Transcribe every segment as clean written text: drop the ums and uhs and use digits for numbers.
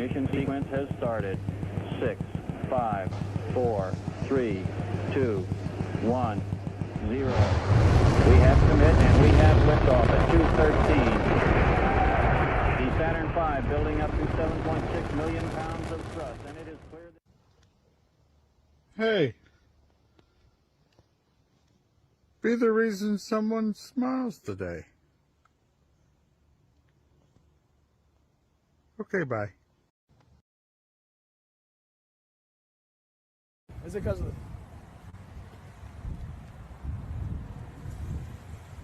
Ignition sequence has started. 6, 5, 4, 3, 2, 1, 0. We have commit and we have liftoff at 2:13. The Saturn V building up to 7.6 million pounds of thrust, and it is clear that... Hey. Be the reason someone smiles today. Okay, bye. Is it because of...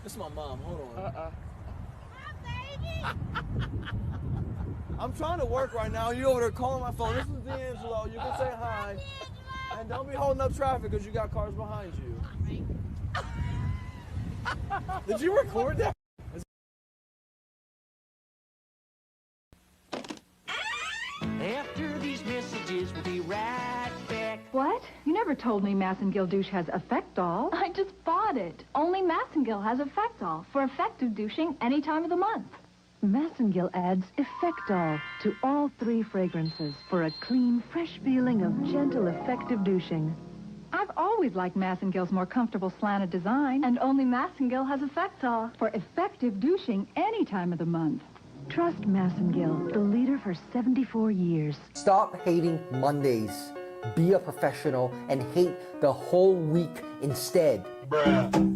This is my mom. Hold on. I'm trying to work right now. You over there calling my phone. This is D'Angelo. You can say hi. And don't be holding up traffic because you got cars behind you. Did you record that? After these messages, we'll be right back. What? You never told me Massengill douche has Effectol. I just bought it. Only Massengill has Effectol for effective douching any time of the month. Massengill adds Effectol to all 3 fragrances for a clean, fresh feeling of gentle, effective douching. I've always liked Massengill's more comfortable slanted design, and only Massengill has Effectol for effective douching any time of the month. Trust Massengill, the leader for 74 years. Stop hating Mondays. Be a professional and hate the whole week instead. Bruh.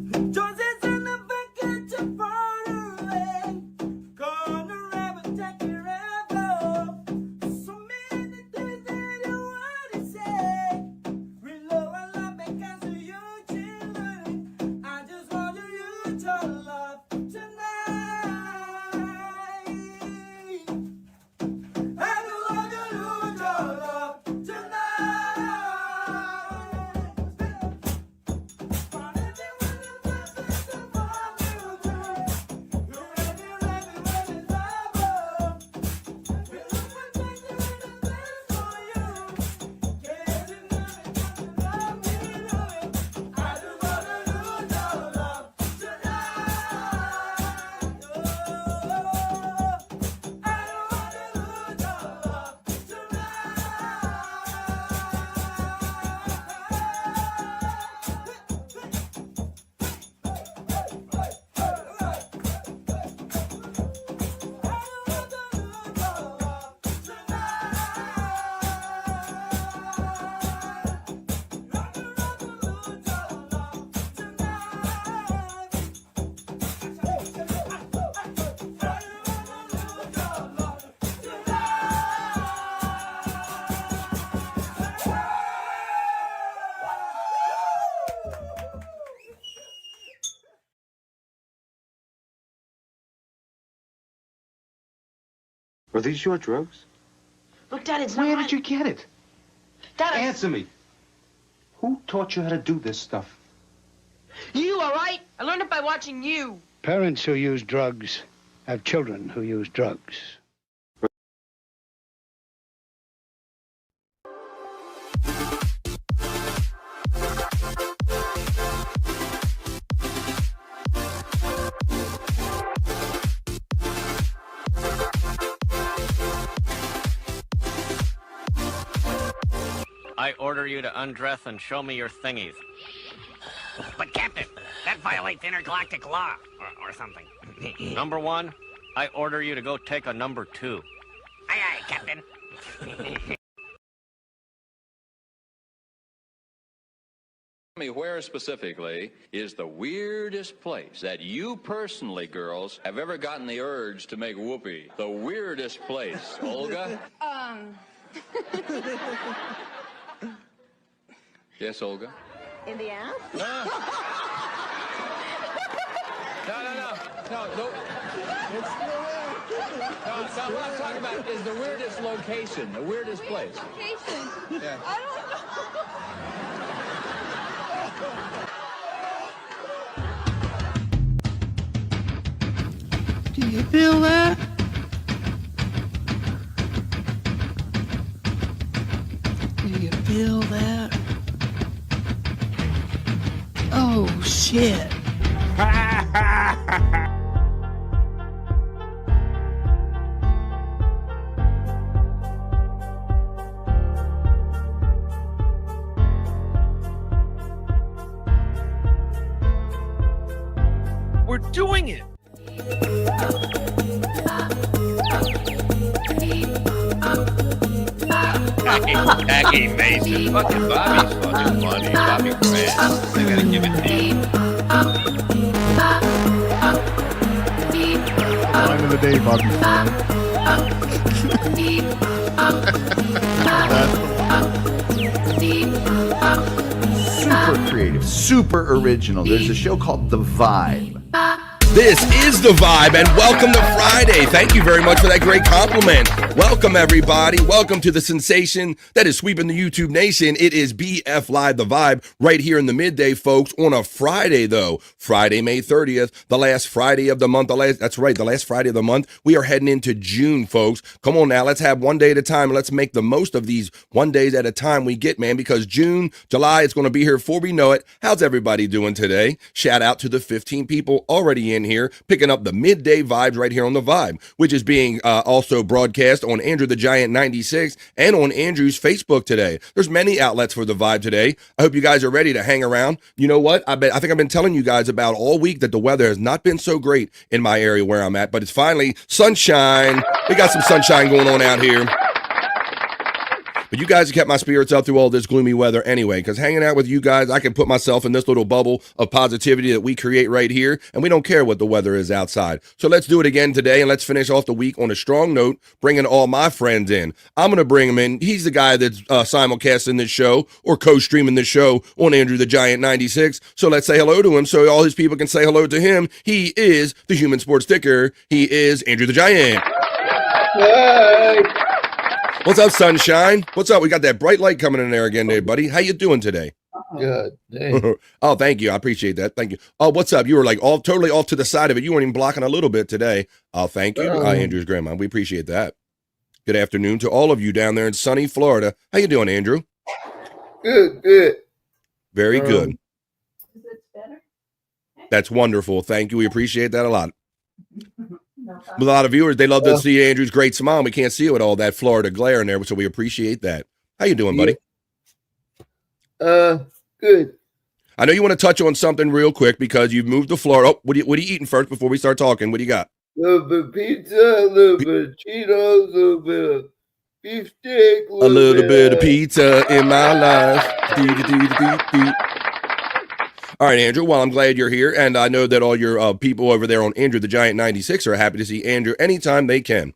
Are these your drugs? Look, Dad, it's not Where my... did you get it? Dad, Answer me. Who taught you how to do this stuff? You, all right? I learned it by watching you. Parents who use drugs have children who use drugs. I order you to undress and show me your thingies. But, Captain, that violates intergalactic law, or something. Number 1, I order you to go take a number 2. Aye, aye, Captain. Tell me where specifically is the weirdest place that you personally, girls, have ever gotten the urge to make whoopee? The weirdest place, Olga? Yes, Olga? In the ass? No, what I'm talking about is the weirdest location, the weirdest place. Location? Yeah. I don't Do you feel that? Do you feel that? Oh, shit. were doing it. Jackie Mason. Fucking Bobby's fucking funny. Bobby Grant. I gotta give it to you. Line of the day, Bobby. Super creative, super original. There's a show called The Vibe. This is The Vibe, and welcome to Friday. Thank you very much for that great compliment. Welcome, everybody. Welcome to the sensation that is sweeping the YouTube nation. It is BF Live, The Vibe, right here in the midday, folks, on a Friday, though. Friday, May 30th, the last Friday of the month. That's right, the last Friday of the month. We are heading into June, folks. Come on now, let's have one day at a time, and let's make the most of these one days at a time we get, man, because June, July, it's going to be here before we know it. How's everybody doing today? Shout out to the 15 people already in here, picking up the midday vibes right here on The Vibe, which is being also broadcast on Andrew the Giant 96 and on Andrew's Facebook today. There's many outlets for The Vibe today. I hope you guys are ready to hang around. You know what? I think I've been telling you guys about all week that the weather has not been so great in my area where I'm at, but it's finally sunshine. We got some sunshine going on out here. But you guys have kept my spirits up through all this gloomy weather anyway, because hanging out with you guys, I can put myself in this little bubble of positivity that we create right here, and we don't care what the weather is outside. So let's do it again today, and let's finish off the week on a strong note, bringing all my friends in. I'm going to bring him in. He's the guy that's simulcasting this show or co-streaming this show on Andrew the Giant 96. So let's say hello to him so all his people can say hello to him. He is the human sports sticker. He is Andrew the Giant. Hey. What's up, sunshine? What's up? We got that bright light coming in there again, there, buddy. How you doing today? Good. Oh, thank you. I appreciate that. Thank you. Oh, what's up? You were like totally off to the side of it. You weren't even blocking a little bit today. Oh, thank you, Andrew's grandma. We appreciate that. Good afternoon to all of you down there in sunny Florida. How you doing, Andrew? Good. Very good. Is it better? That's wonderful. Thank you. We appreciate that a lot. A lot of viewers, they love to see Andrew's great smile. We can't see it with all that Florida glare in there, so we appreciate that. How you doing, buddy? Good. I know you want to touch on something real quick because you've moved to Florida. Oh, what are you eating first before we start talking? What do you got? A little bit of pizza, a little bit of Cheetos, a little bit of beef steak. A little bit of pizza in my life. All right, Andrew, well, I'm glad you're here, and I know that all your people over there on Andrew the Giant 96 are happy to see Andrew anytime they can.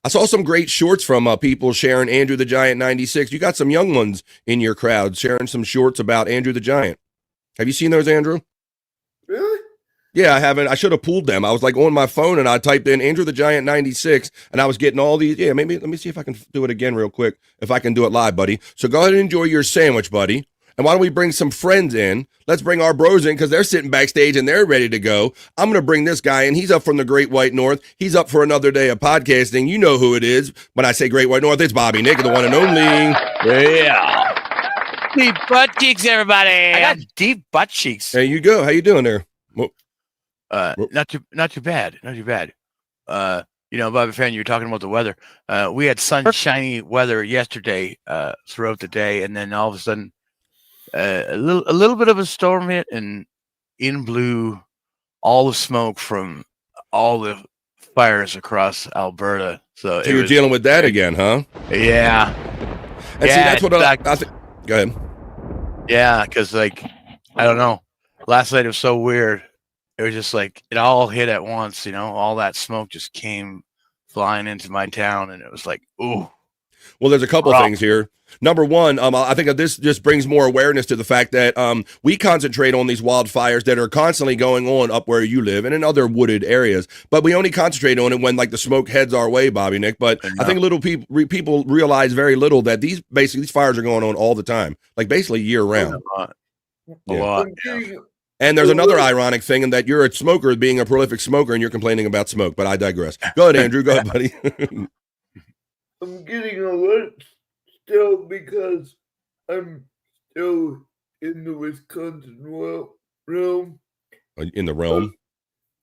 I saw some great shorts from people sharing Andrew the Giant 96. You got some young ones in your crowd sharing some shorts about Andrew the Giant. Have you seen those, Andrew? Really? Yeah, I haven't. I should have pulled them. I was like on my phone, and I typed in Andrew the Giant 96, and I was getting all these. Yeah, maybe let me see if I can do it again real quick, if I can do it live, buddy. So go ahead and enjoy your sandwich, buddy. And why don't we bring some friends in? Let's bring our bros in because they're sitting backstage and they're ready to go. I'm going to bring this guy in. He's up from the Great White North. He's up for another day of podcasting. You know who it is. When I say Great White North, it's Bobby Nick, the one and only. Yeah. Deep butt cheeks, everybody. I got deep butt cheeks. There you go. How you doing there? Not too bad. Not too bad. Bobby fan, you were talking about the weather. We had sunshiny weather yesterday throughout the day, and then all of a sudden, a little bit of a storm hit, and in blew all the smoke from all the fires across Alberta. So you're dealing with that again, huh? Yeah. And see, that's what I think. Go ahead. Yeah, because I don't know. Last night it was so weird. It was just like it all hit at once. All that smoke just came flying into my town, and it was like, ooh. Well, there's a couple of things here. Number one, I think this just brings more awareness to the fact that we concentrate on these wildfires that are constantly going on up where you live and in other wooded areas, but we only concentrate on it when like the smoke heads our way, Bobby Nick. But I think little people realize very little that these fires are going on all the time, like basically year round. A lot. And there's another ironic thing in that you're a smoker, being a prolific smoker, and you're complaining about smoke. But I digress. Go ahead, Andrew. Go ahead, buddy. I'm getting alert still because I'm still in the Wisconsin realm. In the realm?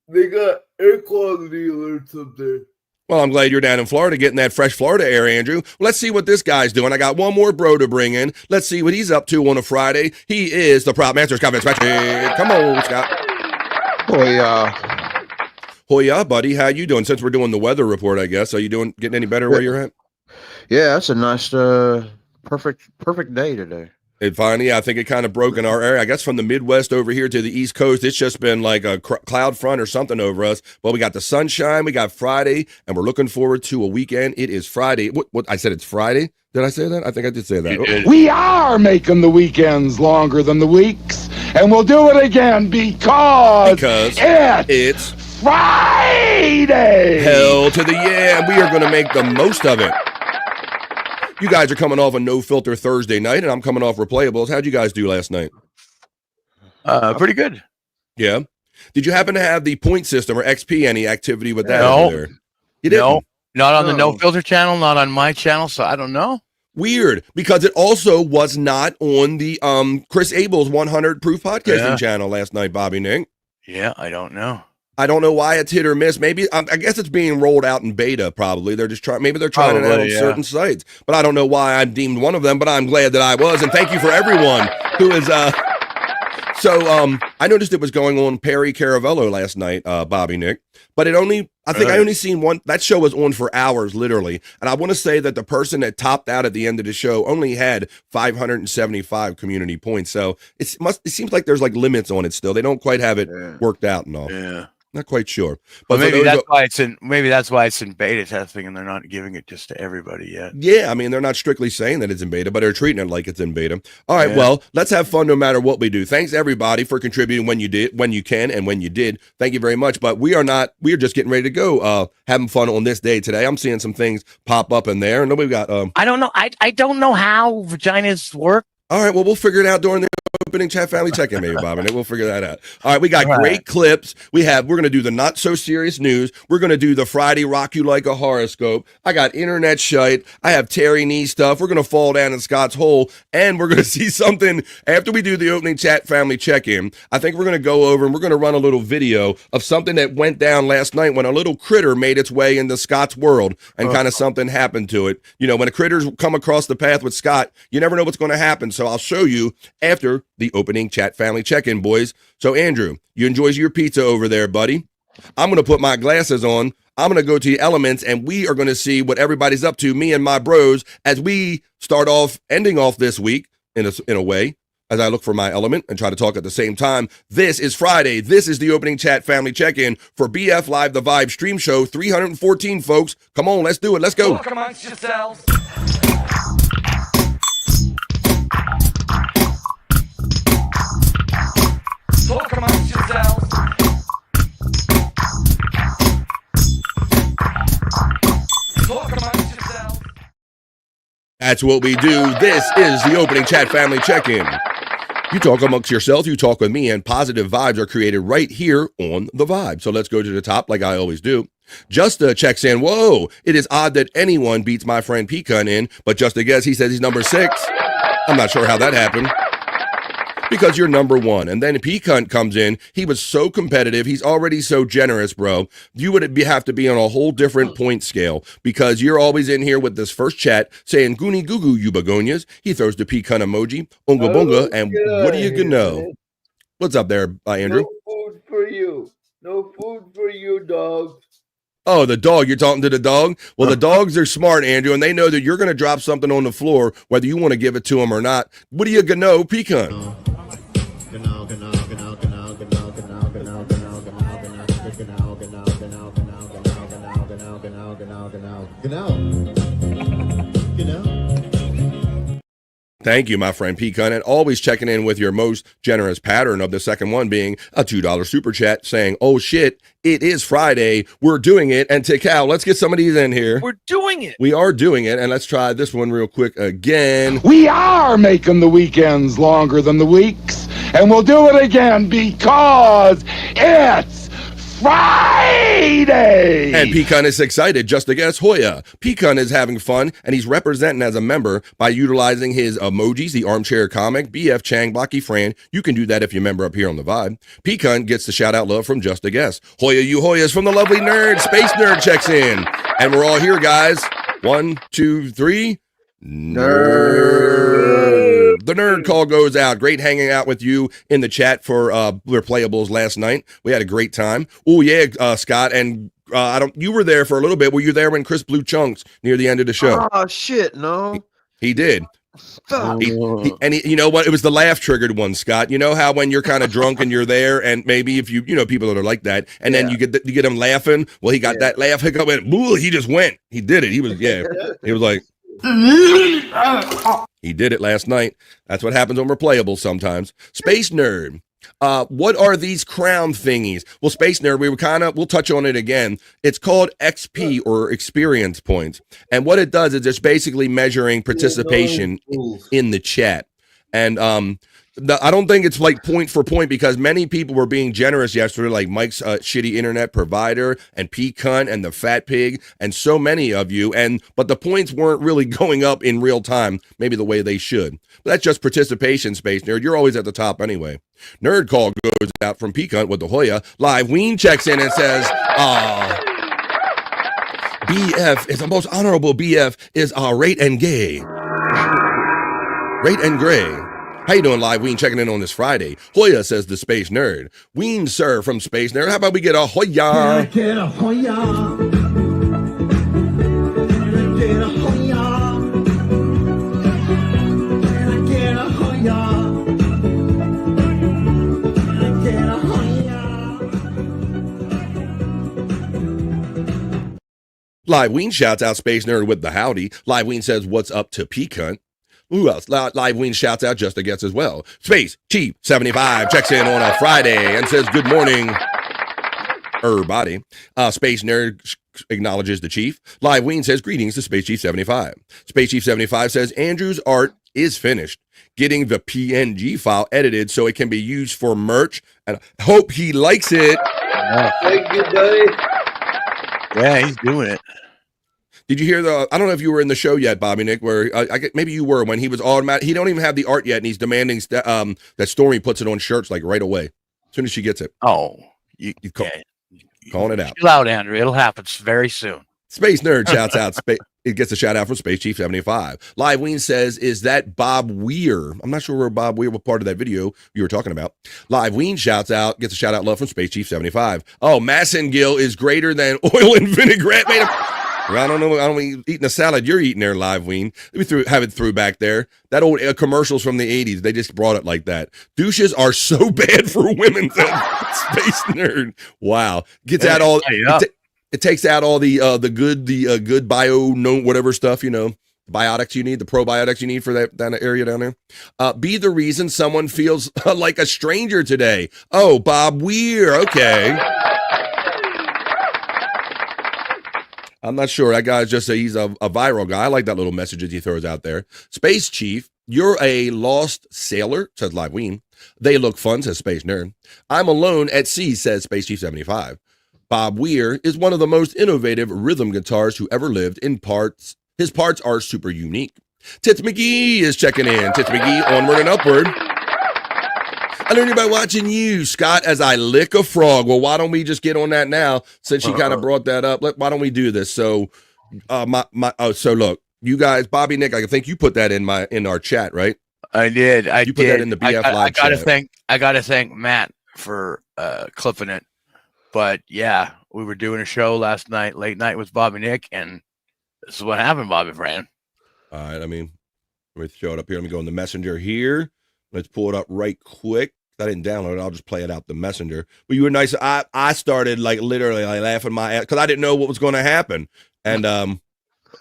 They got air quality alerts up there. Well, I'm glad you're down in Florida getting that fresh Florida air, Andrew. Let's see what this guy's doing. I got one more bro to bring in. Let's see what he's up to on a Friday. He is the prop master, Scott Fitzpatrick. Come on, Scott. Hoya, buddy, how you doing? Since we're doing the weather report, I guess. Are you getting any better where you're at? Yeah, that's a nice, perfect day today. It finally, I think it kind of broke in our area. I guess from the Midwest over here to the East Coast, it's just been like a cloud front or something over us. But we got the sunshine, we got Friday, and we're looking forward to a weekend. It is Friday. What I said it's Friday? Did I say that? I think I did say that. We are making the weekends longer than the weeks, and we'll do it again because it's Friday. Hell to the yeah, and we are going to make the most of it. You guys are coming off a No Filter Thursday night, and I'm coming off Replayables. How'd you guys do last night? Pretty good. Yeah. Did you happen to have the point system or XP any activity with that No. over there? You didn't? No, not on the No Filter channel, not on my channel, so I don't know. Weird, because it also was not on the Chris Abel's 100 Proof Podcasting channel last night, Bobby Nick. Yeah, I don't know. I don't know why it's hit or miss. Maybe I guess it's being rolled out in beta. Probably they're just trying. Maybe they're trying it out on certain sites. But I don't know why I'm deemed one of them. But I'm glad that I was. And thank you for everyone who is. So I noticed it was going on Perry Caravello last night, Bobby Nick. But I only seen one. That show was on for hours, literally. And I want to say that the person that topped out at the end of the show only had 575 community points. So it seems like there's like limits on it still. They don't quite have it worked out and all. Yeah. Not quite sure. But maybe that's why it's in beta testing and they're not giving it just to everybody yet. Yeah, I mean, they're not strictly saying that it's in beta, but they're treating it like it's in beta. All right, well, let's have fun no matter what we do. Thanks everybody for contributing when you can and when you did. Thank you very much. But we're just getting ready to go having fun on this day today. I'm seeing some things pop up in there. And we've got I don't know. I don't know how vaginas work. All right, well, we'll figure it out during the opening chat family check-in, maybe, Bob, and we'll figure that out. All right, we got great clips. We're going to do the not so serious news. We're going to do the Friday rock you like a horoscope. I got internet shite. I have Terry knee stuff. We're going to fall down in Scott's hole, and we're going to see something after we do the opening chat family check-in. I think we're going to go over and we're going to run a little video of something that went down last night when a little critter made its way into Scott's world and kind of something happened to it. You know, when a critters come across the path with Scott, you never know what's going to happen. So I'll show you after the opening chat family check-in, boys. So Andrew, you enjoy your pizza over there, buddy. I'm going to put my glasses on. I'm going to go to the elements and we are going to see what everybody's up to, me and my bros, as we ending off this week in a way, as I look for my element and try to talk at the same time. This is Friday. This is the opening chat family check-in for BF Live The Vibe stream show 314, folks. Come on, let's do it. Let's go. Talk amongst yourselves. Talk amongst yourselves. Talk amongst yourselves. That's what we do. This is the opening chat family check-in. You talk amongst yourselves, you talk with me, and positive vibes are created right here on The Vibe. So let's go to the top like I always do. Justa checks in. Whoa, it is odd that anyone beats my friend Pecan in, but just a guess, he says he's number 6. I'm not sure how that happened. Because you're number 1. And then Pecan comes in. He was so competitive. He's already so generous, bro. You would have to be on a whole different point scale because you're always in here with this first chat saying, Goonie Goo Goo, you begonias. He throws the Pecan emoji, Unga Bunga, and what do you gonna know? What's up there, Andrew? No food for you. No food for you, dog. Oh, the dog. You're talking to the dog? Well, the dogs are smart, Andrew, and they know that you're going to drop something on the floor, whether you want to give it to them or not. What do you gonna know, Pecan? Thank you, my friend Pecan, and always checking in with your most generous pattern of the second one being a $2 super chat saying, oh shit, it is Friday, we're doing it, and Tikal, let's get some of these in here. We're doing it. We are doing it, and let's try this one real quick again. We are making the weekends longer than the weeks, and we'll do it again because it's Friday! And Pecan is excited, just a guess, Hoya. Pecan is having fun, and he's representing as a member by utilizing his emojis, the armchair comic, BF Chang, Blocky Fran. You can do that if you're a member up here on The Vibe. Pecan gets the shout-out love from just a guess. Hoya, you Hoyas from the lovely nerd. Space Nerd checks in. And we're all here, guys. 1, 2, 3. Nerd. The nerd call goes out. Great hanging out with you in the chat for Replayables last night. We had a great time. Oh yeah, Scott, and you were there for a little bit. Were you there when Chris blew chunks near the end of the show? Oh shit, no. He did. Fuck. You know what? It was the laugh triggered one, Scott. You know how when you're kind of drunk and you're there, and maybe if you know people that are like that, and then you get them laughing. Well, he got that laugh hiccup, and he just went. He did it. He was He was like. He did it last night. That's what happens on Replayable sometimes. Space Nerd. What are these crown thingies? Well, Space Nerd, we'll touch on it again. It's called XP or experience points. And what it does is it's basically measuring participation in the chat. And I don't think it's like point for point because many people were being generous yesterday, like Mike's shitty internet provider and P-Cunt and the Fat Pig and so many of you. But the points weren't really going up in real time, maybe the way they should. But that's just participation, Space Nerd. You're always at the top anyway. Nerd call goes out from P-Cunt with the Hoya. Live Ween checks in and says, BF is the most honorable BF is rate and gay. Rate and gray. How you doing, Live Ween? Checking in on this Friday. Hoya says the Space Nerd. Ween, sir, from Space Nerd. How about we get a Hoya? Get a Hoya. Get a Hoya. Get a Hoya. Get a Hoya. Live Ween shouts out Space Nerd with the howdy. Live Ween says, what's up to P-Cunt? Who else? Live Ween shouts out just against as well. Space Chief 75 checks in on a Friday and says, good morning, everybody. Space Nerd acknowledges the Chief. Live Ween says, greetings to Space Chief 75. Space Chief 75 says, Andrew's art is finished. Getting the PNG file edited so it can be used for merch. And I hope he likes it. Thank you, buddy. Yeah, he's doing it. Did you hear I don't know if you were in the show yet, Bobby Nick, where maybe you were when he was automatic. He don't even have the art yet, and he's demanding that Stormy puts it on shirts like right away, as soon as she gets it. Oh, calling it out. Chill out, Andrew. It'll happen very soon. Space Nerd shouts out. It gets a shout out from Space Chief 75. Live Ween says, is that Bob Weir? I'm not sure where Bob Weir was part of that video you were talking about. Live Ween shouts out, gets a shout out love from Space Chief 75. Oh, Massengill is greater than oil and vinaigrette made of. I don't know. I don't eat eating a salad you're eating there, Live Ween. Let me have it through back there. That old commercials from the 80s. They just brought it like that. Douches are so bad for women. Space Nerd. Wow. Gets out all. It takes out all the good bio whatever stuff, biotics you need, the probiotics you need for that area down there. Be the reason someone feels like a stranger today. Oh, Bob Weir. Okay. I'm not sure. That guy's just he's a viral guy. I like that little messages he throws out there. Space Chief, you're a lost sailor, says Live Ween. They look fun, says Space Nerd. I'm alone at sea, says Space Chief 75. Bob Weir is one of the most innovative rhythm guitarists who ever lived. His parts are super unique. Tits McGee is checking in. Tits McGee, onward and upward. I learned by watching you, Scott, as I lick a frog. Well, why don't we just get on that now, since she kind of brought that up? Why don't we do this? So, so look, you guys, Bobby, Nick, I think you put that in our chat, right? I did. You put that in the BF Live chat. I gotta thank Matt for clipping it. But yeah, we were doing a show last night, late night with Bobby Nick, and this is what happened, Bobby Fran. All right, let me show it up here. Let me go in the messenger here. Let's pull it up right quick. I didn't download it. I'll just play it out the messenger. But you were nice. I started literally laughing my ass because I didn't know what was going to happen. And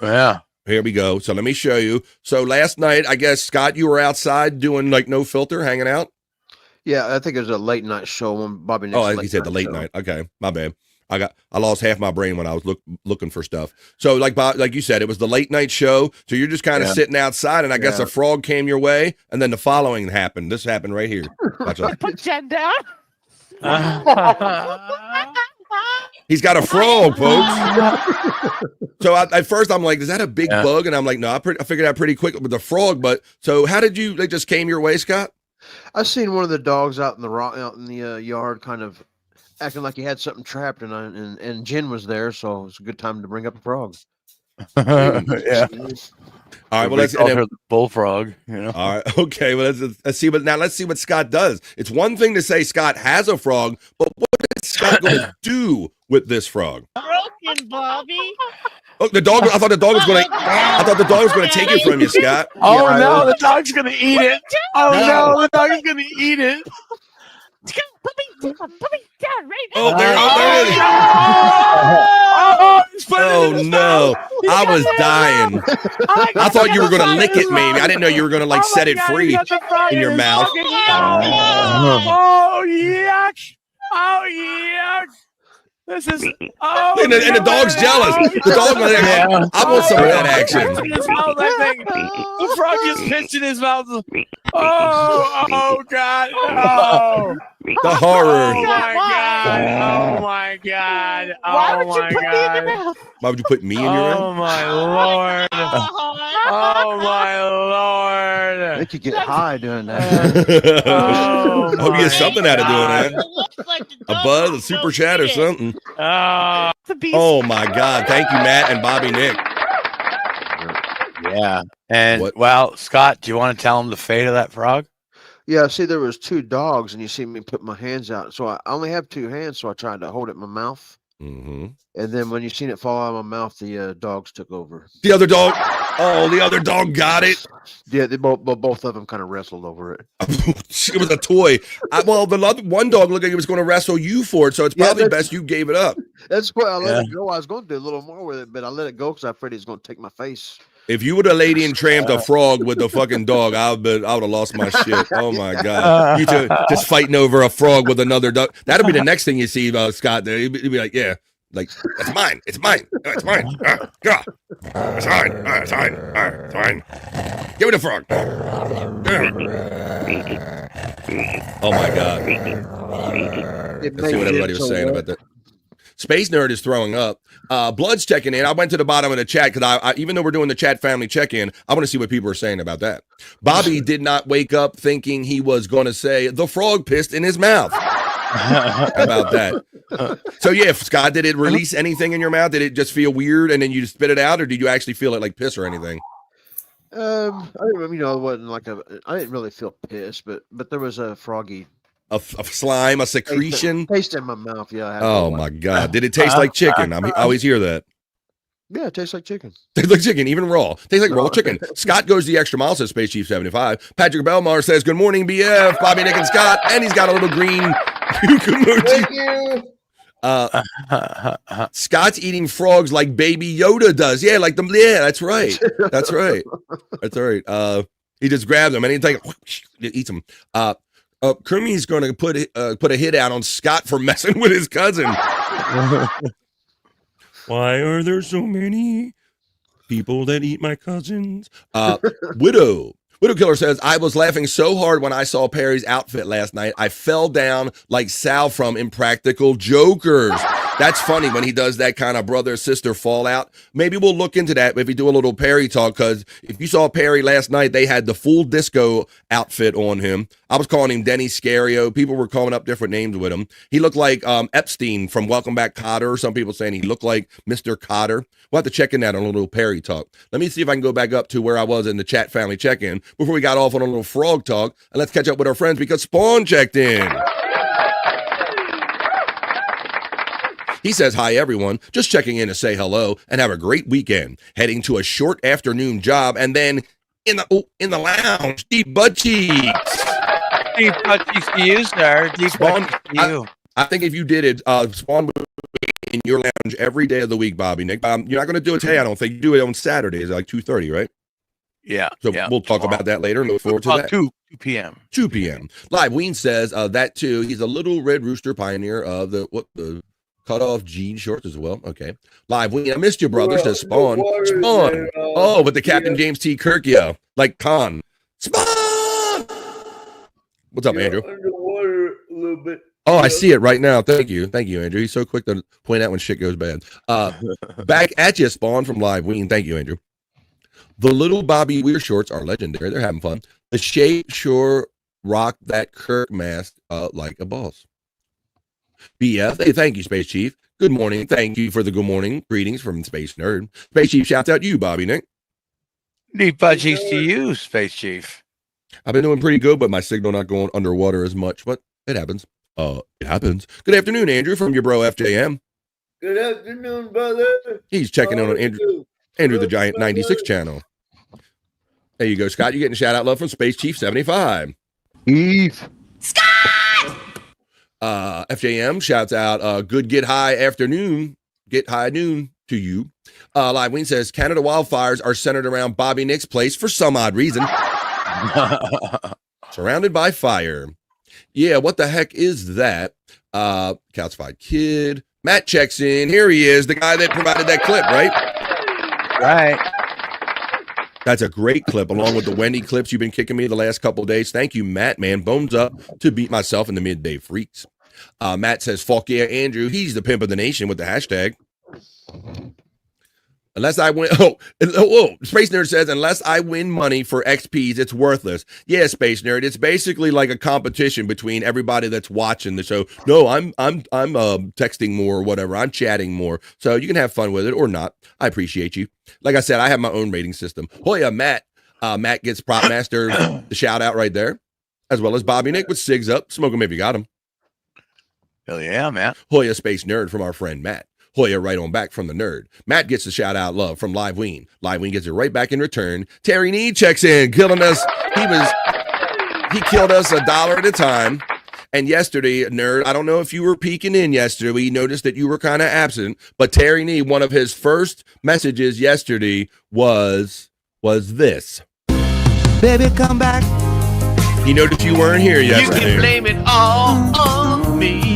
yeah, here we go. So let me show you. So last night, I guess, Scott, you were outside doing no filter, hanging out. Yeah, I think it was a late night show when Bobby Nick's he said the late night. Okay, my bad. I lost half my brain when I was looking for stuff. So like you said, it was the late night show. So you're just kind of sitting outside, and I guess a frog came your way, and then the following happened. This happened right here. Put Jen down. He's got a frog, folks. So at first I'm like, is that a big bug? And I'm like, no, I figured out pretty quick with the frog. But so how did they just came your way, Scott? I seen one of the dogs out in the yard, kind of acting like he had something trapped, and Jen was there, so it's a good time to bring up the frog. Yeah. All right, well, let's call her the bullfrog. You know. All right, okay. Well, let's see. But now let's see what Scott does. It's one thing to say Scott has a frog, but what is Scott going to do with this frog? Broken, Bobby. Oh, the dog! I thought the dog was going to. I thought the dog was going to take it from you, Scott. Oh no, the dog's going to eat it. Oh no, the dog is going to eat it. Puppy down right now. Oh, there it is. Oh no! I was dying. I thought you were going to lick it, maybe. I didn't know you were going to like set it free in your mouth. Oh yuck! Oh yuck! This is and the dog's jealous. The dog, I want some of that action. The frog just pitched in his mouth. Oh God! Oh. The horror. Oh my God! Oh my God! Why would you put me in your mouth? Why would you put me in your mouth? Oh my Lord! Oh my Lord! They could get high doing that. I hope you get something out of doing that. A buzz, a super chat, or something. Oh my God! Thank you, Matt and Bobby Nick. Yeah. And well, Scott, do you want to tell him the fate of that frog? Yeah, see, there was 2 dogs, and you see me put my hands out. So I only have 2 hands, so I tried to hold it in my mouth. Mm-hmm. And then when you seen it fall out of my mouth, the dogs took over. The other dog. Oh, the other dog got it. Yeah, they both of them kind of wrestled over it. It was a toy. Well, the one dog looked like he was going to wrestle you for it, so it's probably best you gave it up. That's why I let it go. I was going to do a little more with it, but I let it go because I afraid he's going to take my face. If you would have lady and tramped a frog with the fucking dog, I would have lost my shit. Oh my God. You two just fighting over a frog with another dog. That'll be the next thing you see about Scott there. He'd be like, yeah, like, that's mine. It's mine. It's mine. Yeah. It's mine. It's mine. It's mine. Give me the frog. Oh my God. Let's see what everybody was saying about that. Space Nerd is throwing up. Blood's checking in. I went to the bottom of the chat because I even though we're doing the chat family check-in, I want to see what people are saying about that. Bobby did not wake up thinking he was going to say the frog pissed in his mouth. About that. So yeah, Scott, did it release anything in your mouth? Did it just feel weird and then you spit it out, or did you actually feel it like piss or anything? I wasn't like I didn't really feel piss, but there was a froggy. A slime, a secretion. Taste in my mouth, yeah. Oh my God! Did it taste like chicken? I always hear that. Yeah, it tastes like chicken. Tastes like chicken, even raw. Tastes like raw chicken. Scott goes the extra mile, says Space Chief 75. Patrick Belmar says, "Good morning, BF, Bobby, Nick, and Scott," and he's got a little green puke emoji. Thank you. Scott's eating frogs like Baby Yoda does. Yeah, like them. Yeah, that's right. That's right. That's right. He just grabs them and he's like, eats them. Kermie's going to put a hit out on Scott for messing with his cousin. Why are there so many people that eat my cousins? Widow Killer says, I was laughing so hard when I saw Perry's outfit last night. I fell down like Sal from Impractical Jokers. That's funny when he does that kind of brother-sister fallout. Maybe we'll look into that if we do a little Perry talk, because if you saw Perry last night, they had the full disco outfit on him. I was calling him Denny Scario. People were calling up different names with him. He looked like Epstein from Welcome Back, Kotter. Some people saying he looked like Mr. Kotter. We'll have to check in that on a little Perry talk. Let me see if I can go back up to where I was in the chat family check-in before we got off on a little frog talk, and let's catch up with our friends because Spawn checked in. He says, hi, everyone. Just checking in to say hello and have a great weekend. Heading to a short afternoon job and then in the lounge, deep butt cheeks. Deep butt cheeks to you, sir. Deep butt cheeks to you. I think if you did it, Spawn would be in your lounge every day of the week, Bobby, Nick. You're not going to do it today, I don't think. You do it on Saturdays at like 2:30, right? Yeah. So we'll talk about that later and look forward to that. 2 p.m. 2 p.m. Live Ween says that too. He's a little Red Rooster pioneer of the cut-off jean shorts as well. Okay. Live Ween, I missed you, brother. Says Spawn. Spawn. Oh, with the Captain James T. Kirk, yeah. Like Khan. Spawn! What's up, Andrew? Underwater a little bit. Oh, I see it right now. Thank you. Thank you, Andrew. He's so quick to point out when shit goes bad. Back at you, Spawn from Live Ween. Thank you, Andrew. The little Bobby Weir shorts are legendary. They're having fun. The shape sure rocked that Kirk mask like a boss. BF, hey, thank you, Space Chief. Good morning. Thank you for the good morning greetings from Space Nerd. Space Chief shouts out you, Bobby Nick. Deep budgies to you, Space Chief. I've been doing pretty good, but my signal not going underwater as much, but it happens. It happens. Good afternoon, Andrew, from your bro FJM. Good afternoon, brother. He's checking in on Andrew the Giant 96 channel. There you go, Scott. You're getting shout out love from Space Chief 75. Eve. FJM shouts out good get high afternoon, get high noon to you. Live Wing says Canada wildfires are centered around Bobby Nick's place for some odd reason. Surrounded by fire. Yeah, what the heck is that? Calcified Kid. Matt checks in. Here he is, the guy that provided that clip, right? Right. That's a great clip, along with the Wendy clips you've been kicking me the last couple of days. Thank you, Matt, man. Bones up to beat myself in the midday freaks. Matt says, fuck yeah, Andrew. He's the pimp of the nation with the hashtag. Unless I win. Space Nerd says, unless I win money for XPs, it's worthless. Yeah, Space Nerd. It's basically like a competition between everybody that's watching the show. No, I'm texting more or whatever. I'm chatting more. So you can have fun with it or not. I appreciate you. Like I said, I have my own rating system. Oh yeah, Matt. Matt gets Prop Master the shout out right there, as well as Bobby Nick with Sigs Up. Smoke him if you got him. Hell yeah, Matt. Hoya Space Nerd from our friend Matt. Hoya right on back from the nerd. Matt gets the shout out love from Live Ween. Live Ween gets it right back in return. Terry Nee checks in, killing us. He killed us $1 at a time. And yesterday, nerd, I don't know if you were peeking in yesterday. We noticed that you were kind of absent. But Terry Nee, one of his first messages yesterday was this. Baby, come back. He noticed you weren't here yesterday. You can blame it all on me.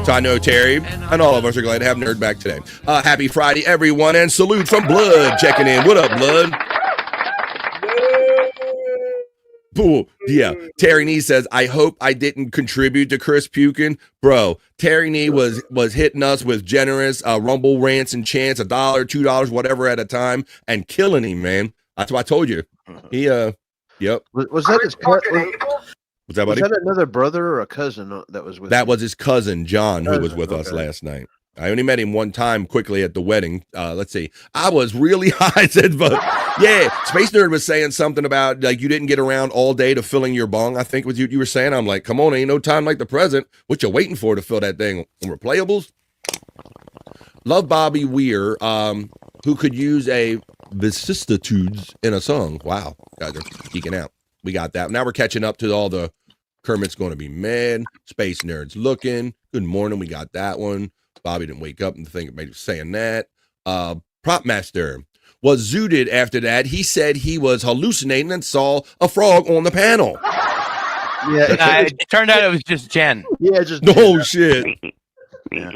So I know Terry and all of us are glad to have Nerd back today. Happy Friday, everyone, and salute from Blood checking in. What up, Blood? Ooh, yeah. Terry Nee says, I hope I didn't contribute to Chris puking. Bro, Terry Nee was hitting us with generous Rumble rants and chants, $1, $2, whatever at a time, and killing him, man. That's what I told you. He, yep. Was that his cousin? Was that, buddy? Was that another brother or a cousin that was with That him? was his cousin, John, who was with us last night. I only met him one time quickly at the wedding. Let's see. I was really high, said, but yeah, Space Nerd was saying something about like you didn't get around all day to filling your bong. I think was you were saying. I'm like, come on, ain't no time like the present. What you waiting for to fill that thing on replayables? Love Bobby Weir, who could use a vicissitudes in a song. Wow, guys are geeking out. We got that. Now we're catching up to all the Kermit's going to be mad. Space Nerds looking. Good morning. We got that one. Bobby didn't wake up and think maybe saying that. Prop Master was zooted after that. He said he was hallucinating and saw a frog on the panel. Yeah, it turned out it was just Jen. Yeah, just no shit. Yeah.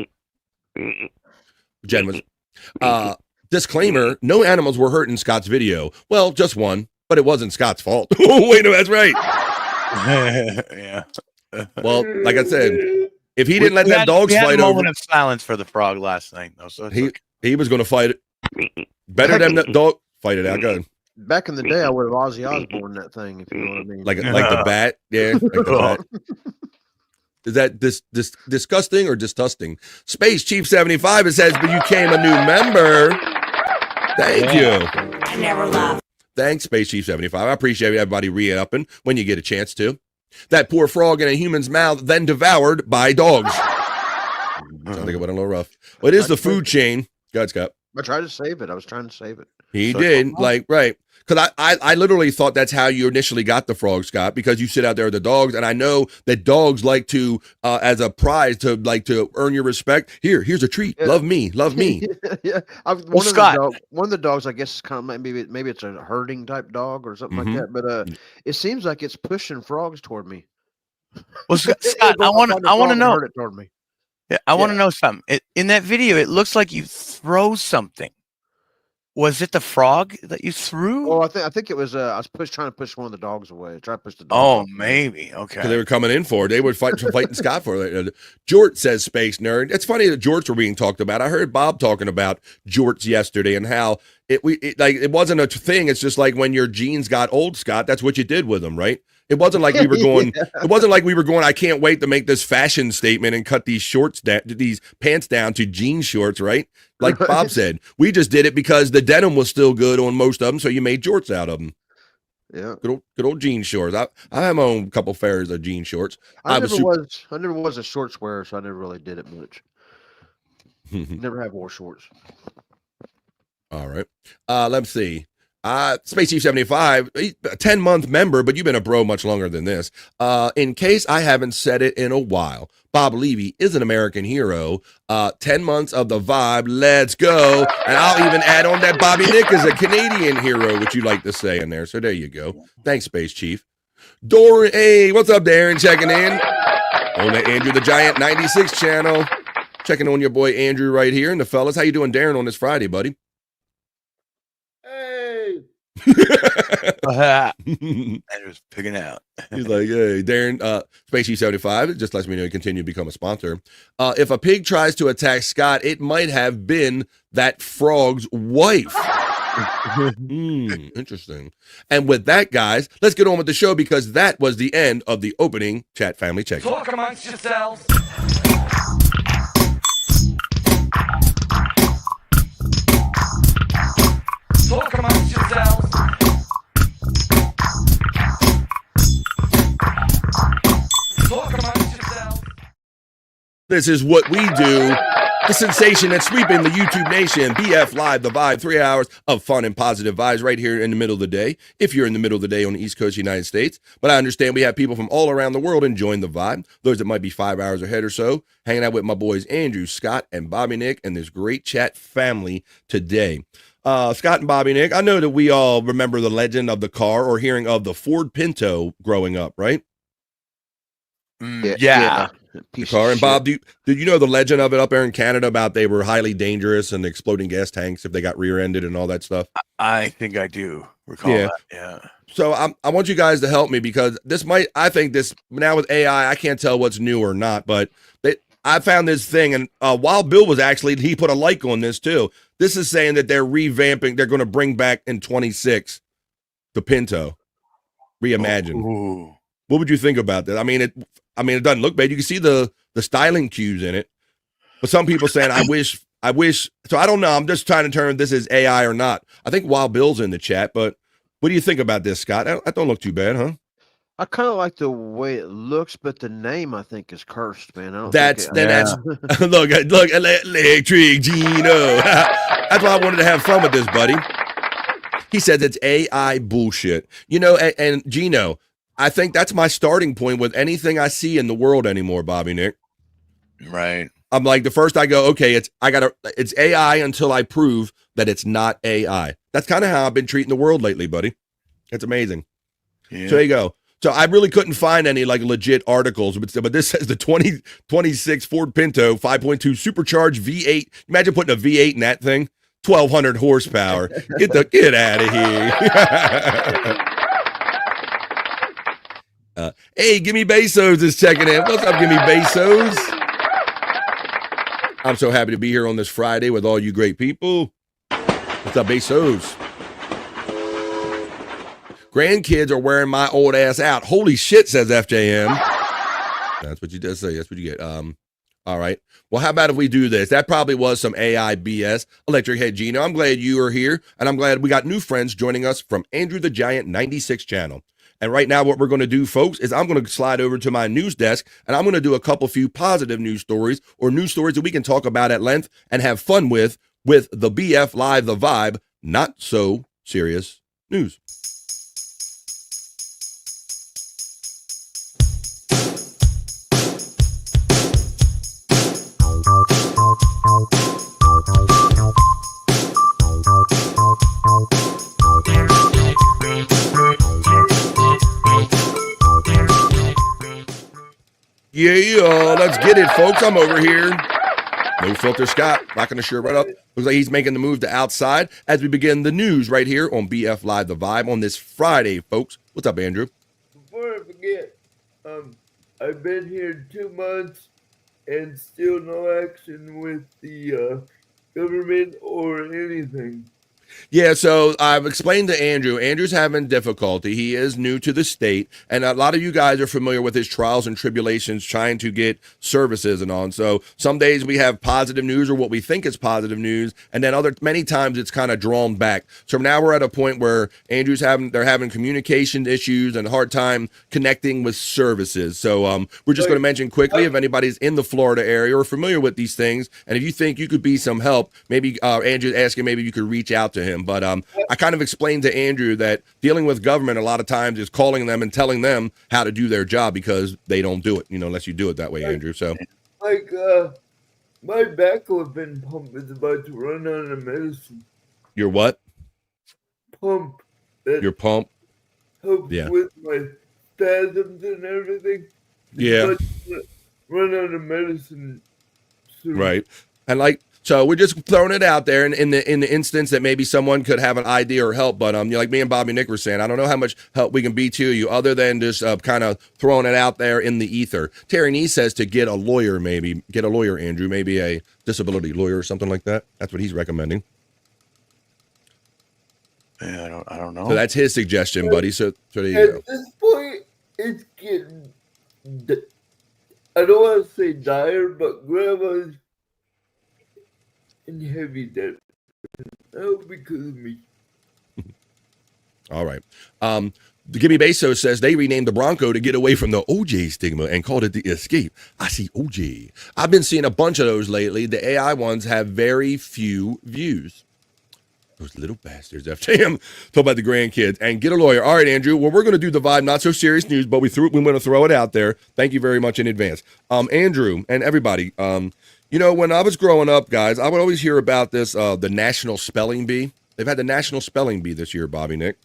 Jen was. Disclaimer: no animals were hurt in Scott's video. Well, just one, but it wasn't Scott's fault. Oh wait, no, that's right. Yeah. Well, like I said, if he didn't let that dog fight a moment over, of silence for the frog last night. Though, so he was going to fight it better than that dog. Fight it out, go ahead. Back in the day, I would have Ozzy Osbourne that thing, if you know what I mean. Like the bat, yeah. Like the bat. Is that this disgusting or disgusting? Space Chief 75, it says, but you came a new member. Thank you. I never laugh. Thanks, Space Chief 75. I appreciate everybody re-upping when you get a chance to. That poor frog in a human's mouth, then devoured by dogs. Sounds like it went a little rough. But it is the food chain. Go ahead, Scott. I tried to save it. I was trying to save it. He did. Right. Because I literally thought that's how you initially got the frog, Scott, because you sit out there with the dogs, and I know that dogs like to, as a prize, to earn your respect. Here's a treat. Yeah. Love me. Yeah. One of the dogs, I guess, is kind of maybe it's a herding type dog or something like that. But it seems like it's pushing frogs toward me. Well, Scott, I want to know. It toward me. Yeah, I want to know something. In that video, it looks like you throw something. Was it the frog that you threw? Oh, I think it was. I was trying to push one of the dogs away. Try to push the dog. Oh, away. Maybe. Okay. Because they were coming in for it. They were fighting Scott for it. Jort says, Space Nerd. It's funny that Jorts were being talked about. I heard Bob talking about Jorts yesterday and how it wasn't a thing. It's just like when your genes got old, Scott. That's what you did with them, right? It wasn't like we were going. Yeah. It wasn't like we were going. I can't wait to make this fashion statement and cut these shorts down, these pants down to jean shorts, right? Like Bob said, we just did it because the denim was still good on most of them, so you made shorts out of them. Yeah, good old jean shorts. I have my own couple pairs of jean shorts. I never was a shorts wearer, so I never really did it much. Never have wore shorts. All right. Let's see. Space Chief 75, 10-month member, but you've been a bro much longer than this. In case I haven't said it in a while, Bob Levy is an American hero. 10 months of the vibe. Let's go. And I'll even add on that Bobby Nick is a Canadian hero, which you like to say in there. So there you go. Thanks, Space Chief. Doran, hey, what's up, Darren? Checking in on the Andrew the Giant 96 channel. Checking on your boy Andrew right here. And the fellas, how you doing, Darren, on this Friday, buddy? Hey. Andrew's picking out. He's like, hey, Darren, Spacey 75, it just lets me know you continue to become a sponsor. If a pig tries to attack Scott, it might have been that frog's wife. Interesting. And with that, guys, let's get on with the show because that was the end of the opening chat family check. Talk amongst yourselves. Talk amongst yourselves. Talk amongst yourselves. This is what we do. The sensation that's sweeping the YouTube nation. BF Live, The Vibe, 3 hours of fun and positive vibes right here in the middle of the day. If you're in the middle of the day on the East Coast of the United States. But I understand we have people from all around the world enjoying the vibe. Those that might be 5 hours ahead or so. Hanging out with my boys Andrew, Scott, and Bobby Nick and this great chat family today. Scott and Bobby Nick, I know that we all remember the legend of the car or hearing of the Ford Pinto growing up, right? Yeah. The car. And Bob, did you know the legend of it up there in Canada about they were highly dangerous and exploding gas tanks if they got rear-ended and all that stuff? I think I do recall that. Yeah. So I want you guys to help me because I think this now with AI, I can't tell what's new or not, but I found this thing, and Wild Bill he put a like on this too. This is saying that they're revamping, they're going to bring back in 26 the Pinto, reimagined. Ooh. What would you think about that? I mean, it doesn't look bad. You can see the styling cues in it, but some people saying, I wish. So I don't know. I'm just trying to determine this is AI or not. I think Wild Bill's in the chat, but what do you think about this, Scott? That don't look too bad, huh? I kind of like the way it looks, but the name I think is cursed, man. I don't that's think look, Electric Gino. That's why I wanted to have fun with this, buddy. He said it's AI bullshit. You know, and Gino, I think that's my starting point with anything I see in the world anymore, Bobby Nick. Right. I'm like, the first I go, okay, it's AI until I prove that it's not AI. That's kind of how I've been treating the world lately, buddy. It's amazing. Yeah. So there you go. So I really couldn't find any like legit articles, but this says the 2026 Ford Pinto 5.2 supercharged V8. Imagine putting a V8 in that thing, 1,200 horsepower. Get out of here. Hey, Gimme Bezos is checking in. What's up, Gimme Bezos? I'm so happy to be here on this Friday with all you great people. What's up, Bezos? Grandkids are wearing my old ass out. Holy shit, says FJM. That's what you just say. That's what you get. All right. Well, how about if we do this? That probably was some AI BS. Electric Head Gino, I'm glad you are here, and I'm glad we got new friends joining us from Andrew the Giant 96 channel. And right now, what we're going to do, folks, is I'm going to slide over to my news desk, and I'm going to do a few positive news stories or news stories that we can talk about at length and have fun with the BF Live, The Vibe, not so serious news. Yeah, let's get it, folks. I'm over here. No Filter Scott, rocking the shirt right up. Looks like he's making the move to outside as we begin the news right here on BF Live, The Vibe on this Friday, folks. What's up, Andrew? Before I forget, I've been here 2 months and still no action with the government or anything. Yeah, so I've explained to Andrew. Andrew's having difficulty. He is new to the state, and a lot of you guys are familiar with his trials and tribulations trying to get services and on. So some days we have positive news or what we think is positive news, and then many times it's kind of drawn back. So now we're at a point where they're having communication issues and a hard time connecting with services. So we're just going to mention quickly, if anybody's in the Florida area or familiar with these things, and if you think you could be some help, maybe Andrew's asking maybe you could reach out to him. But I kind of explained to Andrew that dealing with government a lot of times is calling them and telling them how to do their job because they don't do it, unless you do it that way, Andrew. So, my baclofen pump is about to run out of medicine. Your what? Pump. Your pump? Helps with my spasms and everything. Yeah. Run out of medicine soon. Right. And so we're just throwing it out there in the instance that maybe someone could have an idea or help. But like me and Bobby Nick were saying, I don't know how much help we can be to you other than just kind of throwing it out there in the ether. Terry Nee says to get a lawyer, maybe. Get a lawyer, Andrew. Maybe a disability lawyer or something like that. That's what he's recommending. Yeah, I don't know. So that's his suggestion, buddy. So there you go. At this point, it's getting, I don't want to say dire, but Grandma's in heavy debt. Oh, because of me. All right. Gibby Bezos says they renamed the Bronco to get away from the OJ stigma and called it the Escape. I see OJ. I've been seeing a bunch of those lately. The AI ones have very few views. Those little bastards. FTM. Talk about the grandkids. And get a lawyer. All right, Andrew. Well, we're going to do the Vibe Not So Serious News, but we want to throw it out there. Thank you very much in advance. Andrew and everybody, when I was growing up, guys, I would always hear about this, the National Spelling Bee. They've had the National Spelling Bee this year, Bobby Nick.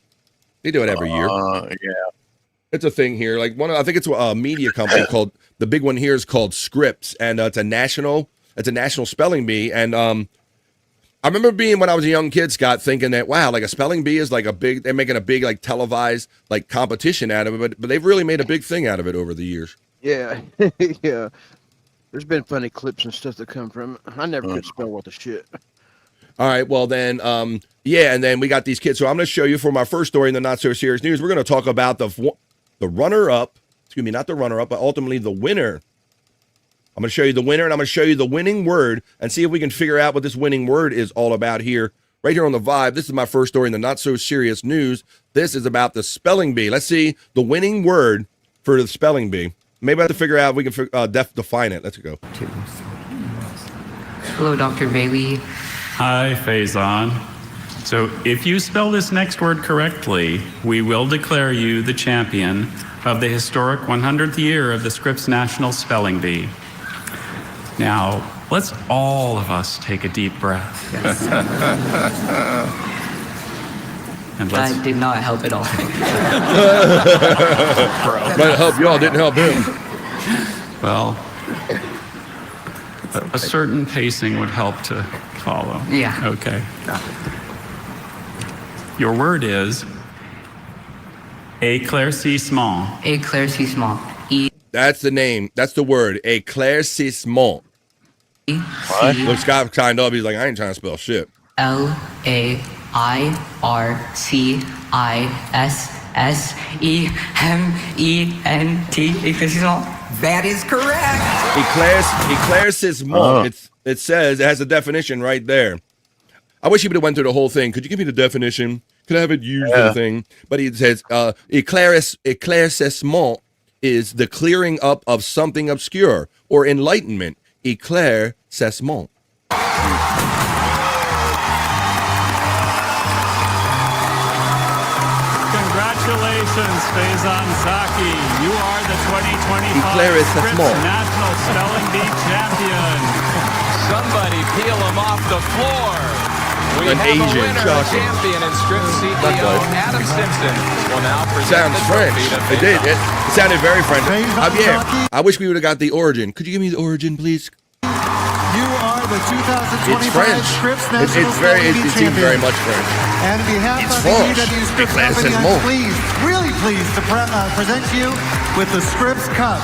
They do it every year. Yeah. It's a thing here. I think it's a media company called, the big one here is called Scripps, and it's a national spelling bee. And I remember when I was a young kid, Scott, thinking that, wow, a spelling bee is they're making a big televised competition out of it, but they've really made a big thing out of it over the years. Yeah. Yeah. There's been funny clips and stuff that come from it. I never could spell worth a shit. All right, well then, and then we got these kids. So I'm going to show you for my first story in the Not So Serious News. We're going to talk about the runner-up, excuse me, not the runner-up, but ultimately the winner. I'm going to show you the winner, and I'm going to show you the winning word and see if we can figure out what this winning word is all about here, right here on the Vibe. This is my first story in the Not So Serious News. This is about the spelling bee. Let's see the winning word for the spelling bee. Maybe I have to figure out if we can define it. Let's go. Hello, Dr. Bailey. Hi, Faison. So if you spell this next word correctly, we will declare you the champion of the historic 100th year of the Scripps National Spelling Bee. Now, let's all of us take a deep breath. Yes. And that did not help at all. Might help y'all, didn't help him. Well, a certain pacing would help to follow. Yeah. Okay. Your word is éclaircissement. Éclaircissement. That's the name. That's the word. Éclaircissement. What? Look, Scott kind of. He's like, I ain't trying to spell shit. L-A-I-R-C-I-S-S-E-M-E-N-T. Éclaircissement. That is correct. Éclaircissement. It says, it has a definition right there. I wish he would have went through the whole thing. Could you give me the definition? Could I have it used in the thing? But he says, éclaircissement is the clearing up of something obscure or enlightenment. Éclaircissement. Congratulations, Faison Zaki. You are the 2025 Scripps National Spelling Bee champion. Somebody peel him off the floor. We An have Asian a winner, shocking. champion, and Scripps CEO Adam Simpson will now present Sounds the French. trophy to It did. Faison. It sounded very French. Yeah. I wish we would have got the origin. Could you give me the origin, please? You are the 2025 Scripps National It seems very much French. And on behalf It's of the French. UW Scripps Company, I'm pleased, really pleased to present you with the Scripps Cup.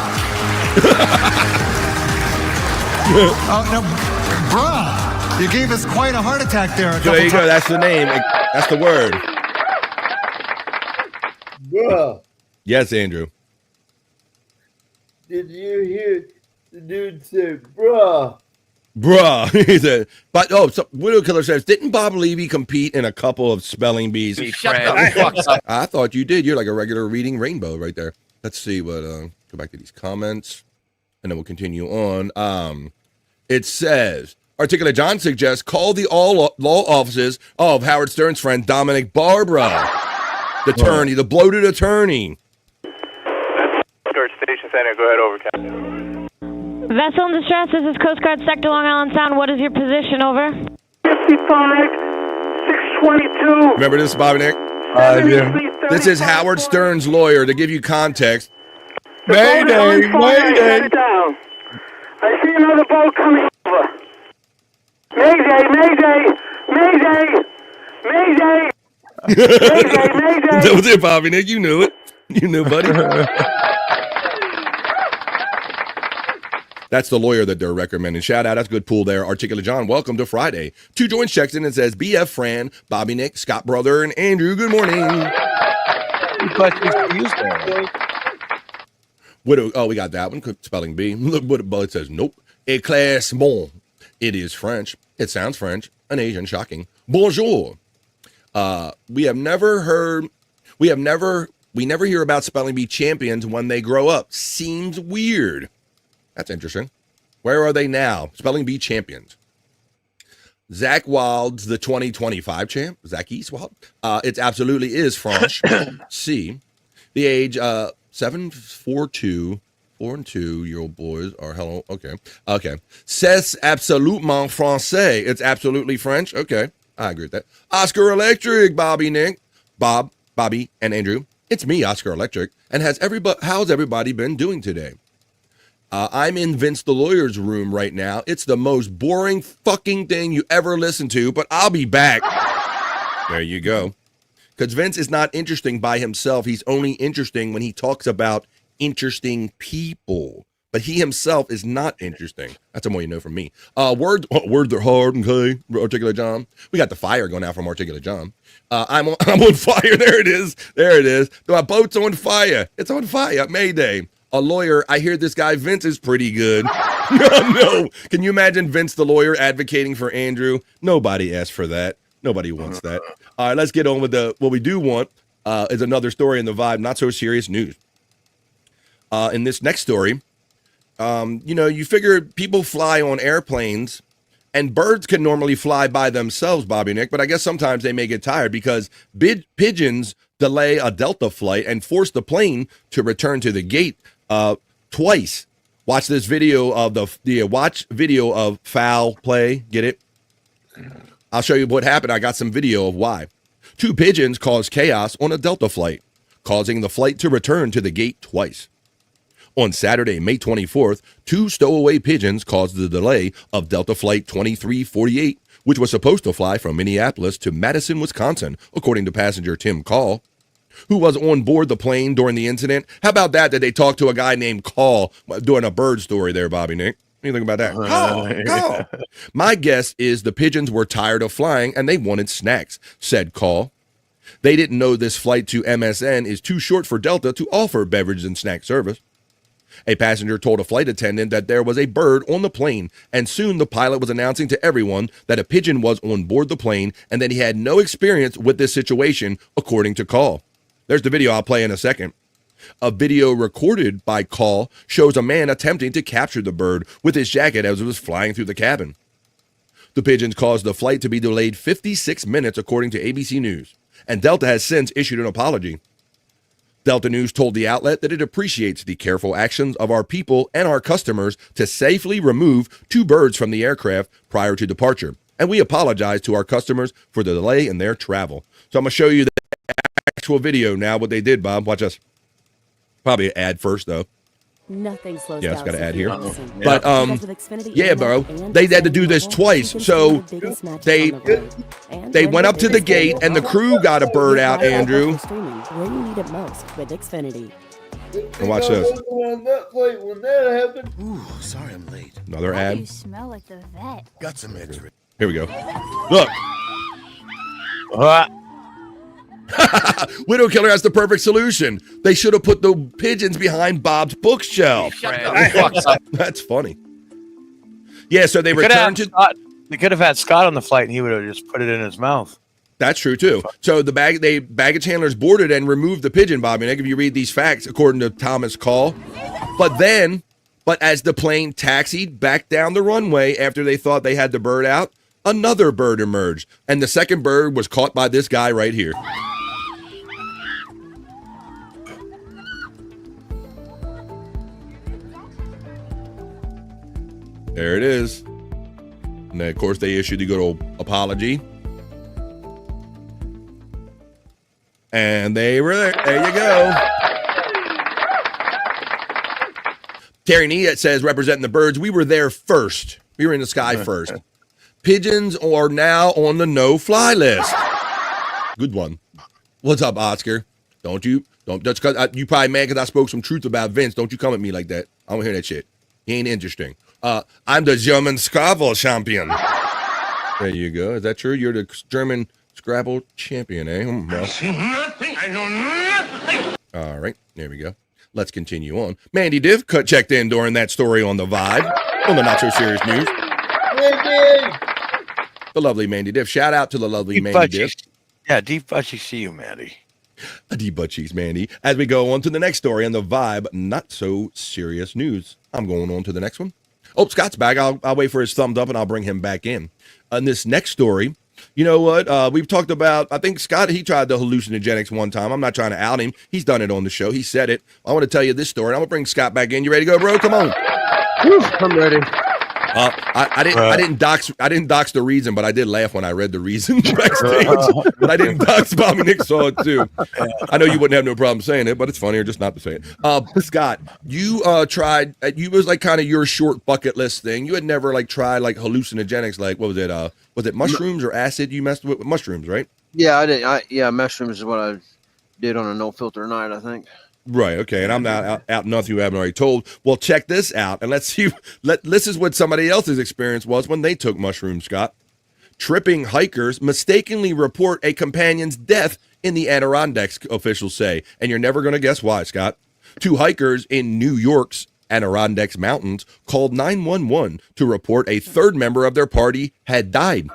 Oh, no, bruh. You gave us quite a heart attack there. So there you go. That's the name. That's the word. Bruh, Yes, Andrew. did you hear the dude say, bruh? Bruh. He said, but so Widow Killer says, didn't Bob Levy compete in a couple of spelling bees? Shut the fuck up. I thought you did. You're like a regular reading rainbow right there. Let's see what go back to these comments and then we'll continue on. It says Articulate John suggests call the all law offices of Howard Stern's friend Dominic Barbara, the attorney, the bloated attorney. Guard Station Center, go ahead over, Captain. Vessel in distress, this is Coast Guard Sector Long Island Sound. What is your position, over? 55-622. Remember this, Bobby Nick? This is Howard Stern's lawyer. To give you context. Mayday, mayday. I see another boat coming over. Mayday, mayday, mayday, mayday. That was it, Bobby Nick. You knew it. You knew, buddy. That's the lawyer that they're recommending. Shout out. That's a good pool there. Articulate John, welcome to Friday. 2 joins checks in and says, BF Fran, Bobby Nick, Scott Brother, and Andrew. Good morning. Widow, oh, we got that one. Spelling bee. Look what it says. Nope. Éclaircissement. It is French. It sounds French. An Asian. Shocking. Bonjour. We never hear about spelling bee champions when they grow up. Seems weird. That's interesting. Where are they now? Spelling bee champions. Zach Wild's the 2025 champ. Zach Eastwald. It absolutely is French. C. The age 4 and 2 year old boys are hello. Okay. C'est absolument français. It's absolutely French. Okay. I agree with that. Oscar Electric, Bobby Nick. Bob, Bobby, and Andrew. It's me, Oscar Electric. And how's everybody been doing today? I'm in Vince the lawyer's room right now. It's the most boring fucking thing you ever listened to, but I'll be back. There you go. Because Vince is not interesting by himself. He's only interesting when he talks about interesting people. But he himself is not interesting. That's the more you know from me. Words are hard, okay? Articulate John. We got the fire going out from Articulate John. I'm on fire. There it is. My boat's on fire. It's on fire. Mayday. A lawyer, I hear this guy Vince is pretty good. No. Can you imagine Vince the lawyer advocating for Andrew? Nobody asked for that. Nobody wants that. All right, let's get on with what we do want is another story in the Vibe, not so serious news. In this next story, you figure people fly on airplanes and birds can normally fly by themselves, Bobby Nick, but I guess sometimes they may get tired because pigeons delay a Delta flight and force the plane to return to the gate twice. Watch this video of watch video of foul play. Get it? I'll show you what happened. I got some video of why. 2 pigeons caused chaos on a Delta flight, causing the flight to return to the gate twice. On Saturday, May 24th, 2 stowaway pigeons caused the delay of Delta Flight 2348, which was supposed to fly from Minneapolis to Madison, Wisconsin, according to passenger Tim Call, who was on board the plane during the incident. How about that they talked to a guy named Call doing a bird story there, Bobby Nick? What do you think about that? Call. My guess is the pigeons were tired of flying and they wanted snacks, said Call. They didn't know this flight to MSN is too short for Delta to offer beverage and snack service. A passenger told a flight attendant that there was a bird on the plane, and soon the pilot was announcing to everyone that a pigeon was on board the plane and that he had no experience with this situation, according to Call. There's the video I'll play in a second. A video recorded by Call shows a man attempting to capture the bird with his jacket as it was flying through the cabin. The pigeons caused the flight to be delayed 56 minutes, according to ABC News, and Delta has since issued an apology. Delta News told the outlet that it appreciates the careful actions of our people and our customers to safely remove 2 birds from the aircraft prior to departure, and we apologize to our customers for the delay in their travel. So I'm going to show you the actual video now, what they did, Bob. Watch us. Probably an ad first, though. Nothing slows Yeah, it's down got an ad here. City. But, yeah, bro, they had to do this twice. So they went up to the gate and the crew got a bird out, Andrew. Where you need it most with Xfinity. And watch this. On that flight when that happened. Ooh, sorry I'm late. Another ad. smell like the vet. Got some X-ray. Here we go. Look. Widow Killer has the perfect solution. They should have put the pigeons behind Bob's bookshelf. That's funny. Yeah, so they returned to. They could have had Scott on the flight, and he would have just put it in his mouth. That's true too. So the baggage handlers boarded and removed the pigeon, Bobby. And if you read these facts, according to Thomas Call, but as the plane taxied back down the runway after they thought they had the bird out, another bird emerged, and the second bird was caught by this guy right here. There it is. And then, of course, they issued the good old apology. And they were there. There you go. Terry Neat says, representing the birds, we were there first. We were in the sky first. Pigeons are now on the no-fly list. Good one. What's up, Oscar? Don't just because you probably mad because I spoke some truth about Vince. Don't you come at me like that. I don't hear that shit. He ain't interesting. I'm the German Scrabble champion. There you go. Is that true? You're the German Scrabble champion, eh? Well. I know nothing. All right. There we go. Let's continue on. Mandy Diff checked in during that story on the Vibe on the Not So Serious News. The lovely Mandy Diff. Shout out to the lovely Mandy Diff. Yeah, deep butt cheeks to you, Mandy. A deep butt cheeks, Mandy. As we go on to the next story on the Vibe Not So Serious News. I'm going on to the next one. Oh, Scott's back. I'll wait for his thumbs up and I'll bring him back in. On this next story, you know what? We've talked about, I think Scott, he tried the hallucinogenics one time. I'm not trying to out him. He's done it on the show. He said it. I want to tell you this story. I'm going to bring Scott back in. You ready to go, bro? Come on. I'm ready. I didn't dox the reason, but I did laugh when I read the reason backstage. But I didn't dox Bobby. Nick saw it too. I know you wouldn't have no problem saying it, but it's funnier just not to say it. Scott, you tried. You was like kind of your short bucket list thing. You had never like tried like hallucinogenics. Like what was it? Was it mushrooms or acid? You messed with mushrooms, right? Yeah, I did. Yeah, mushrooms is what I did on a no filter night, I think. Right. Okay. And I'm not out nothing you haven't already told. Well, check this out, and let's see. This is what somebody else's experience was when they took mushrooms, Scott. Tripping hikers mistakenly report a companion's death in the Adirondacks, officials say, and you're never going to guess why, Scott. 2 hikers in New York's Adirondacks Mountains called 911 to report a third member of their party had died.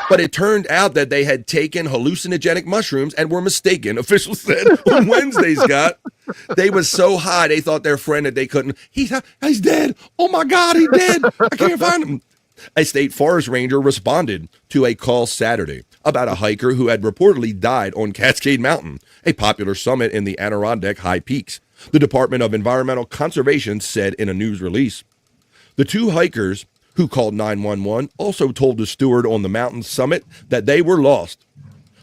But it turned out that they had taken hallucinogenic mushrooms and were mistaken, officials said on Wednesday, Scott. They was so high, they thought their friend that they couldn't. He's dead. Oh, my God, he's dead. I can't find him. A state forest ranger responded to a call Saturday about a hiker who had reportedly died on Cascade Mountain, a popular summit in the Adirondack High Peaks. The Department of Environmental Conservation said in a news release. The 2 hikers who called 911 also told the steward on the mountain summit that they were lost.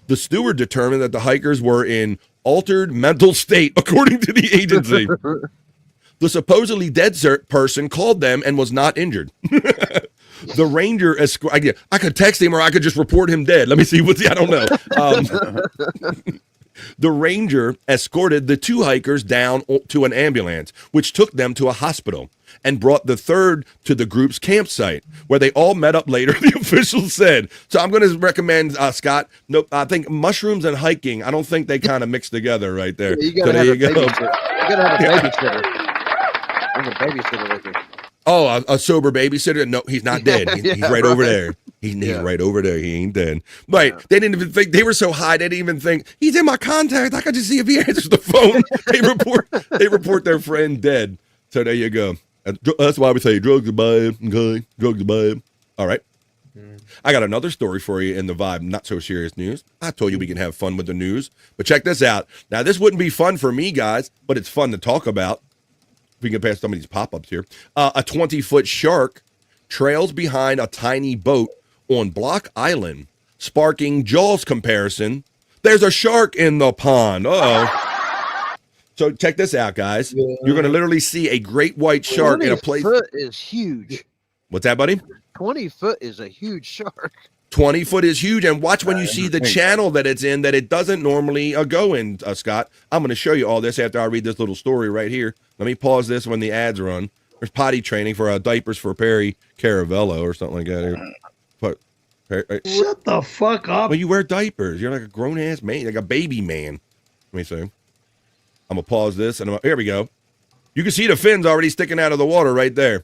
The steward determined that the hikers were in altered mental state, according to the agency. The supposedly dead person called them and was not injured. The ranger, I could text him or I could just report him dead. Let me see I don't know. The ranger escorted the 2 hikers down to an ambulance, which took them to a hospital, and brought the third to the group's campsite, where they all met up later, the officials said. So I'm going to recommend, Scott, no, I think mushrooms and hiking, I don't think they kind of mix together right there. Yeah, you gotta have a babysitter. I'm a babysitter with you. Oh, a sober babysitter? No, he's not dead. He's right over there. He's right over there. He ain't dead. Right. Yeah. They didn't even think, they were so high, they didn't even think, he's in my contact. I could just see if he answers the phone. They report their friend dead. So there you go. That's why we say drugs are bad. Okay. Drugs are bad. All right. I got another story for you in the Vibe Not So Serious News. I told you we can have fun with the news. But check this out. Now, this wouldn't be fun for me, guys, but it's fun to talk about. If we can get past some of these pop-ups here. A 20-foot shark trails behind a tiny boat on Block Island, sparking Jaws comparison. There's a shark in the pond. Uh-oh. So check this out, guys. Yeah. You're going to literally see a great white shark in a place. 20 foot is huge. What's that, buddy? 20 foot is a huge shark. 20 foot is huge. And watch when you see the channel that it's in that it doesn't normally go in, Scott. I'm going to show you all this after I read this little story right here. Let me pause this when the ads run. There's potty training for diapers for Perry Caravello or something like that here. But Shut the fuck up. Well, you wear diapers. You're like a grown ass man, like a baby man. Let me see. I'm gonna pause this, and here we go. You can see the fins already sticking out of the water right there.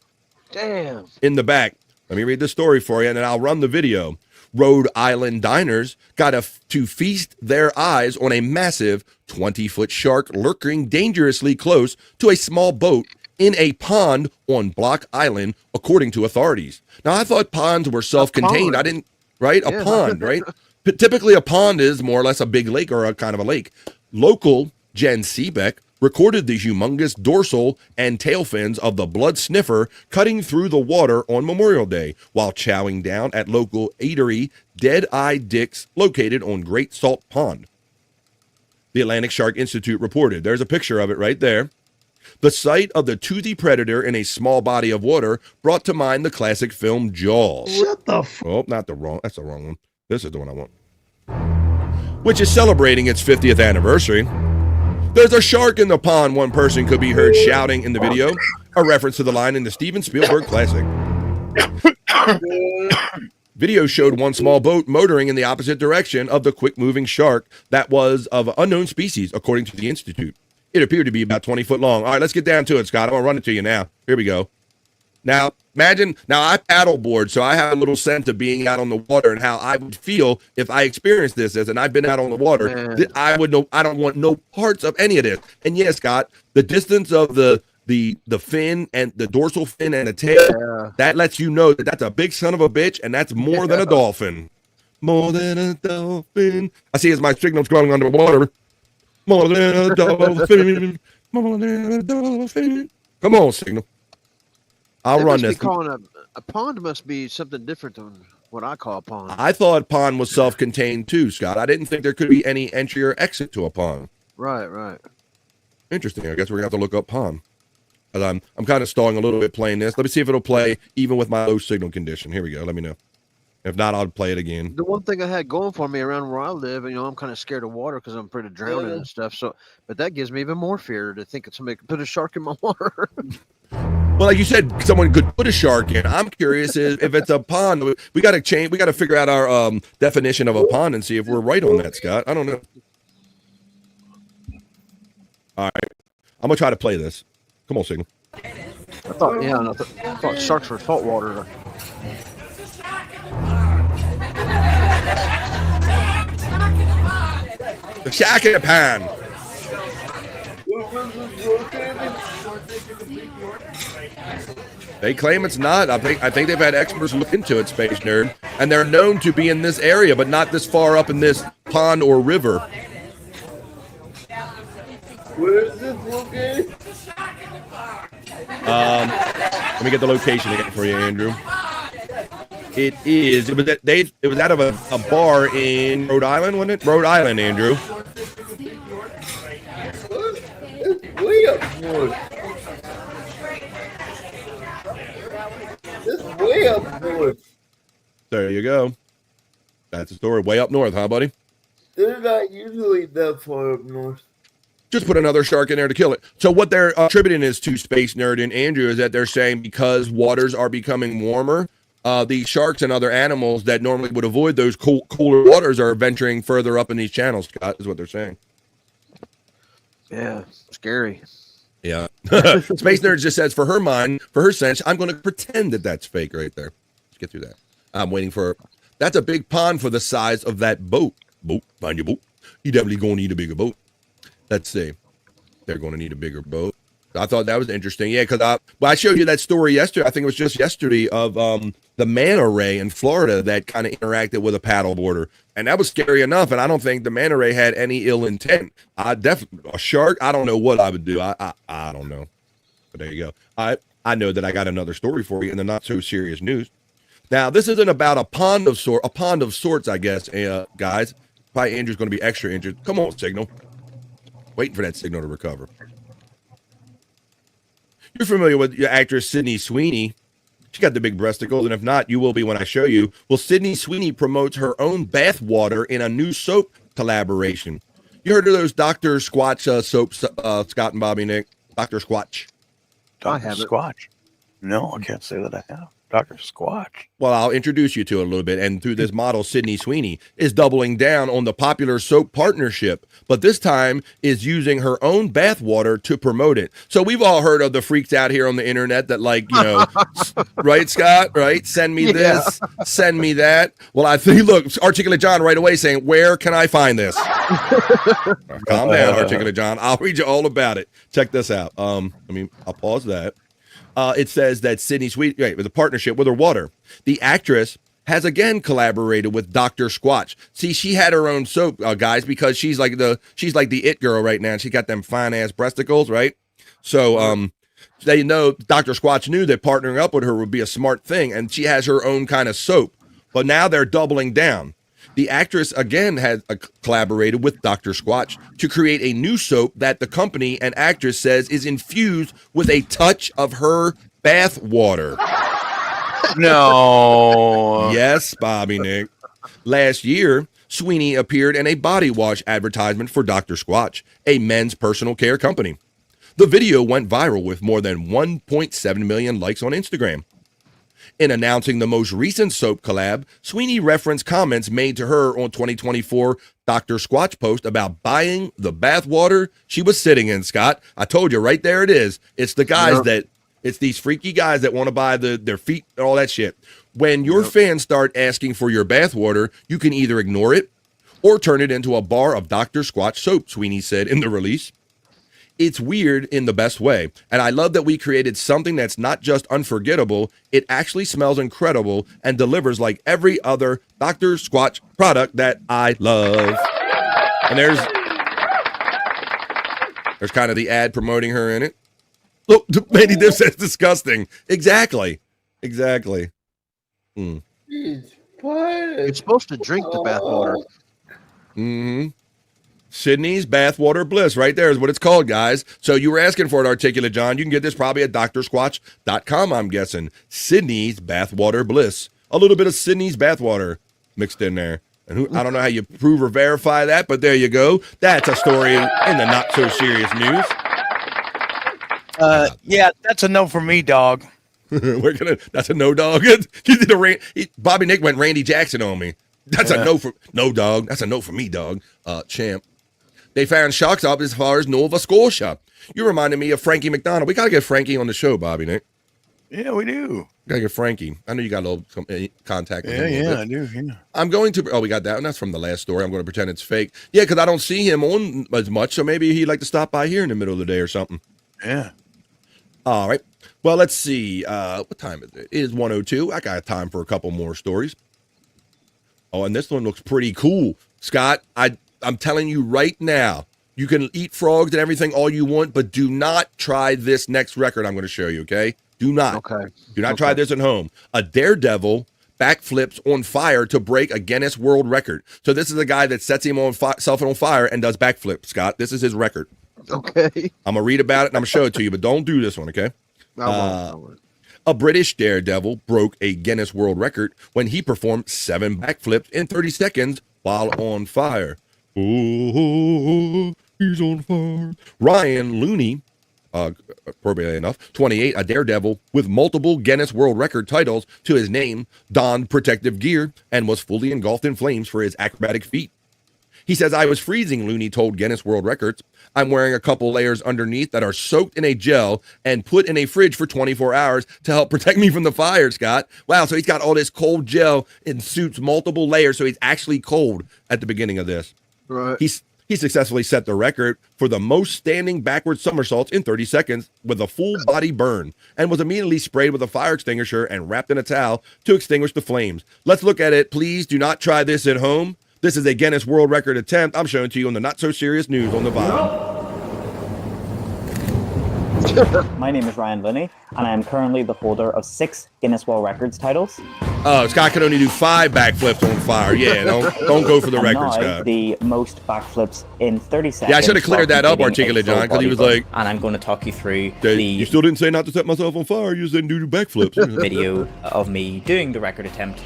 Damn. In the back. Let me read the story for you, and then I'll run the video. Rhode Island diners got to feast their eyes on a massive 20-foot shark lurking dangerously close to a small boat in a pond on Block Island, according to authorities. Now, I thought ponds were self-contained. I didn't, right? Yeah. A pond, right? Typically, a pond is more or less a big lake or a kind of a lake. Local Jen Seebeck recorded the humongous dorsal and tail fins of the blood sniffer cutting through the water on Memorial Day while chowing down at local eatery Dead Eye Dick's located on Great Salt Pond. The Atlantic Shark Institute reported. There's a picture of it right there. The sight of the toothy predator in a small body of water brought to mind the classic film Jaws. Shut the f- Oh, not the wrong. That's the wrong one. This is the one I want. Which is celebrating its 50th anniversary. There's a shark in the pond, one person could be heard shouting in the video, a reference to the line in the Steven Spielberg classic. Video showed one small boat motoring in the opposite direction of the quick-moving shark that was of unknown species, according to the Institute. It appeared to be about 20 foot long. All right, let's get down to it, Scott. I'm going to run it to you now. Here we go. Now, imagine, I paddleboard, so I have a little sense of being out on the water and how I would feel if I experienced this and I've been out on the water. I would know, I don't want no parts of any of this. And yes, Scott, the distance of the fin and the dorsal fin and the tail, that lets you know that that's a big son of a bitch and that's more than a dolphin. More than a dolphin. I see as my signal's going underwater. More than a dolphin. More than a dolphin. Come on, signal. I'll run this. A pond must be something different than what I call a pond. I thought pond was self-contained too, Scott. I didn't think there could be any entry or exit to a pond. Right. Interesting. I guess we're gonna have to look up pond. But I'm kind of stalling a little bit playing this. Let me see if it'll play even with my low signal condition. Here we go. Let me know. If not, I'll play it again. The one thing I had going for me around where I live, I'm kind of scared of water because I'm afraid of drowning and stuff. So, but that gives me even more fear to think that somebody could put a shark in my water. Well, like you said, someone could put a shark in. I'm curious if it's a pond. We got to change. We got to figure out our definition of a pond and see if we're right on that, Scott. I don't know. All right, I'm gonna try to play this. Come on, signal. I thought sharks were saltwater. The shark in the pond. They claim it's not. I think they've had experts look into it, Space Nerd, and they're known to be in this area, but not this far up in this pond or river. Where is this located? Let me get the location again for you, Andrew. It was out of a bar in Rhode Island, wasn't it? Rhode Island, Andrew. It's way up north. It's way up north. There you go. That's the story. Way up north, huh, buddy? They're not usually that far up north. Just put another shark in there to kill it. So what they're attributing this to, Space Nerd and Andrew, is that they're saying because waters are becoming warmer, these sharks and other animals that normally would avoid those cooler waters are venturing further up in these channels, Scott, is what they're saying. Yeah, scary. Yeah. Space Nerd just says, for her sense, I'm going to pretend that that's fake right there. Let's get through that. I'm waiting for, that's a big pond for the size of that boat. Find your boat. You definitely going to need a bigger boat. Let's see. They're going to need a bigger boat. I thought that was interesting. Yeah, because I showed you that story yesterday. I think it was just yesterday of the manta ray in Florida that kind of interacted with a paddleboarder. And that was scary enough. And I don't think the manta ray had any ill intent. Definitely a shark. I don't know what I would do. I don't know. But there you go. I know that I got another story for you in the not so serious news. Now, this isn't about a pond of sorts, I guess, guys. Probably Andrew's going to be extra injured. Come on, signal. Waiting for that signal to recover. You're familiar with your actress Sydney Sweeney. She got the big breasticles, and if not, you will be when I show you. Well, Sydney Sweeney promotes her own bath water in a new soap collaboration. You heard of those Dr. Squatch soaps, Scott and Bobby Nick? Dr. Squatch. Dr. Squatch? No, I can't say that I have. Dr. Squatch. Well, I'll introduce you to it a little bit. And through this model, Sydney Sweeney is doubling down on the popular soap partnership, but this time is using her own bath water to promote it. So we've all heard of the freaks out here on the internet that right, Scott? Right? Send me this, send me that. Well, I think, look, Articulate John right away saying, where can I find this? Calm down, Articulate John. I'll read you all about it. Check this out. I'll pause that. It says that Sydney Sweeney, with a partnership with her water. The actress has again collaborated with Dr. Squatch. See, she had her own soap, guys, because she's like the it girl right now. And she got them fine ass breasticles, right? So they know Dr. Squatch knew that partnering up with her would be a smart thing, and she has her own kind of soap. But now they're doubling down. The actress again has collaborated with Dr. Squatch to create a new soap that the company and actress says is infused with a touch of her bath water. No. Yes, Bobby Nick. Last year, Sweeney appeared in a body wash advertisement for Dr. Squatch, a men's personal care company. The video went viral with more than 1.7 million likes on Instagram. In announcing the most recent soap collab, Sweeney referenced comments made to her on 2024 Dr. Squatch post about buying the bath water she was sitting in, Scott. I told you, right there it is. It's the guys it's these freaky guys that want to buy their feet and all that shit. When your fans start asking for your bath water, you can either ignore it or turn it into a bar of Dr. Squatch soap, Sweeney said in the release. It's weird in the best way, and I love that we created something that's not just unforgettable, it actually smells incredible and delivers like every other Dr. Squatch product that I love. And there's kind of the ad promoting her in it. Look, Lady Div says disgusting. Exactly. You're supposed to drink the bath water. Mm-hmm. Sydney's Bathwater Bliss, right there is what it's called, guys. So you were asking for it, Articulate John. You can get this probably at drsquatch.com, I'm guessing. Sydney's Bathwater Bliss. A little bit of Sydney's Bathwater mixed in there. And I don't know how you prove or verify that, but there you go. That's a story in the not-so-serious news. Yeah, that's a no for me, dog. That's a no, dog. Bobby Nick went Randy Jackson on me. That's a no, dog. That's a no for me, dog. Champ. They found sharks up as far as Nova Scotia. You reminded me of Frankie McDonald. We got to get Frankie on the show, Bobby Nick. Yeah, we do. Got to get Frankie. I know you got a little contact with him. Yeah, I do. Yeah. I'm going to. Oh, we got that one. That's from the last story. I'm going to pretend it's fake. Yeah, because I don't see him on as much, so maybe he'd like to stop by here in the middle of the day or something. Yeah. All right. Well, let's see. What time is it? It is 1:02. I got time for a couple more stories. Oh, and this one looks pretty cool. Scott, I'm telling you right now, you can eat frogs and everything all you want, but do not try this next record I'm going to show you, okay? Do not. Okay. Do not try this at home. A daredevil backflips on fire to break a Guinness World Record. So this is a guy that sets himself on fire and does backflips, Scott. This is his record. Okay. I'm going to read about it and I'm going to show it to you, but don't do this one, okay? I won't. A British daredevil broke a Guinness World Record when he performed 7 backflips in 30 seconds while on fire. Oh, he's on fire. Ryan Looney, appropriately enough, 28, a daredevil with multiple Guinness World Record titles to his name, donned protective gear and was fully engulfed in flames for his acrobatic feat. He says, I was freezing, Looney told Guinness World Records. I'm wearing a couple layers underneath that are soaked in a gel and put in a fridge for 24 hours to help protect me from the fire, Scott. Wow, so he's got all this cold gel and suits multiple layers, so he's actually cold at the beginning of this. Right. He successfully set the record for the most standing backward somersaults in 30 seconds with a full body burn and was immediately sprayed with a fire extinguisher and wrapped in a towel to extinguish the flames. Let's look at it. Please do not try this at home. This is a Guinness World Record attempt. I'm showing to you on the Not So Serious News on the Vibe. My name is Ryan Linney, and I am currently the holder of 6 Guinness World Records titles. Scott can only do 5 backflips on fire. Yeah, don't go for the record, Scott. The most backflips in 30 seconds. Yeah, I should have cleared that up, Articulate John, because he was like... And I'm going to talk you through You still didn't say not to set myself on fire. You just didn't do backflips. Video of me doing the record attempt.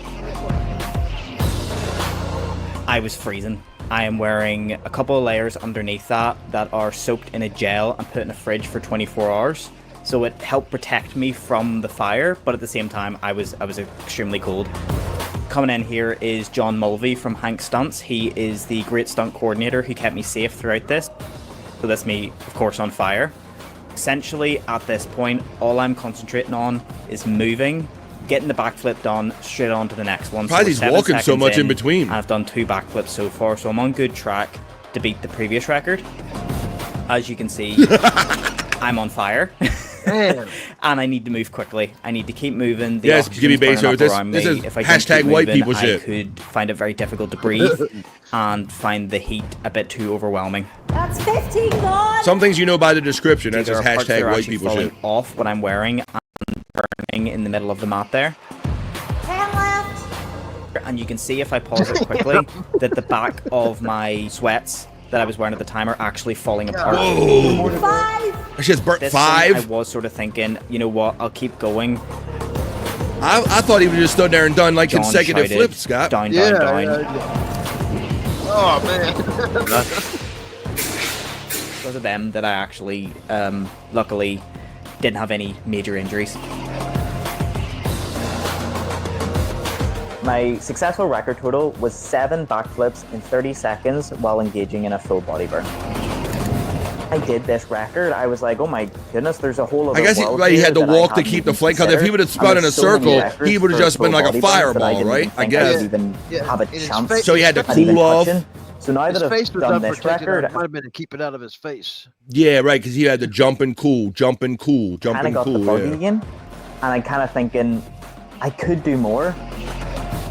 I was freezing. I am wearing a couple of layers underneath that are soaked in a gel and put in a fridge for 24 hours. so it helped protect me from the fire, but at the same time, I was extremely cold. Coming in here is John Mulvey from Hank Stunts. He is the great stunt coordinator who kept me safe throughout this. So that's me, of course, on fire. Essentially, at this point, all I'm concentrating on is moving, getting the backflip done, straight on to the next one. Probably he's walking so much in between. And I've done 2 backflips so far, so I'm on good track to beat the previous record. As you can see, I'm on fire. And I need to move quickly. I need to keep moving. The give me base. This is if I hashtag keep white moving, people shit. I could find it very difficult to breathe and find the heat a bit too overwhelming. That's 15 gone. Some things you know by the description. That's just hashtag white people falling shit. Off what I'm wearing and burning in the middle of the mat there. 10 left. And you can see if I pause it quickly that the back of my sweats that I was wearing at the time are actually falling apart. Whoa. 5. She has burnt This 5. thing, I was sort of thinking, you know what, I'll keep going. I thought he would have just stood there and done like John consecutive shouted, flips, Scott. Down. Oh, man. Because of them that I actually, luckily, didn't have any major injuries. My successful record total was 7 backflips in 30 seconds while engaging in a full body burn. I did this record, I was like, oh my goodness, there's a whole other I guess world he had to here that walk I to hadn't keep the even flame, because if he would have considered. spun in a And there's so many circle, records he would have for just been full like a body burns that I fireball, didn't right? even I think guess. would even have a chance. So he had to at even cool off. touching. So now that His face I've was done this unprotected. record, It might have been to keep it out of his face. Yeah, right, because he had to jump and cool, jump and cool, jump kind of and got the cool. bug Yeah. again, and I'm kind of thinking I could do more.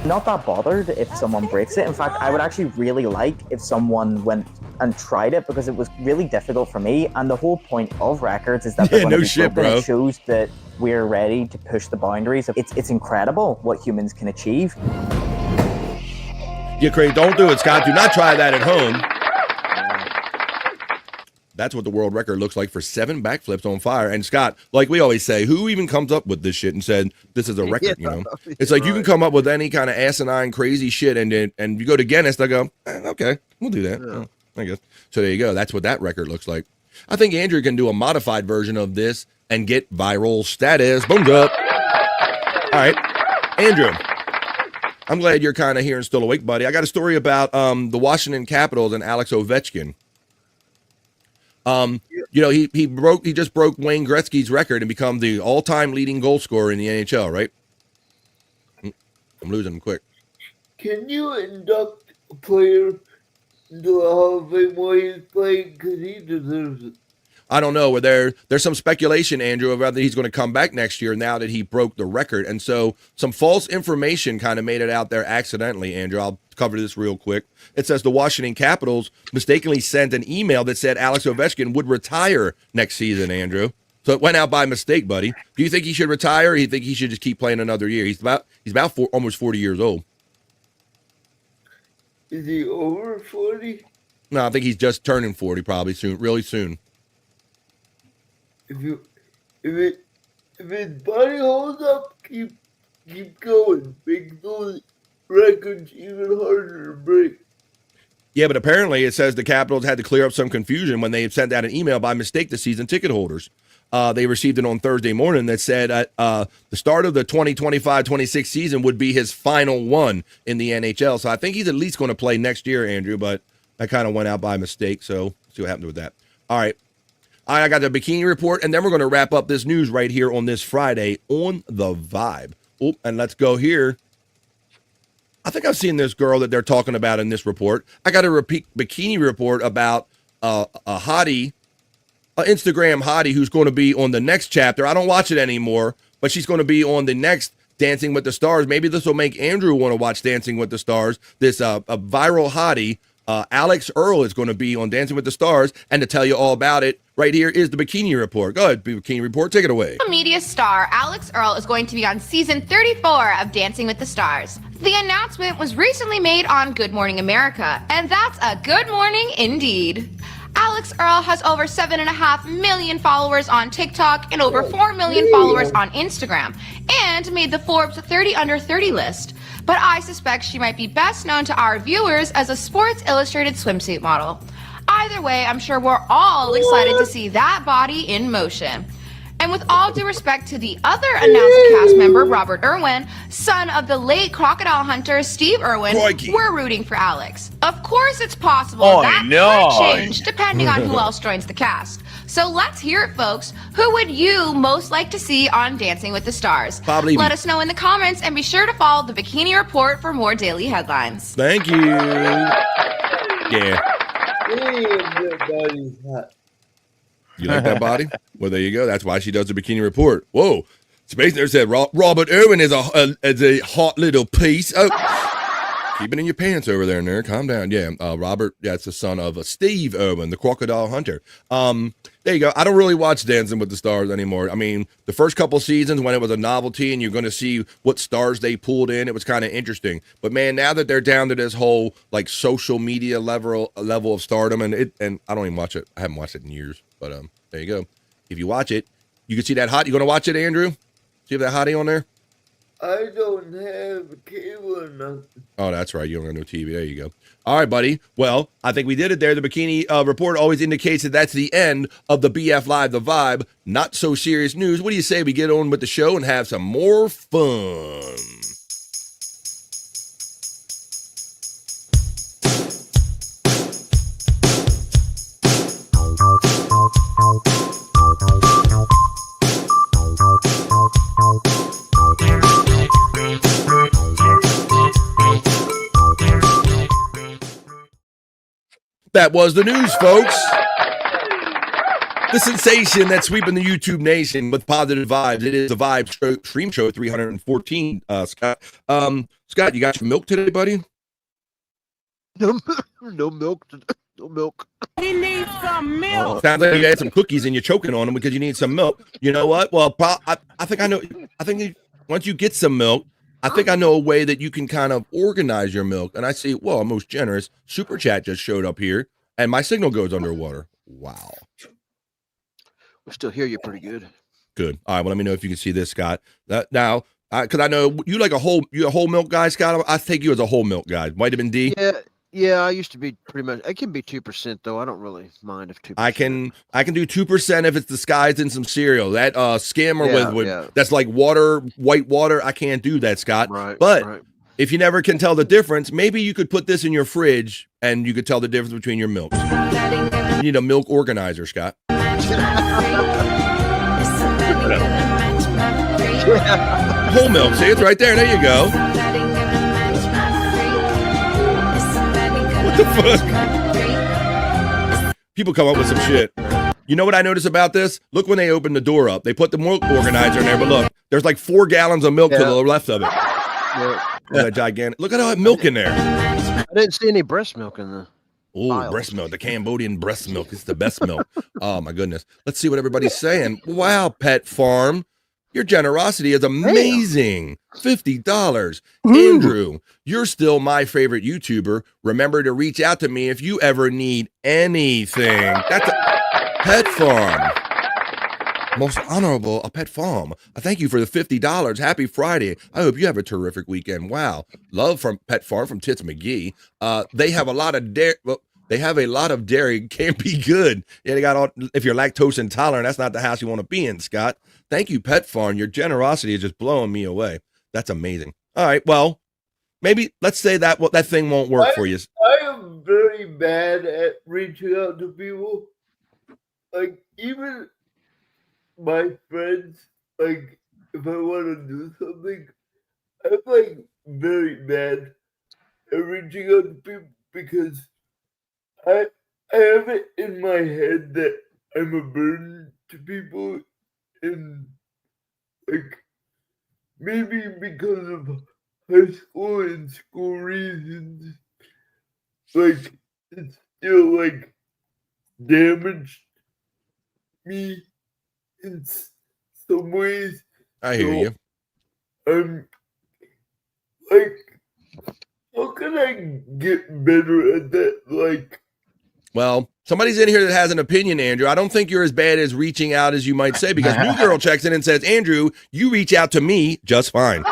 Not that bothered if someone breaks it. In fact, I would actually really like if someone went and tried it, because it was really difficult for me. And the whole point of records is that they're going to be shit, broken. bro. It shows that we're ready to push the boundaries. It's incredible what humans can achieve. Yeah, Craig, don't do it, Scott. Do not try that at home. That's what the world record looks like for 7 backflips on fire. And Scott, like we always say, who even comes up with this shit and said this is a record? You know, it's like you can come up with any kind of asinine, crazy shit, and you go to Guinness, they go, okay, we'll do that. Oh, I guess. So there you go. That's what that record looks like. I think Andrew can do a modified version of this and get viral status. Boom up. All right, Andrew. I'm glad you're kind of here and still awake, buddy. I got a story about the Washington Capitals and Alex Ovechkin. You know, he just broke Wayne Gretzky's record and become the all-time leading goal scorer in the NHL, right? I'm losing him quick. Can you induct a player into the Hall of Fame while he's playing? Because he deserves it. I don't know. There's some speculation, Andrew, of whether he's going to come back next year now that he broke the record. And so some false information kind of made it out there accidentally, Andrew. I'll cover this real quick. It says the Washington Capitals mistakenly sent an email that said Alex Ovechkin would retire next season, Andrew. So it went out by mistake, buddy. Do you think he should retire, or do you think he should just keep playing another year? He's about almost 40 years old. Is he over 40? No, I think he's just turning 40 probably soon, really soon. If his body holds up, keep going. Make those records even harder to break. Yeah, but apparently it says the Capitals had to clear up some confusion when they sent out an email by mistake to season ticket holders. They received it on Thursday morning that said the start of the 2025-26 season would be his final one in the NHL. So I think he's at least going to play next year, Andrew, but that kind of went out by mistake. So see what happened with that. All right. I got the bikini report, and then we're going to wrap up this news right here on this Friday on The Vibe. Oh, and let's go here. I think I've seen this girl that they're talking about in this report. I got a bikini report about a hottie, an Instagram hottie who's going to be on the next chapter. I don't watch it anymore, but she's going to be on the next Dancing with the Stars. Maybe this will make Andrew want to watch Dancing with the Stars. This a viral hottie, Alex Earl, is going to be on Dancing with the Stars, and to tell you all about it, right here is the bikini report. Go ahead, bikini report. Take it away. Media star Alex Earl is going to be on season 34 of Dancing with the Stars. The announcement was recently made on Good Morning America, and that's a good morning indeed. Alex Earl has over 7.5 million followers on TikTok and over 4 million followers on Instagram, and made the Forbes 30 Under 30 list. But I suspect she might be best known to our viewers as a Sports Illustrated swimsuit model. Either way, I'm sure we're all excited to see that body in motion. And with all due respect to the other announced cast member, Robert Irwin, son of the late crocodile hunter Steve Irwin, we're rooting for Alex. Of course, it's possible that could change depending on who else joins the cast. So let's hear it, folks. Who would you most like to see on Dancing with the Stars? Let us know in the comments, and be sure to follow the Bikini Report for more daily headlines. Thank you. Yeah. You like that body? Well, there you go. That's why she does the Bikini Report. Whoa. Space Nerd said Robert Irwin is a hot little piece. Oh, keep it in your pants over there, nerd. Calm down. Yeah, Robert, that's the son of Steve Irwin, the crocodile hunter. There you go. I don't really watch Dancing with the Stars anymore. I mean, the first couple seasons when it was a novelty and you're going to see what stars they pulled in, it was kind of interesting. But man, now that they're down to this whole like social media level of stardom, and I don't even watch it. I haven't watched it in years. But there you go. If you watch it, you can see that hot. You going to watch it, Andrew? See if that hottie on there? I don't have cable or nothing. Oh, that's right. You don't have no TV. There you go. All right, buddy. Well, I think we did it there. The Bikini Report always indicates that that's the end of the BF Live, The Vibe. Not so serious news. What do you say we get on with the show and have some more fun? That was the news, folks. The sensation that's sweeping the YouTube nation with positive vibes. It is the Vibe Stream Show 314, Scott. Scott, you got your milk today, buddy? No milk. No milk. He needs some milk. Sounds like you had some cookies and you're choking on them because you need some milk. You know what? Well, I think I know. I think once you get some milk, I think I know a way that you can kind of organize your milk. And I see, well, I'm most generous. Super Chat just showed up here, and my signal goes underwater. Wow. We still hear you pretty good. Good. All right. Well, let me know if you can see this, Scott. Now, because I know you like you're a whole milk guy, Scott. I take you as a whole milk guy. Vitamin D. Yeah. I used to be pretty much. It can be 2% though. I don't really mind if 2%. I can do 2% if it's disguised in some cereal. That skim or with that's like white water. I can't do that, Scott. Right. But if you never can tell the difference, maybe you could put this in your fridge and you could tell the difference between your milks. You need a milk organizer, Scott. Whole milk. See, it's right there. There you go. What the fuck? People come up with some shit. You know what I notice about this? Look when they open the door up. They put the milk organizer in there, but look, there's like 4 gallons of milk to the left of it. That gigantic. Look at all that milk in there. I didn't see any breast milk in the. Oh, breast milk. The Cambodian breast milk. It's the best milk. Oh, my goodness. Let's see what everybody's saying. Wow, Pet Farm. Your generosity is amazing. $50. Andrew, you're still my favorite YouTuber. Remember to reach out to me if you ever need anything. That's a Pet Farm. Most honorable, a Pet Farm. I thank you for the $50. Happy Friday. I hope you have a terrific weekend. Wow. Love from Pet Farm from Tits McGee. They have a lot of dairy. Well, they have a lot of dairy. Can't be good. Yeah, they got all. If you're lactose intolerant, that's not the house you want to be in, Scott. Thank you, Pet Farm. Your generosity is just blowing me away. That's amazing. All right. Well, maybe let's say that that thing won't work for you. I am very bad at reaching out to people. Like, even my friends, like, if I want to do something, I'm, like, very bad at reaching out to people because I have it in my head that I'm a burden to people, and, like, maybe because of high school and school reasons, like, it's still, like, damaged me in some ways. I hear you. Like, how can I get better at that? Like, well, somebody's in here that has an opinion, Andrew. I don't think you're as bad as reaching out as you might say, because New Girl checks in and says, Andrew, you reach out to me just fine.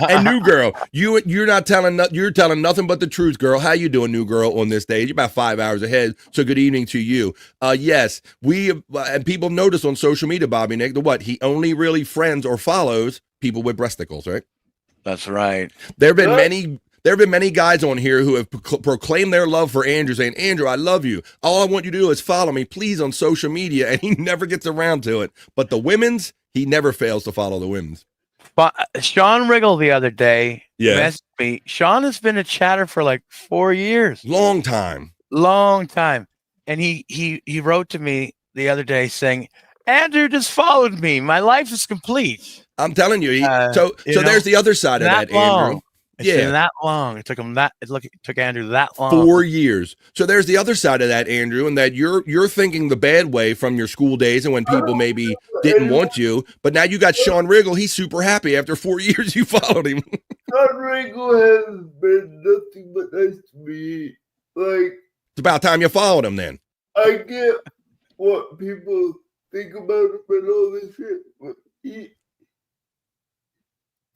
And New Girl, you're not telling you're telling nothing but the truth, girl. How you doing, New Girl, on this day? You're about 5 hours ahead, so good evening to you. Yes, we and people notice on social media, Bobby Nick, he only really friends or follows people with breasticles, right? That's right. There have been many guys on here who have proclaimed their love for Andrew, saying, Andrew, I love you. All I want you to do is follow me, please, on social media. And he never gets around to it. But the women's, he never fails to follow the women's. But Sean Riggle the other day messaged me. Sean has been a chatter for like 4 years. Long time. And he wrote to me the other day saying, Andrew just followed me. My life is complete. I'm telling you. So there's the other side of that, Andrew. It's been that long. It took Andrew that long. 4 years. So there's the other side of that, Andrew, and that you're thinking the bad way from your school days and when people maybe didn't want you. But now you got Sean Riggle. He's super happy after 4 years you followed him. Sean Riggle has been nothing but nice to me. Like, it's about time you followed him then. I get what people think about him and all this shit, but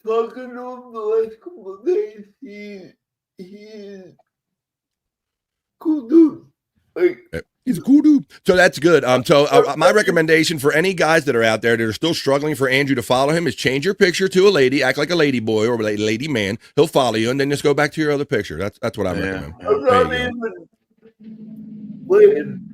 talking to him the last couple of days, he's cool dude. Like, he's a cool dude. So that's good. My recommendation for any guys that are out there that are still struggling for Andrew to follow him is change your picture to a lady, act like a lady boy or a lady man. He'll follow you, and then just go back to your other picture. That's what I recommend. I'm not even playing.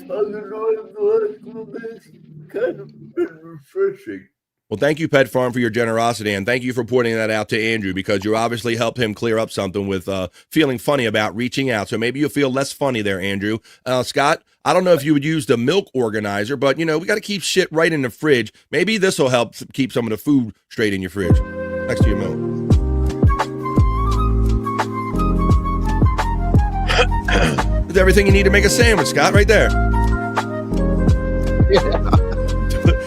Talking to him the last couple of days, kind of been refreshing. Well, thank you, Pet Farm, for your generosity, and thank you for pointing that out to Andrew, because you obviously helped him clear up something with feeling funny about reaching out. So maybe you'll feel less funny there, Andrew. Scott, I don't know if you would use the milk organizer, but, we got to keep shit right in the fridge. Maybe this will help keep some of the food straight in your fridge next to your milk. It's everything you need to make a sandwich, Scott, right there.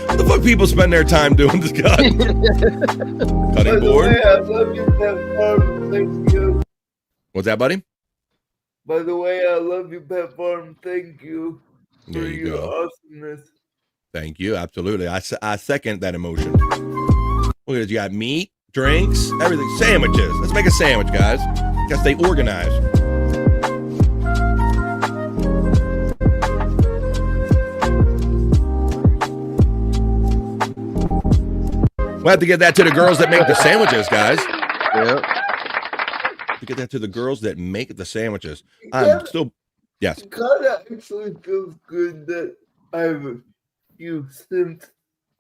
What the fuck people spend their time doing, Scott? Cutting board? Way, I love you, Pet Farm. Thank you. What's that, buddy? By the way, I love you, Pet Farm. Thank you for There you your go. awesomeness. Thank you. Absolutely. I second that emotion. Look at this. You got meat, drinks, everything. Sandwiches. Let's make a sandwich, guys. Gotta stay organized. We'll have to get that to the girls that make the sandwiches, guys. Yep. To get that to the girls that make the sandwiches. Yes. Yes. It kind of actually feels good that I have a few simps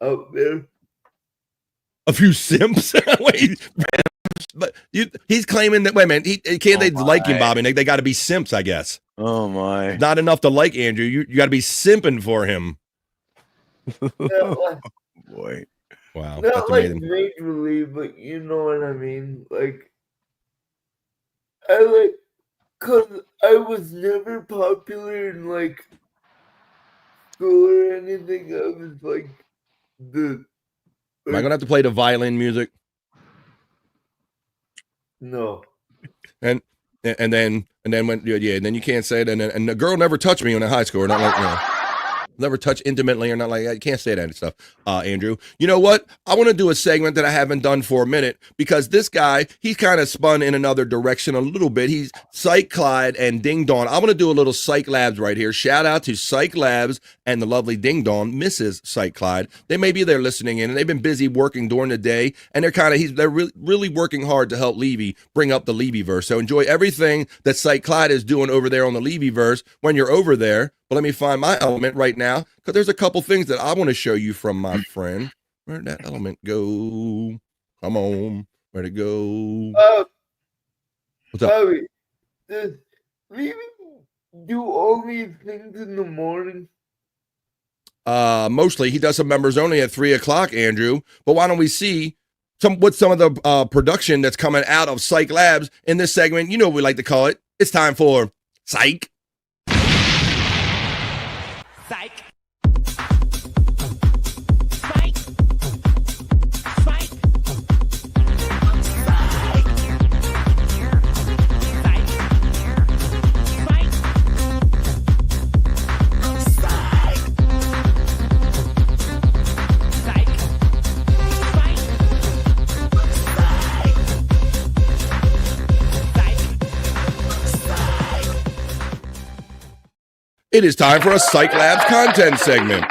out there. A few simps? Wait. But he's claiming that, wait a minute, they like him, Bobby. They got to be simps, I guess. Oh, my. Not enough to like Andrew. You got to be simping for him. Boy. Wow. Not That's like amazing. majorly, but you know what I mean. Like, cause I was never popular in like school or anything. I was like Am I gonna have to play the violin music? No. And then when then you can't say it. And the girl never touched me in a high school. Not like never touch intimately or not like that. You can't say that and stuff, Andrew. You know what? I want to do a segment that I haven't done for a minute because this guy, he's kind of spun in another direction a little bit. He's Psych Clyde and Ding Dong. I want to do a little Psych Labs right here. Shout out to Psych Labs and the lovely Ding Dong, Mrs. Psych Clyde. They may be there listening in, and they've been busy working during the day, and they're really working hard to help Levy bring up the Levy-verse. So enjoy everything that Psych Clyde is doing over there on the Levy-verse when you're over there. But let me find my element right now, because there's a couple things that I want to show you from my friend. Where'd that element go? Come on. Where'd it go? What's up? Bobby, does Levy do all these things in the morning? Mostly. He does some members only at 3:00, Andrew. But why don't we see some of the production that's coming out of Psych Labs in this segment? You know what we like to call it. It's time for Psych. Psych. It is time for a Psych Labs content segment.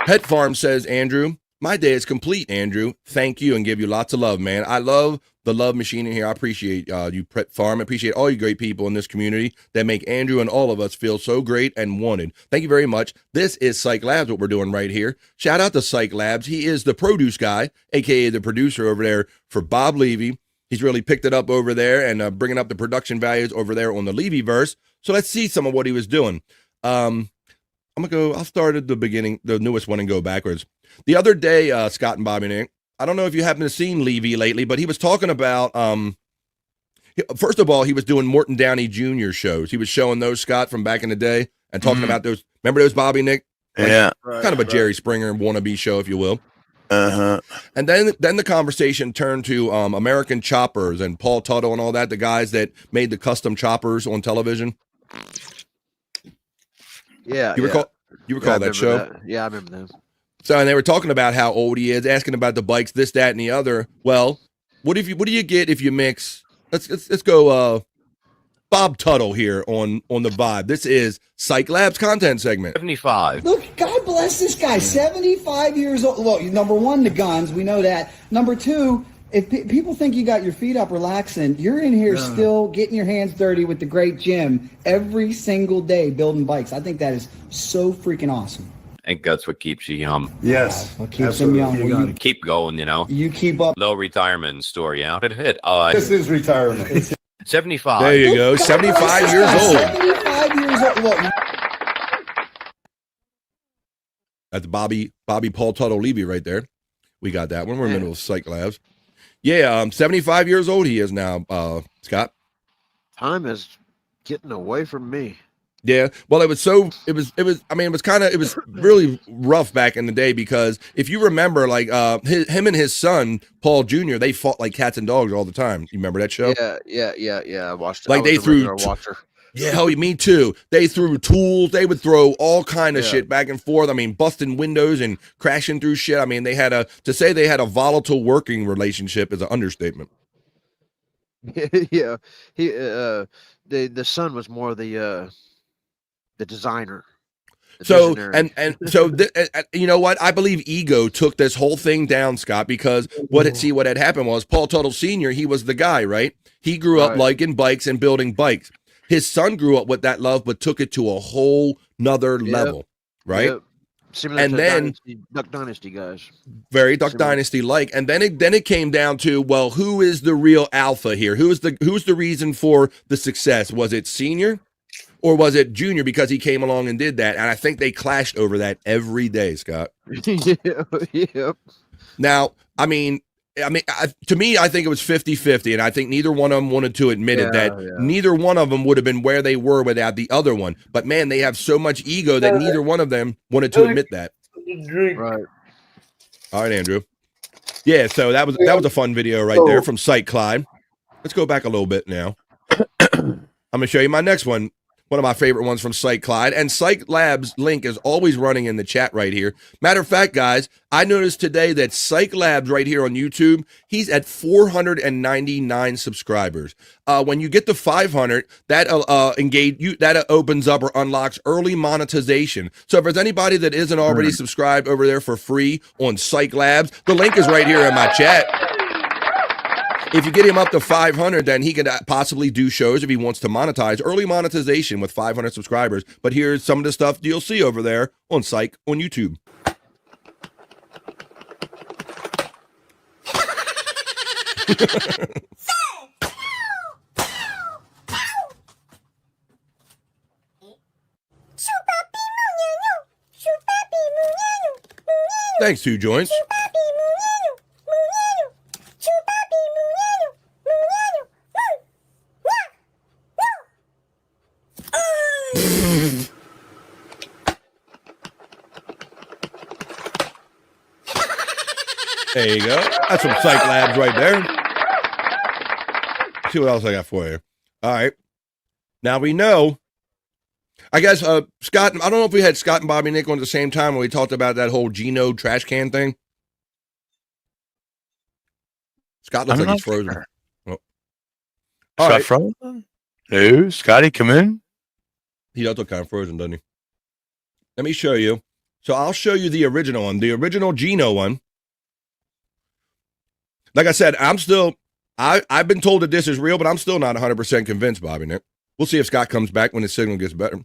Pet Farm says, Andrew, my day is complete, Andrew. Thank you and give you lots of love, man. I love the love machine in here. I appreciate you, Pet Farm. I appreciate all you great people in this community that make Andrew and all of us feel so great and wanted. Thank you very much. This is Psych Labs, what we're doing right here. Shout out to Psych Labs. He is the produce guy, a.k.a. the producer over there for Bob Levy. He's really picked it up over there and bringing up the production values over there on the Levy-verse. So let's see some of what he was doing. I'll start at the beginning, the newest one, and go backwards. The other day, Scott and Bobby Nick, I don't know if you happen to seen Levy lately, but he was talking about, first of all, he was doing Morton Downey Jr. shows. He was showing those, Scott, from back in the day and talking about those. Remember those, Bobby Nick? Like, yeah. Kind of a Jerry Springer wannabe show, if you will. Uh-huh. And then the conversation turned to American Choppers and Paul Tuttle and all that, the guys that made the custom choppers on television. Yeah. You recall that show? That. Yeah, I remember that. So, and they were talking about how old he is, asking about the bikes, this, that, and the other. Well, what do you get if you mix? Let's go. Bob Tuttle here on the Vibe. This is Psych Labs content segment. 75. Look, God bless this guy. 75 years old. Look, number one, the guns. We know that. Number two, if people think you got your feet up relaxing, you're in here still getting your hands dirty with the great Jim every single day building bikes. I think that is so freaking awesome. And that's what keeps you young. Yes. What keeps them young. You keep going, You keep up. Low retirement story out. This is retirement. 75. There you go. 75 years old. 75 years old. Look. That's Bobby Paul Tuttle Levy right there. We got that one. We're in the middle of Psych Labs. Yeah, 75 years old he is now, Scott. Time is getting away from me. Yeah, well, it was really rough back in the day because if you remember, like, him and his son, Paul Jr., they fought like cats and dogs all the time. You remember that show? Yeah. I watched it. Like, they threw... Yeah, me too. They threw tools. They would throw all kind of shit back and forth. I mean, busting windows and crashing through shit. I mean, to say they had a volatile working relationship is an understatement. Yeah, the son was more the designer. So you know what? I believe ego took this whole thing down, Scott, because what had happened was Paul Tuttle Sr., he was the guy, right? He grew up liking bikes and building bikes. His son grew up with that love, but took it to a whole nother level, right? Yep. Similar and to then Duck Dynasty guys, very Duck Dynasty like. And then it came down to, well, who is the real alpha here? Who's the reason for the success? Was it Senior, or was it Junior because he came along and did that? And I think they clashed over that every day, Scott. Yep. Now, to me, I think it was 50-50, and I think neither one of them wanted to admit it, that neither one of them would have been where they were without the other one. But, man, they have so much ego that neither one of them wanted to admit that. Right. All right, Andrew. Yeah, so that was a fun video right there from Psych Clyde. Let's go back a little bit now. I'm going to show you my next one. One of my favorite ones from Psych Clyde. And Psych Labs link is always running in the chat right here. Matter of fact, guys, I noticed today that Psych Labs right here on YouTube, he's at 499 subscribers. When you get to 500, that opens up or unlocks early monetization. So if there's anybody that isn't already subscribed over there for free on Psych Labs, the link is right here in my chat. If you get him up to 500, then he could possibly do shows if he wants to monetize. Early monetization with 500 subscribers. But here's some of the stuff you'll see over there on Psych on YouTube. Thanks, 2 joints. There you go. That's some Psych Labs right there. Let's see what else I got for you. All right. Now we know. I guess Scott, I don't know if we had Scott and Bobby Nick on at the same time when we talked about that whole Geno trash can thing. Scott looks like he's frozen. Sure. Oh. Scott frozen? No, Scotty, come in. He does look kind of frozen, doesn't he? Let me show you. So I'll show you the original one, the original Gino one. Like I said, I've been told that this is real, but I'm still not 100% convinced, Bobby Nick. We'll see if Scott comes back when his signal gets better.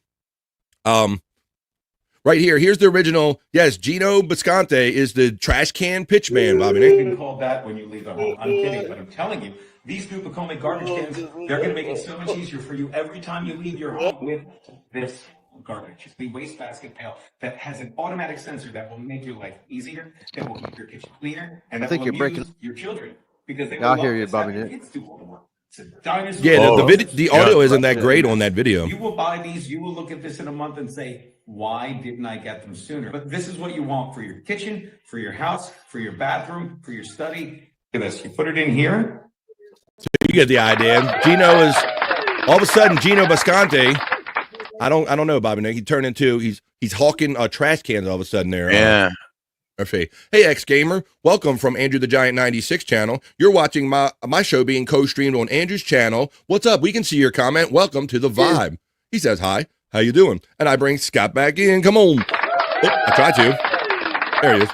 Right here, here's the original. Yes, Gino Bisconte is the trash can pitch man, Bobby Nick. You can call that when you leave them home. I'm kidding, but I'm telling you, these new Pacome garbage cans, they're going to make it so much easier for you every time you leave your home with this garbage. It's the wastebasket pail that has an automatic sensor that will make your life easier, that will keep your kitchen cleaner, and that will amuse your children because they will I hear love you, this Bobby having Nick. kids do all the work. It's a dinosaur. Yeah, the audio isn't that great on that video. You will buy these, you will look at this in a month and say, why didn't I get them sooner? But this is what you want for your kitchen, for your house, for your bathroom, for your study. Look at this. You put it in here. So you get the idea. Gino is all of a sudden Gino Bisconte. I don't know, Bobby Nick. He turned into he's hawking trash cans all of a sudden there. Yeah. Hey, X Gamer, welcome from Andrew the Giant 96 channel. You're watching my show being co-streamed on Andrew's channel. What's up? We can see your comment. Welcome to the Vibe. He says hi. How you doing? And I bring Scott back in. Come on. Oh, I tried to. There he is.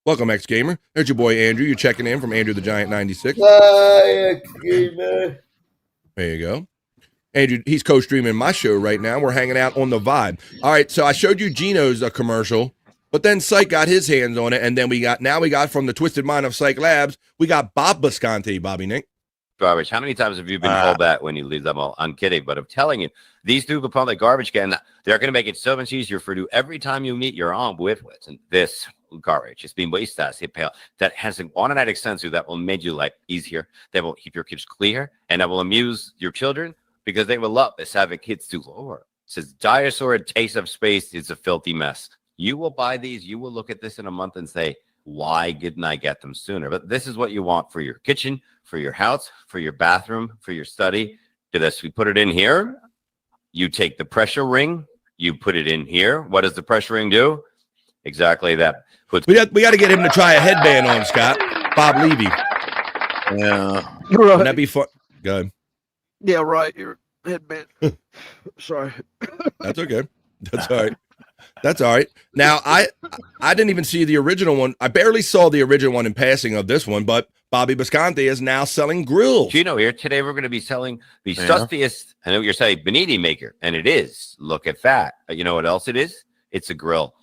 Welcome, X Gamer. There's your boy Andrew. You're checking in from Andrew the Giant 96. Hi, X Gamer. There you go. Andrew, he's co-streaming my show right now. We're hanging out on the Vibe. All right, so I showed you Gino's commercial. But then Psych got his hands on it, and then we got from the Twisted Mind of Psych Labs, we got Bob Bisconte, Bobby Nick. Garbage. How many times have you been called that when you leave them all? I'm kidding, but I'm telling you, these new Pacome garbage can, they're going to make it so much easier for you every time you meet your own with. And this garbage is being wasted that has an automatic sensor that will make your life easier, that will keep your kids clear, and that will amuse your children because they will love this having kids do lower. It says dinosaur taste of space is a filthy mess. You will buy these. You will look at this in a month and say, why didn't I get them sooner? But this is what you want for your kitchen, for your house, for your bathroom, for your study. Do this. We put it in here. You take the pressure ring. You put it in here. What does the pressure ring do? Exactly that. We got to get him to try a headband on, Scott. Bob Levy. Yeah. Right. Wouldn't that be fun? Go ahead. Yeah, right. Your headband. Sorry. That's okay. That's all right. That's all right. Now, I didn't even see the original one. I barely saw the original one in passing of this one, but Bobby Bisconte is now selling grills. Gino here. Today, we're going to be selling the sustiest, I know what you're saying, panini maker, and it is. Look at that. You know what else it is? It's a grill.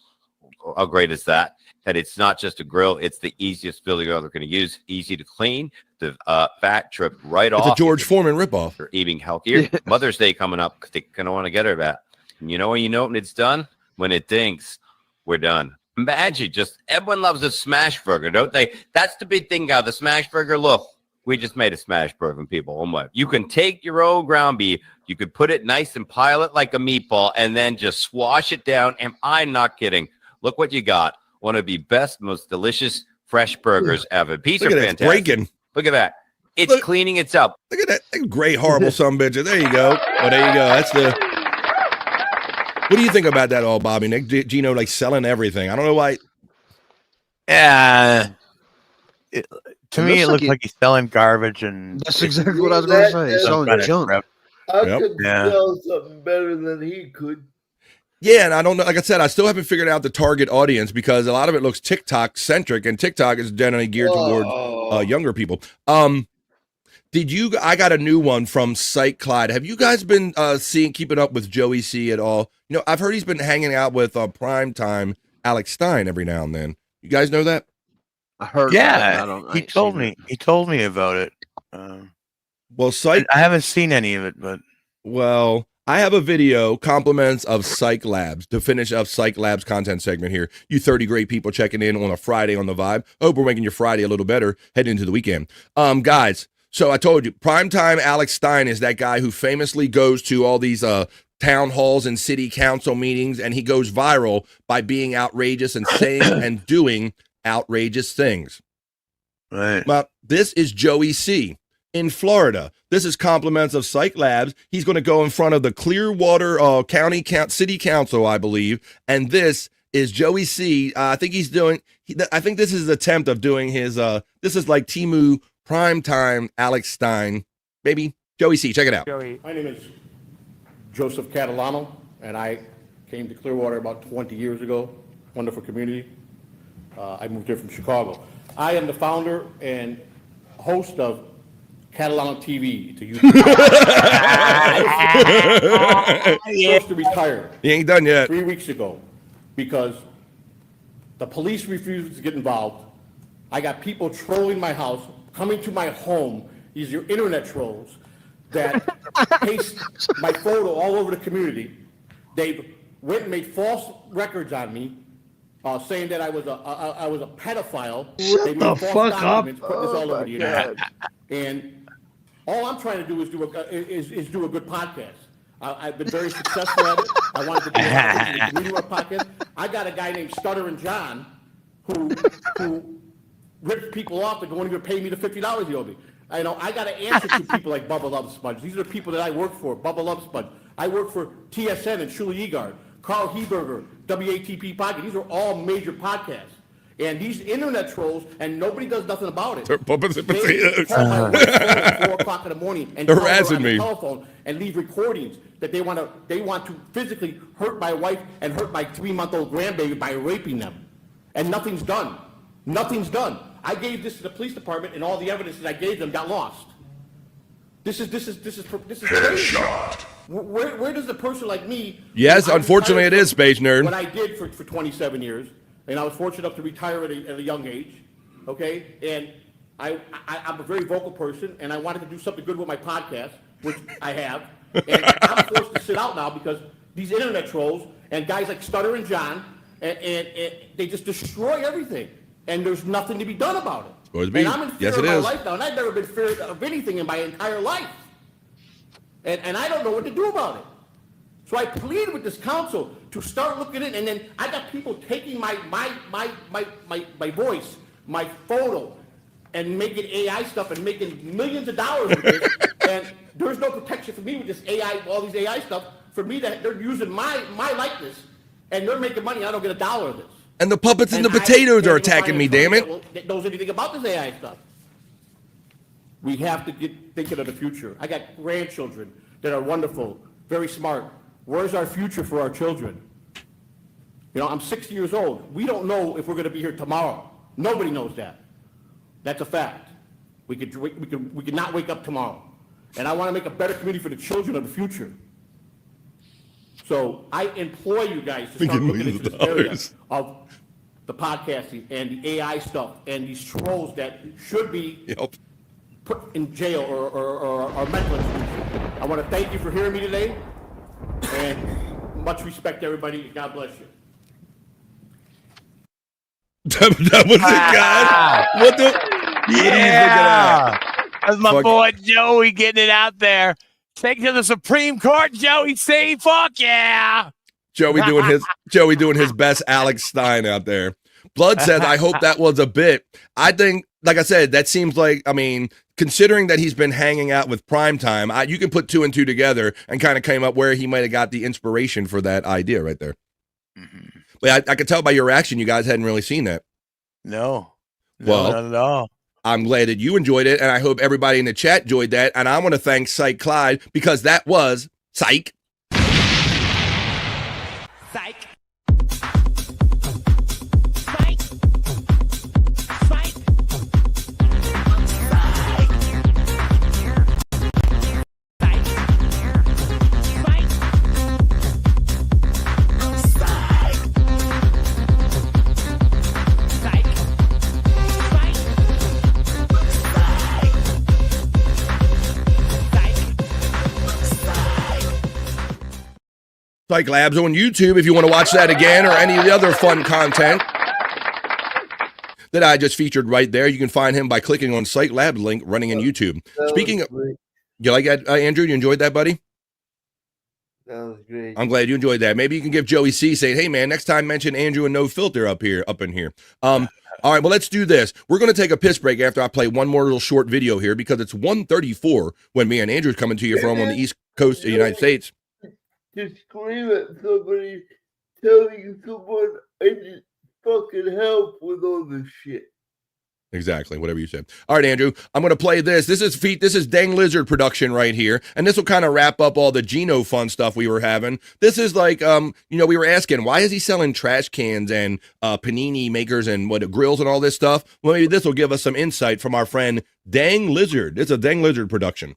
How great is that? That it's not just a grill. It's the easiest building grill they're going to use. Easy to clean. The fat tripped right off. It's a George Foreman ripoff. They're eating healthier. Mother's Day coming up. They're going to want to get her that. And you know when you know when it's done? When it dinks, we're done. Imagine just everyone loves a smash burger, don't they? That's the big thing now. The smash burger. Look, we just made a smash burger, people. Oh my! You can take your own ground beef, you could put it nice and pile it like a meatball, and then just swash it down. And I'm not kidding. Look what you got. One of the best, most delicious fresh burgers ever. These are fantastic. Breaking. Look at that. It's cleaning itself. Look at that great, horrible son bitches. There you go. Oh, there you go. That's the. What do you think about that all, Bobby Nick? Gino like selling everything. I don't know why. Yeah. To me, it looks like he's selling garbage, and that's exactly what I was going to say. Selling junk. I could sell something better than he could. Yeah, and I don't know. Like I said, I still haven't figured out the target audience because a lot of it looks TikTok centric, and TikTok is generally geared toward younger people. I got a new one from Psych Clyde. Have you guys been keeping up with Joey C at all? You know, I've heard he's been hanging out with primetime Alex Stein every now and then. You guys know that? I heard. Yeah, he told me. He told me about it. Well, Psych. I haven't seen any of it, but I have a video compliments of Psych Labs to finish up Psych Labs content segment here. You 30 great people checking in on a Friday on the Vibe. Hope we're making your Friday a little better heading into the weekend, guys. So I told you, primetime Alex Stein is that guy who famously goes to all these town halls and city council meetings, and he goes viral by being outrageous and saying and doing outrageous things. Right. Well, this is Joey C. in Florida. This is compliments of Psych Labs. He's going to go in front of the Clearwater City Council, I believe, and this is Joey C. I think he's doing. I think this is his attempt of doing his. This is like Temu. Primetime Alex Stein, baby. Joey C, check it out. Joey, my name is Joseph Catalano, and I came to Clearwater about 20 years ago. Wonderful community. I moved here from Chicago. I am the founder and host of Catalano TV. It's a YouTube supposed to retire. He ain't done yet. 3 weeks ago, because the police refused to get involved. I got people trolling my house, coming to my home. These are internet trolls that paste my photo all over the community. They went and made false records on me, saying that I was a pedophile. Shut They made the false fuck documents, up. putting this all Oh over the my internet. God. And all I'm trying to do is do a good podcast. I've been very successful at it. I wanted to do a community podcast. I got a guy named Stuttering John who rips people off that won't even pay me the $50 he owed me. I got to answer to people like Bubba Love Sponge. These are the people that I work for. Bubba Love Sponge. I work for TSN and Shuli Egard, Carl Heberger, WATP Podcast. These are all major podcasts. And these internet trolls, and nobody does nothing about it. They're puppets and They potatoes. call my wife at 4 o'clock in the morning and They're call her harassing on the me. telephone and leave recordings that they want to physically hurt my wife and hurt my 3-month-old grandbaby by raping them. And nothing's done. Nothing's done. I gave this to the police department, and all the evidence that I gave them got lost. This is crazy. Where does a person like me? Yes, I unfortunately retired it is, from Space Nerd. What I did for 27 years, and I was fortunate enough to retire at a young age. Okay, and I'm a very vocal person, and I wanted to do something good with my podcast, which I have. And I'm forced to sit out now because these internet trolls and guys like Stuttering John, and they just destroy everything. And there's nothing to be done about it. And I'm in fear Yes, of it my is. life now, and I've never been feared of anything in my entire life. And I don't know what to do about it. So I plead with this council to start looking at it, and then I got people taking my voice, my photo, and making AI stuff and making millions of dollars with this. And there's no protection for me with this AI, all these AI stuff. For me, they're using my likeness, and they're making money. I don't get a dollar of this. And the puppets and the I potatoes can't are even find attacking me, an attorney damn it. that knows anything about this AI stuff. We have to get thinking of the future. I got grandchildren that are wonderful, very smart. Where's our future for our children? I'm 60 years old. We don't know if we're going to be here tomorrow. Nobody knows that. That's a fact. We could not wake up tomorrow. And I want to make a better community for the children of the future. So I implore you guys to start looking into this area of the podcasting and the AI stuff and these trolls that should be put in jail or mental institution. I want to thank you for hearing me today, and much respect to everybody. God bless you. That was it, guys. What the? What are you looking at? That's my boy Joey getting it out there. Take it to the Supreme Court, Joey. Say fuck yeah. Joey doing his best Alex Stein out there. Blood says, I hope that was a bit. I think, like I said, that seems like, considering that he's been hanging out with Primetime, you can put 2 and 2 together and kind of came up where he might have got the inspiration for that idea right there. Mm-hmm. But I could tell by your reaction, you guys hadn't really seen that. No. Well, not at all. I'm glad that you enjoyed it, and I hope everybody in the chat enjoyed that. And I want to thank Psych Clyde because that was Psych. Psych. Psych Labs on YouTube if you want to watch that again or any of the other fun content that I just featured right there. You can find him by clicking on Psych Labs link running in YouTube. Speaking of, you like that, Andrew? You enjoyed that, buddy? That was great. I'm glad you enjoyed that. Maybe you can give Joey C saying, hey man, next time mention Andrew and No Filter up in here. All right, well, let's do this. We're going to take a piss break after I play one more little short video here because it's 1:34 when me and Andrew's coming to you from on the East Coast of the United States. To scream at somebody, telling someone I need fucking help with all this shit. Exactly, whatever you said. All right, Andrew, I'm going to play this. This is Dang Lizard production right here, and this will kind of wrap up all the Gino fun stuff we were having. This is like, we were asking, why is he selling trash cans and panini makers and grills and all this stuff? Well, maybe this will give us some insight from our friend Dang Lizard. It's a Dang Lizard production.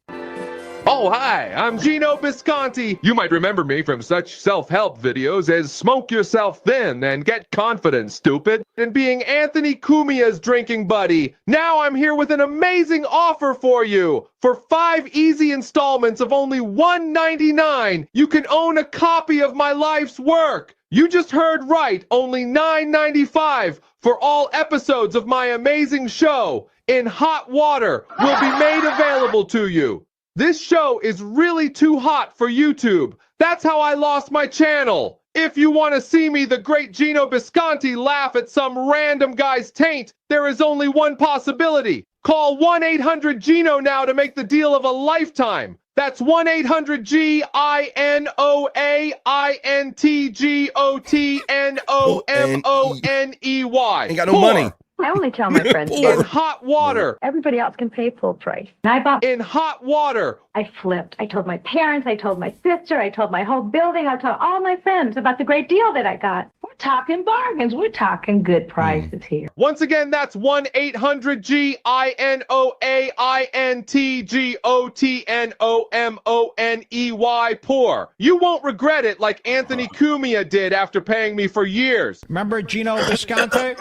Oh, hi, I'm Gino Bisconti. You might remember me from such self-help videos as Smoke Yourself Thin and Get Confident, Stupid, and being Anthony Cumia's drinking buddy. Now I'm here with an amazing offer for you. For 5 easy installments of only $1.99, you can own a copy of my life's work. You just heard right, only $9.95 for all episodes of my amazing show, In Hot Water, will be made available to you. This show is really too hot for YouTube. That's how I lost my channel. If you want to see me, the great Gino Bisconti, laugh at some random guy's taint, there is only one possibility. Call 1-800-GINO now to make the deal of a lifetime. That's 1-800-GINOAINTGOTNOMONEY. Ain't got no money. I only tell my friends. In hot water. Everybody else can pay full price. I bought in hot water. I flipped. I told my parents, I told my sister, I told my whole building, I told all my friends about the great deal that I got. We're talking bargains. We're talking good prices here. Once again, that's 1-800-GINOAINTGOTNOMONEY. Poor. You won't regret it like Anthony Cumia did after paying me for years. Remember Gino Bisconti?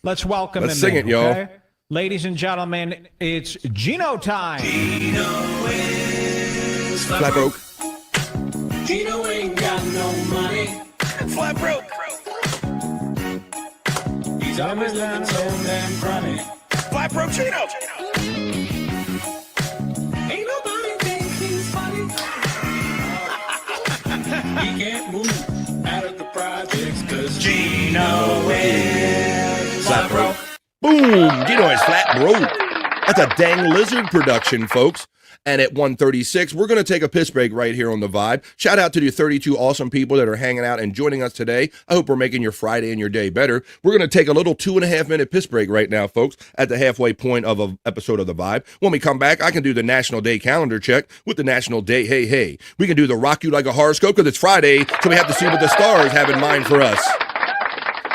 Let's welcome Let's him sing in, it, y'all. okay? Ladies and gentlemen, it's Gino time. Gino is flat broke. Gino ain't got no money. Flat broke. He's always looking so damn crummy. Flat broke Gino. Ain't nobody think he's funny. He can't move out of the projects cause Gino is flat broke. Boom! Gino is flat broke. That's a Dang Lizard production, folks. And at 1:36, we're going to take a piss break right here on The Vibe. Shout out to the 32 awesome people that are hanging out and joining us today. I hope we're making your Friday and your day better. We're going to take a little 2.5-minute piss break right now, folks, at the halfway point of an episode of The Vibe. When we come back, I can do the National Day calendar check with the National Day Hey Hey. We can do the Rock You Like a Horoscope because it's Friday, so we have to see what the stars have in mind for us.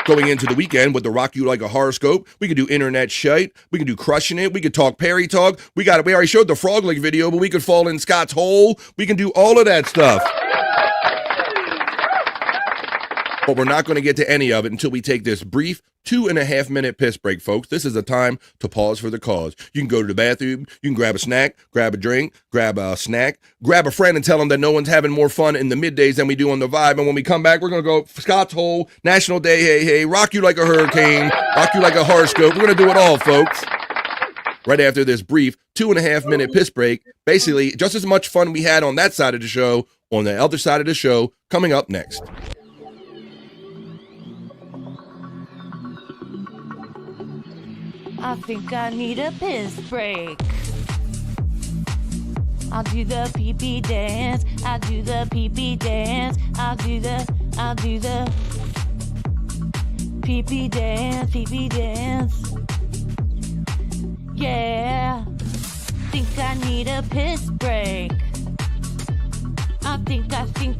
Going into the weekend with the Rock You Like a Horoscope, we could do internet shite, we could do crushing it, we could talk Perry talk, we already showed the Frog Leg video, but we could fall in Scott's hole, we can do all of that stuff. But we're not going to get to any of it until we take this brief 2.5-minute piss break, folks. This is a time to pause for the cause. You can go to the bathroom, you can grab a snack, grab a drink, grab a snack, grab a friend and tell them that no one's having more fun in the middays than we do on The Vibe. And when we come back, we're going to go Scott's Hole, National Day Hey Hey, Rock You Like a Hurricane, Rock You Like a Horoscope. We're going to do it all, folks. Right after this brief 2.5-minute piss break, basically just as much fun we had on that side of the show, on the other side of the show, coming up next. I think I need a piss break. I'll do the pee-pee dance. I'll do the pee-pee dance. I'll do the pee-pee dance, pee-pee dance. Yeah. Think I need a piss break. I think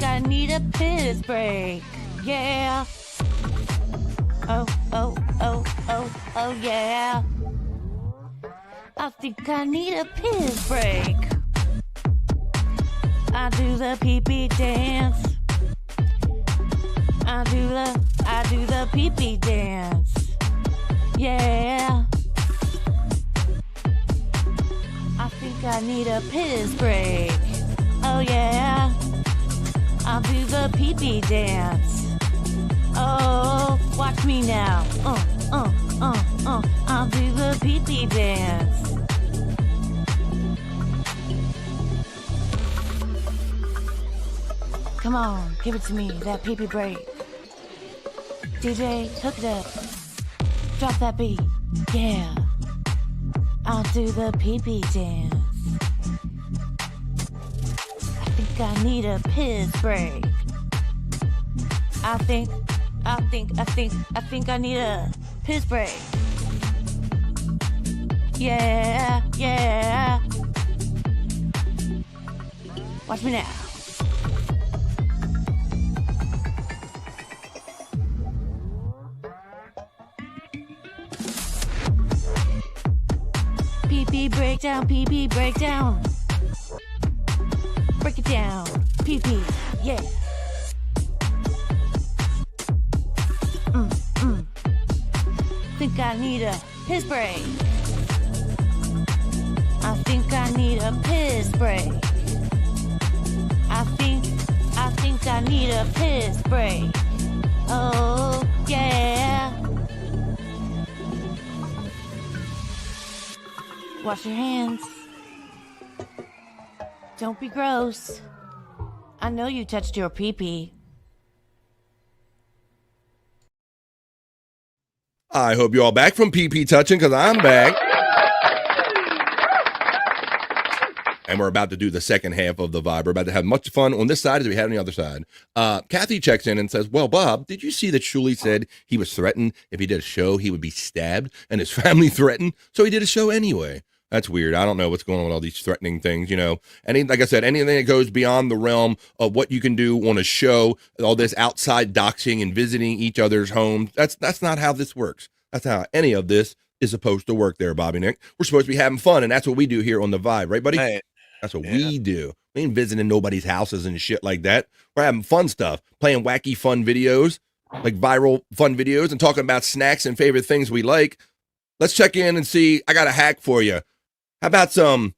I need a piss break. Yeah. Oh, yeah. I think I need a piss break. I do the pee-pee dance. I do the pee-pee dance. Yeah. I think I need a piss break. Oh yeah. I'll do the pee-pee dance. Oh, watch me now. I'll do the pee-pee dance. Come on, give it to me, that pee-pee break. DJ, hook it up. Drop that beat. Yeah. I'll do the pee-pee dance. I think I need a piss break. I think I need a piss break. yeah, yeah. Watch me now. Pee-pee breakdown, pee-pee breakdown. Break it down, pee-pee, yeah. Think I need a piss break. I think I need a piss break. I think I need a piss break. Oh, yeah. Wash your hands. Don't be gross. I know you touched your pee-pee. I hope you're all back from PP touching, because I'm back. And we're about to do the second half of the vibe. We're about to have much fun on this side as we had on the other side. Kathy checks in and says, well, Bob, did you see that Shuli said he was threatened if he did a show, he would be stabbed, and his family threatened, so he did a show anyway? That's weird. I don't know what's going on with all these threatening things, you know. Like I said, anything that goes beyond the realm of what you can do on a show, all this outside doxing and visiting each other's homes, that's not how this works. That's how any of this is supposed to work there, Bobby Nick. We're supposed to be having fun, and that's what we do here on The Vibe, right, buddy? Right. That's what we do. We ain't visiting nobody's houses and shit like that. We're having fun stuff, playing wacky fun videos, like viral fun videos, and talking about snacks and favorite things we like. Let's check in and see. I got a hack for you. How about some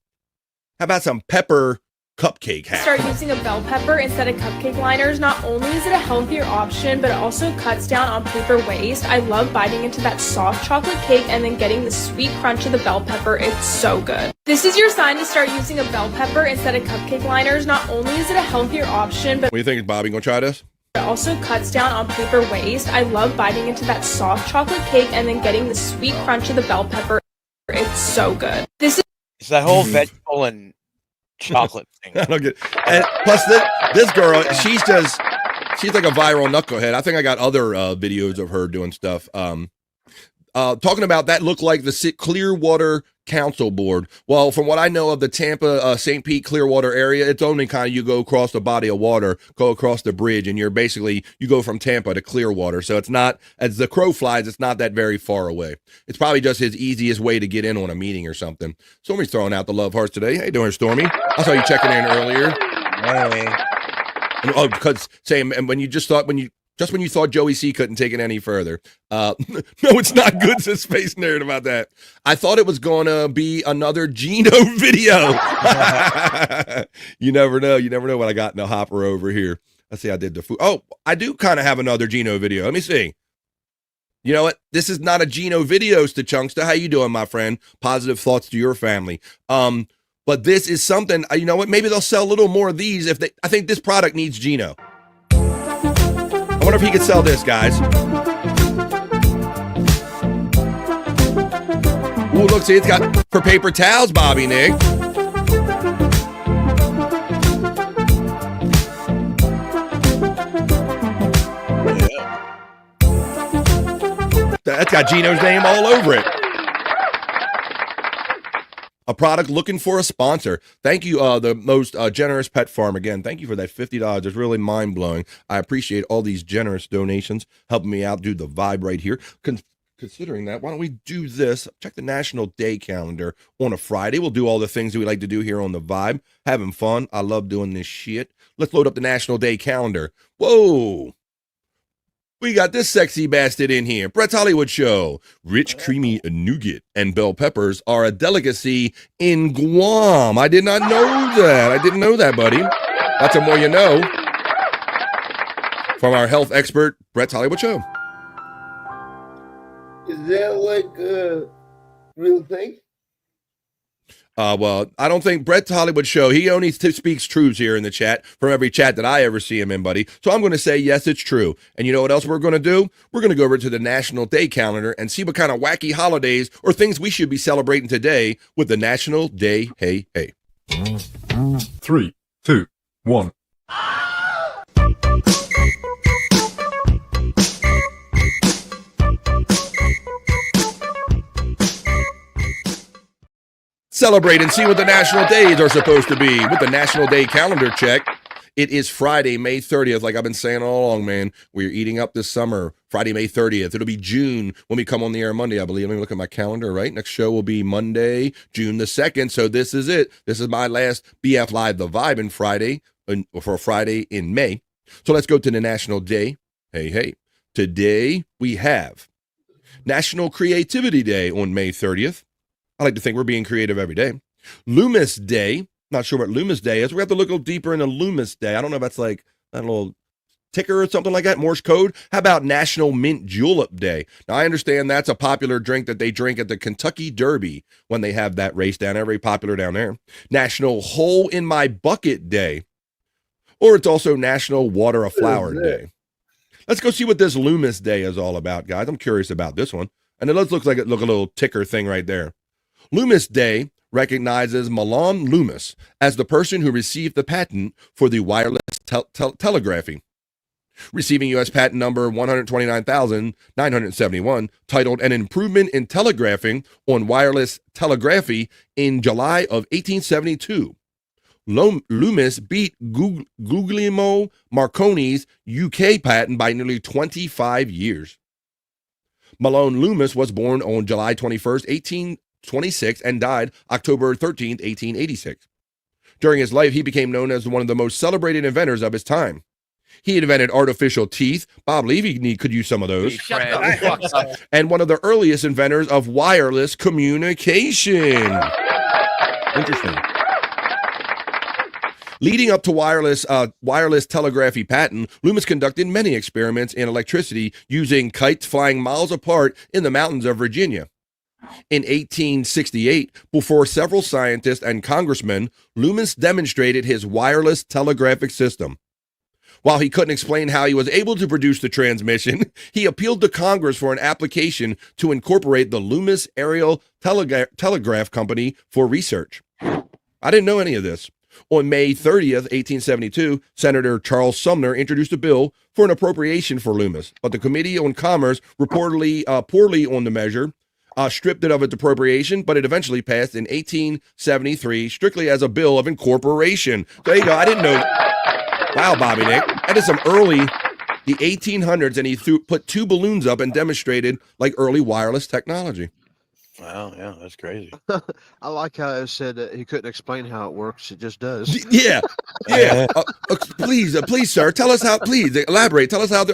pepper cupcake hack? Start using a bell pepper instead of cupcake liners. Not only is it a healthier option, but it also cuts down on paper waste. I love biting into that soft chocolate cake and then getting the sweet crunch of the bell pepper. It's so good. This is your sign to start using a bell pepper instead of cupcake liners. Not only is it a healthier option, but What do you think, Bobby? Gonna try this? it also cuts down on paper waste. I love biting into that soft chocolate cake and then getting the sweet crunch of the bell pepper. It's so good. This is It's that whole vegetable and chocolate thing. I don't get. And plus, this girl, she's like a viral knucklehead. I think I got other videos of her doing stuff. Talking about that looked like the Clearwater Council Board. Well, from what I know of the Tampa, St. Pete, Clearwater area, it's only kind of you go across the body of water, go across the bridge, and you go from Tampa to Clearwater. So it's not, as the crow flies, it's not that very far away. It's probably just his easiest way to get in on a meeting or something. Stormy's throwing out the love hearts today. How you doing, Stormy? I saw you checking in earlier. Hey. Oh, because same, and when you thought Joey C couldn't take it any further. No, it's not good, says Space Nerd about that. I thought it was going to be another Gino video. You never know. You never know what I got in the hopper over here. Let's see, I did the food. Oh, I do kind of have another Gino video. Let me see. You know what? This is not a Gino videos to Chunkster. How you doing, my friend? Positive thoughts to your family. But this is something, you know what? Maybe they'll sell a little more of these I think this product needs Gino. I wonder if he could sell this, guys. Ooh, look, see, it's got for paper towels, Bobby Nick. That's got Gino's name all over it. A product looking for a sponsor. Thank you, the most generous pet farm. Again, thank you for that $50. It's really mind-blowing. I appreciate all these generous donations helping me out do the vibe right here. Considering that, why don't we do this? Check the National Day calendar on a Friday. We'll do all the things that we like to do here on the vibe. Having fun. I love doing this shit. Let's load up the National Day calendar. Whoa. We got this sexy bastard in here. Brett's Hollywood Show. Rich, creamy nougat and bell peppers are a delicacy in Guam. I did not know that. I didn't know that, buddy. That's the more you know. From our health expert, Brett's Hollywood Show. Is that like a real thing? Well, I don't think Brett's Hollywood Show, he only speaks truths here in the chat from every chat that I ever see him in, buddy. So I'm going to say, yes, it's true. And you know what else we're going to do? We're going to go over to the National Day calendar and see what kind of wacky holidays or things we should be celebrating today with the National Day Hey Hey. 3, 2, 1. celebrate and see what the national days are supposed to be with the National Day calendar check. It is Friday, May 30th. Like I've been saying all along, man, we're eating up this summer. Friday, May 30th. It'll be June when we come on the air Monday, I believe. Let me look at my calendar, right? Next show will be Monday, June the 2nd. So this is it. This is my last BF Live The Vibe in Friday, for Friday in May. So let's go to the National Day. Hey. Today we have National Creativity Day on May 30th. I like to think we're being creative every day. Loomis Day. Not sure what Loomis Day is. We have to look a little deeper into Loomis Day. I don't know if that's like a little ticker or something like that, Morse code. How about National Mint Julep Day? Now, I understand that's a popular drink that they drink at the Kentucky Derby when they have that race down there. Very popular down there. National Hole in My Bucket Day. Or it's also National Water a Flower Day. Let's go see what this Loomis Day is all about, guys. I'm curious about this one. And it looks like a little ticker thing right there. Loomis Day recognizes Malone Loomis as the person who received the patent for the wireless telegraphy, receiving U.S. patent number 129,971, titled An Improvement in Telegraphing on Wireless Telegraphy in July of 1872. Loomis beat Guglielmo Marconi's UK patent by nearly 25 years. Malone Loomis was born on July 21st, 1826 and died October 13th, 1886. During his life, he became known as one of the most celebrated inventors of his time. He invented artificial teeth. Bob Levy could use some of those. And one of the earliest inventors of wireless communication. Interesting. Leading up to wireless telegraphy patent, Loomis conducted many experiments in electricity using kites flying miles apart in the mountains of Virginia. In 1868, before several scientists and congressmen, Loomis demonstrated his wireless telegraphic system. While he couldn't explain how he was able to produce the transmission, he appealed to Congress for an application to incorporate the Loomis Aerial Telegraph Company for research. I didn't know any of this. On May 30th, 1872, Senator Charles Sumner introduced a bill for an appropriation for Loomis, but the Committee on Commerce reportedly poorly on the measure, stripped it of its appropriation, but it eventually passed in 1873, strictly as a bill of incorporation. There you go. I didn't know. Wow, Bobby Nick. That is some early, the 1800s, and he put two balloons up and demonstrated like early wireless technology. Wow, yeah, that's crazy. I like how it said that he couldn't explain how it works. It just does. Yeah. Please, sir, tell us how. Please elaborate. Tell us how.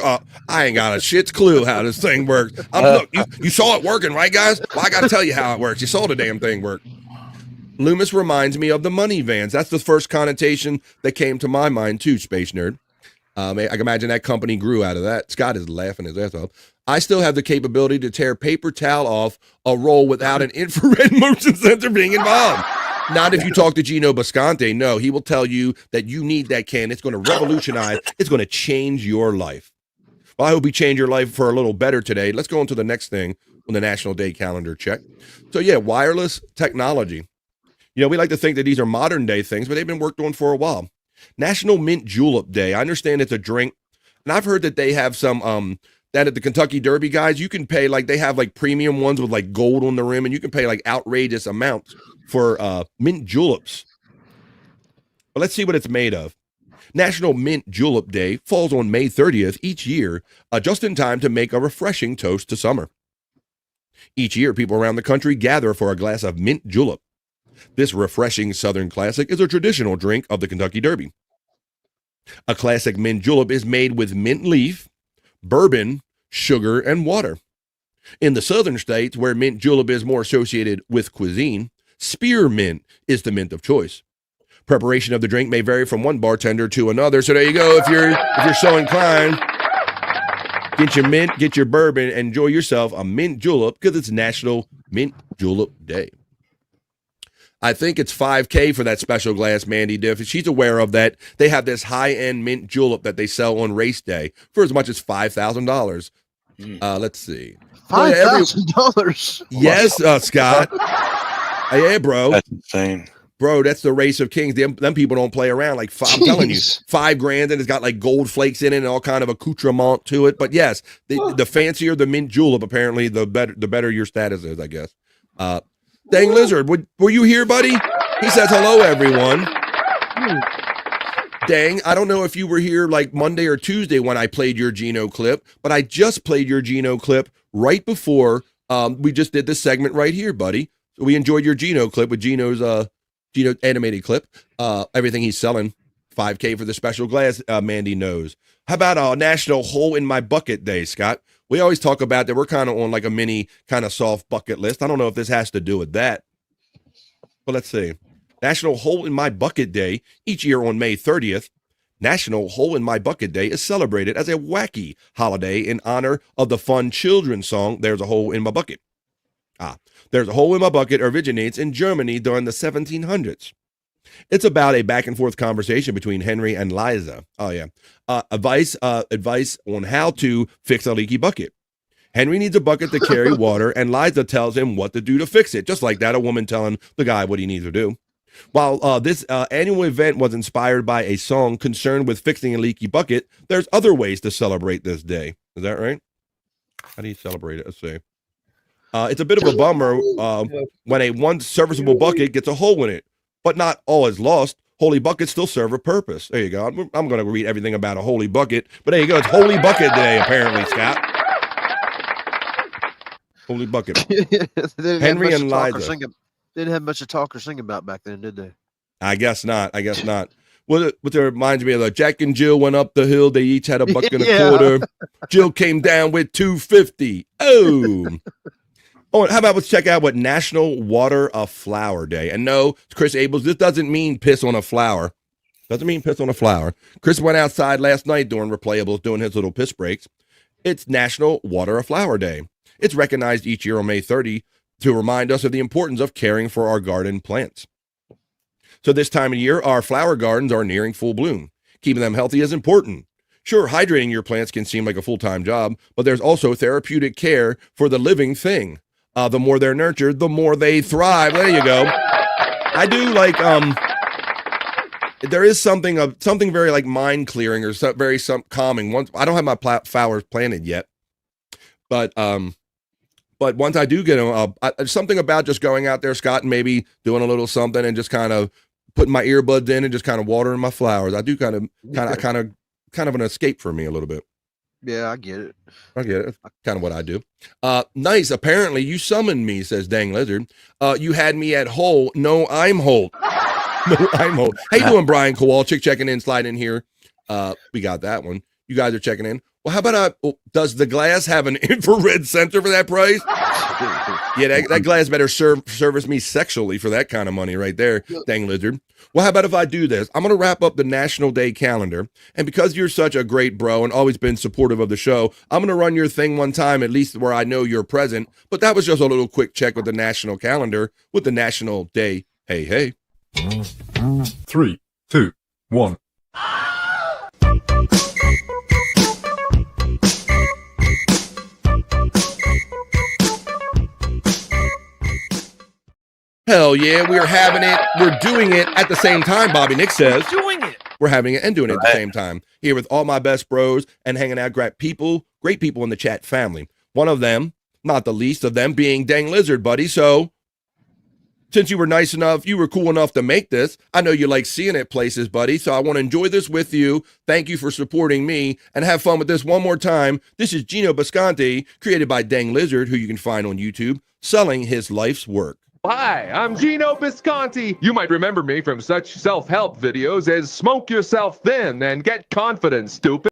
I ain't got a shit's clue how this thing works. Look, you saw it working, right, guys? Well, I got to tell you how it works. You saw the damn thing work. Loomis reminds me of the money vans. That's the first connotation that came to my mind too, Space Nerd. I can imagine that company grew out of that. Scott is laughing his ass off. I still have the capability to tear paper towel off a roll without an infrared motion sensor being involved. Not if you talk to Gino Bisconte. No, he will tell you that you need that can. It's going to revolutionize. It's going to change your life. Well, I hope we change your life for a little better today. Let's go on to the next thing on the National Day calendar check. So yeah, wireless technology. You know, we like to think that these are modern day things, but they've been worked on for a while. National Mint Julep Day. I understand it's a drink, and I've heard that they have some that at the Kentucky Derby, guys, you can pay like they have like premium ones with like gold on the rim, and you can pay like outrageous amounts for mint juleps. But let's see what it's made of. National Mint Julep Day falls on May 30th each year, just in time to make a refreshing toast to summer. Each year, people around the country gather for a glass of mint julep. This refreshing Southern classic is a traditional drink of the Kentucky Derby. A classic mint julep is made with mint leaf, bourbon, sugar, and water. In the southern states, where mint julep is more associated with cuisine, spearmint is the mint of choice. Preparation of the drink may vary from one bartender to another. So there you go. If you're so inclined, get your mint, get your bourbon, and enjoy yourself a mint julep because it's National Mint Julep Day. I think it's $5,000 for that special glass, Mandy Diff. She's aware of that. They have this high-end mint julep that they sell on race day for as much as $5,000. Let's see. $5,000? Yes, Scott. Yeah, bro. That's insane. Bro, that's the race of kings. Them people don't play around. Like, I'm telling you, $5,000, and it's got like gold flakes in it and all kind of accoutrement to it. But yes, the fancier the mint julep, apparently, the better your status is, I guess. Dang Lizard, were you here, buddy? He says hello, everyone. Dang, I don't know if you were here like Monday or Tuesday when I played your Gino clip, but I just played your Gino clip right before we just did this segment right here, buddy. So we enjoyed your Gino clip with Gino animated clip. Everything he's selling, $5K for the special glass. Mandy knows. How about National Hole in My Bucket Day, Scott? We always talk about that. We're kind of on like a mini kind of soft bucket list. I don't know if this has to do with that, but let's see. National Hole in My Bucket Day, each year on May 30th. National Hole in My Bucket Day is celebrated as a wacky holiday in honor of the fun children's song, There's a Hole in My Bucket. There's a Hole in My Bucket originates in Germany during the 1700s. It's about a back and forth conversation between Henry and Liza. Oh, yeah. Advice on how to fix a leaky bucket. Henry needs a bucket to carry water, and Liza tells him what to do to fix it. Just like that, a woman telling the guy what he needs to do. While this annual event was inspired by a song concerned with fixing a leaky bucket, there's other ways to celebrate this day. Is that right? How do you celebrate it? Let's see. It's a bit of a bummer when a once serviceable bucket gets a hole in it, but not all is lost. Holy buckets still serve a purpose. There you go. I'm going to read everything about a holy bucket, but there you go. It's Holy Bucket Day, apparently, Scott. Holy bucket. Henry and Liza. Didn't have much to talk or sing about back then, did they? I guess not. What reminds me of the Jack and Jill went up the hill. They each had a buck and a quarter. Jill came down with $2.50. Oh, how about let's check out what National Water a Flower Day. And no, Chris Abels, this doesn't mean piss on a flower. Doesn't mean piss on a flower. Chris went outside last night during Replayables doing his little piss breaks. It's National Water a Flower Day. It's recognized each year on May 30 to remind us of the importance of caring for our garden plants. So this time of year, our flower gardens are nearing full bloom. Keeping them healthy is important. Sure, hydrating your plants can seem like a full-time job, but there's also therapeutic care for the living thing. The more they're nurtured, the more they thrive. There you go. I do like, there is something very like mind clearing or very calming. Once I don't have my flowers planted yet, but once I do get them, something about just going out there, Scott, and maybe doing a little something and just kind of putting my earbuds in and just kind of watering my flowers. I do kind of an escape for me a little bit. Yeah, I get it. Kind of what I do. Nice. Apparently you summoned me, says Dang Lizard. You had me at Hole. No, I'm Holt. No, I'm Holt. How you doing, Brian Kowalczyk? Checking in, sliding in here. We got that one. You guys are checking in. Well, how about does the glass have an infrared sensor for that price? Yeah, that glass better service me sexually for that kind of money right there, Dang Lizard. Well, how about if I do this? I'm going to wrap up the National Day calendar, and because you're such a great bro and always been supportive of the show, I'm going to run your thing one time, at least where I know you're present, but that was just a little quick check with the national calendar with the National Day. Hey, hey. 3, 2, 1. Hell yeah, we're having it. We're doing it at the same time, Bobby Nick says. Doing it. We're having it and doing it at the same time. Here with all my best bros and hanging out great people in the chat family. One of them, not the least of them, being Dang Lizard, buddy. So, since you were nice enough, you were cool enough to make this, I know you like seeing it places, buddy. So I want to enjoy this with you. Thank you for supporting me and have fun with this one more time. This is Gino Bisconti, created by Dang Lizard, who you can find on YouTube, selling his life's work. Hi, I'm Gino Bisconti. You might remember me from such self-help videos as Smoke Yourself Thin and Get Confident, Stupid,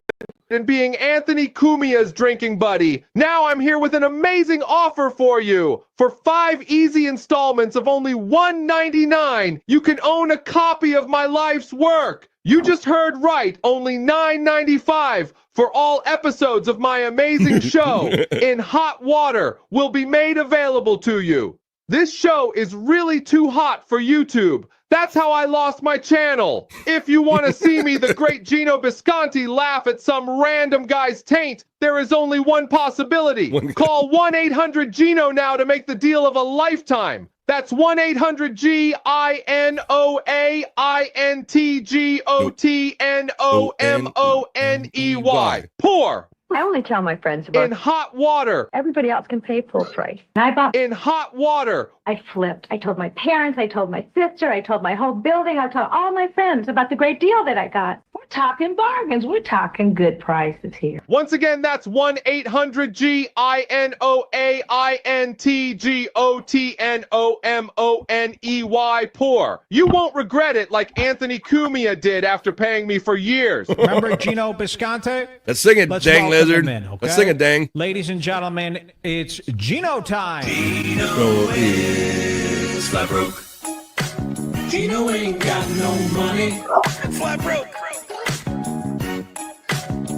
and being Anthony Cumia's drinking buddy. Now I'm here with an amazing offer for you. For 5 easy installments of only $1.99, you can own a copy of my life's work. You just heard right, only $9.95 for all episodes of my amazing show in hot water will be made available to you. This show is really too hot for YouTube. That's how I lost my channel. If you want to see me, the great Gino Bisconti, laugh at some random guy's taint, there is only one possibility. Call 1-800-GINO now to make the deal of a lifetime. That's 1-800-GINOAINTGOTNOMONEY. Poor. I only tell my friends about In hot water. Everybody else can pay full price. And I bought In hot water. I flipped. I told my parents, I told my sister, I told my whole building, I told all my friends about the great deal that I got. We're talking bargains. We're talking good prices here. Once again, that's 1-800-GINOAINTGOTNOMONEY. Poor. You won't regret it like Anthony Cumia did after paying me for years. Remember Gino Bisconte? Let's sing it, Let's dang welcome lizard. him in, okay? Let's sing it, dang. Ladies and gentlemen, it's Gino time. Gino is flat broke. Gino ain't got no money. Flat broke.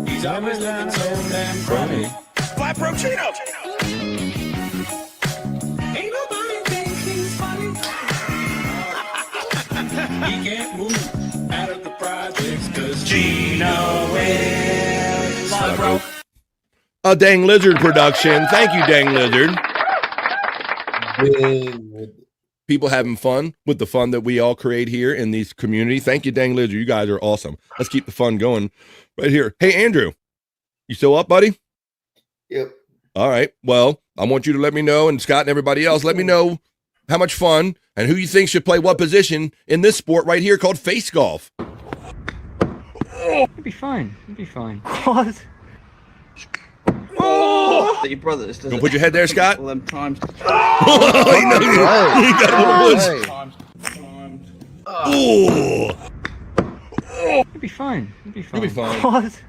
He's always looking so damn crummy. Flat broke Gino. Ain't nobody think he's funny. He can't move out of the projects cause Gino is flat broke. A Dang Lizard production. Thank you, Dang Lizard. People having fun with the fun that we all create here in these community. Thank you, Dang Lizard. You guys are awesome. Let's keep the fun going right here. Hey, Andrew, you still up, buddy? Yep. All right. Well, I want you to let me know, and Scott and everybody else, let me know how much fun and who you think should play what position in this sport right here called face golf. It'd be fine. It'd be fine. What? Oh! Your brothers. Don't put your head there, Scott. All them times. Oh, you know, you got a little woods. Ooh. It'd be fine. It'd be fine. You'll be fine. What?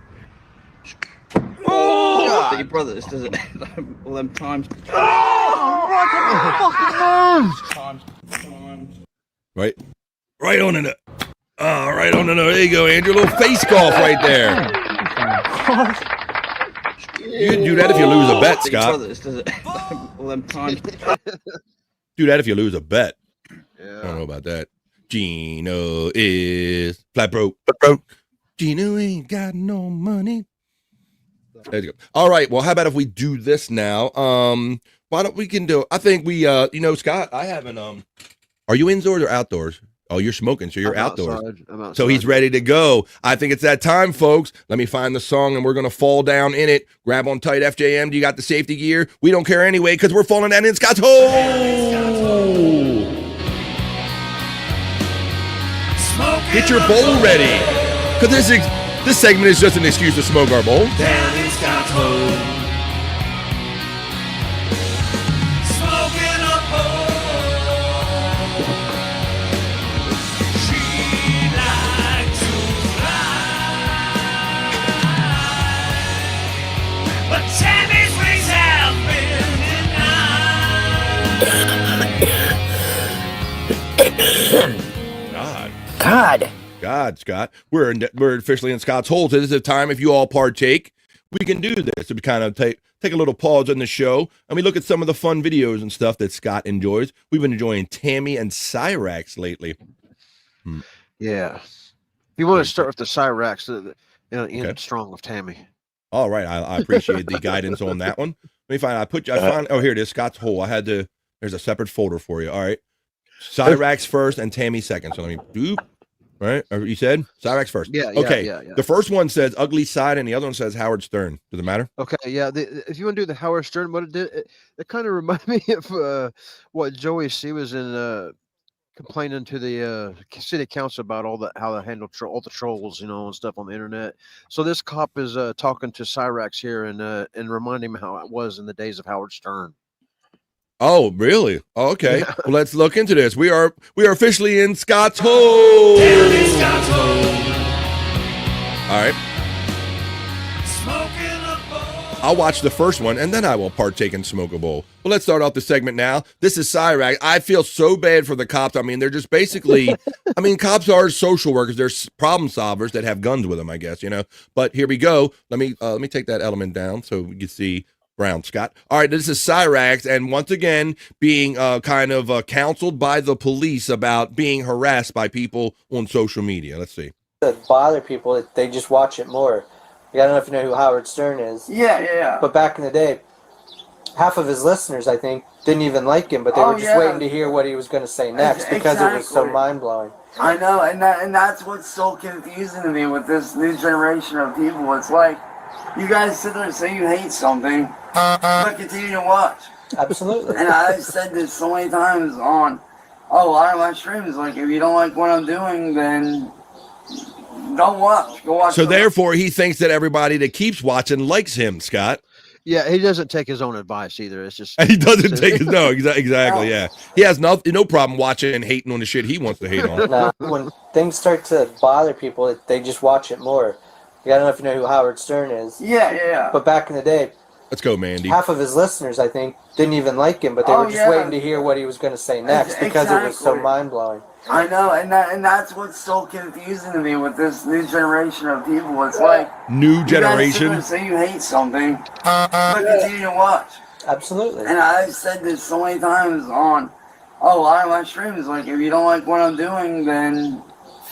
Oh! Your brothers, does it? All them times. Right on in it. Right on in it. There you go, Andrew. A little face golf right there. You can do that if you lose a bet, Scott. All them times. Do that if you lose a bet. Yeah. I don't know about that. Gino is flat broke. Gino ain't got no money. There you go. All right. Well, how about if we do this now? Why don't we can do? I think we. Scott, I haven't. Are you indoors or outdoors? Oh, you're smoking, so you're outdoors. I'm outside. So he's ready to go. I think it's that time, folks. Let me find the song, and we're going to fall down in it. Grab on tight, FJM. Do you got the safety gear? We don't care anyway, because we're falling down in Scott's hole. Get your bowl ready, because this segment is just an excuse to smoke our bowl. Down in Scott's hole. Smoking a bowl. But Tammy's ways have been denied. God, Scott. We're officially in Scott's hole. So this is a time if you all partake, we can do this. We kind of take a little pause in the show, and we look at some of the fun videos and stuff that Scott enjoys. We've been enjoying Tammy and Cyrax lately. Yeah. If you want to start with the Cyrax, end strong with Tammy. All right, I appreciate the guidance on that one. Let me find. Oh, here it is. Scott's hole. There's a separate folder for you. All right, Cyrax first and Tammy second. So let me do. Right, or you said Cyrax first. Yeah. Okay. Yeah. The first one says Ugly Side, and the other one says Howard Stern. Does it matter? Okay. Yeah. If you want to do the Howard Stern, what it did, it kind of reminded me of what Joey C was in. Complaining to the city council about how they handle all the trolls, and stuff on the internet. So this cop is talking to Cyrax here and reminding him how it was in the days of Howard Stern. Oh, really? Oh, okay. Yeah. Well, let's look into this. We are officially in Scott's hole. All right. I'll watch the first one, and then I will partake in Smoke a Bowl. Well, let's start off the segment now. This is Cyrax. I feel so bad for the cops. I mean, they're just basically, cops are social workers. They're problem solvers that have guns with them, I guess, But here we go. Let me take that element down so we can see Brown, Scott. All right, this is Cyrax, and once again, being counseled by the police about being harassed by people on social media. Let's see. That bother people, they just watch it more. I don't know if you know who Howard Stern is. Yeah. But back in the day, half of his listeners, I think, didn't even like him, but they were just waiting to hear what he was going to say next because it was so mind-blowing. I know, and that's what's so confusing to me with this new generation of people. It's like You guys sit there and say you hate something, but continue to watch. Absolutely. And I've said this so many times on a lot of my streams. Like, if you don't like what I'm doing, then don't watch. Go watch. So the- therefore, he thinks that everybody that keeps watching likes him, Scott. Yeah, he doesn't take his own advice either. It's just He doesn't take his exactly. Yeah, he has no problem watching and hating on the shit he wants to hate on. Nah, when things start to bother people, they just watch it more. I don't know if you know who Howard Stern is. Yeah. But back in the day, Let's go, Mandy. half of his listeners, I think, didn't even like him, but they were just waiting to hear what he was going to say next because it was so mind-blowing. I know, and that's what's so confusing to me with this new generation of people. It's like New you guys sit there generation. and say you hate something, but continue to watch. Absolutely. And I've said this so many times on a lot of my streams. Like, if you don't like what I'm doing, then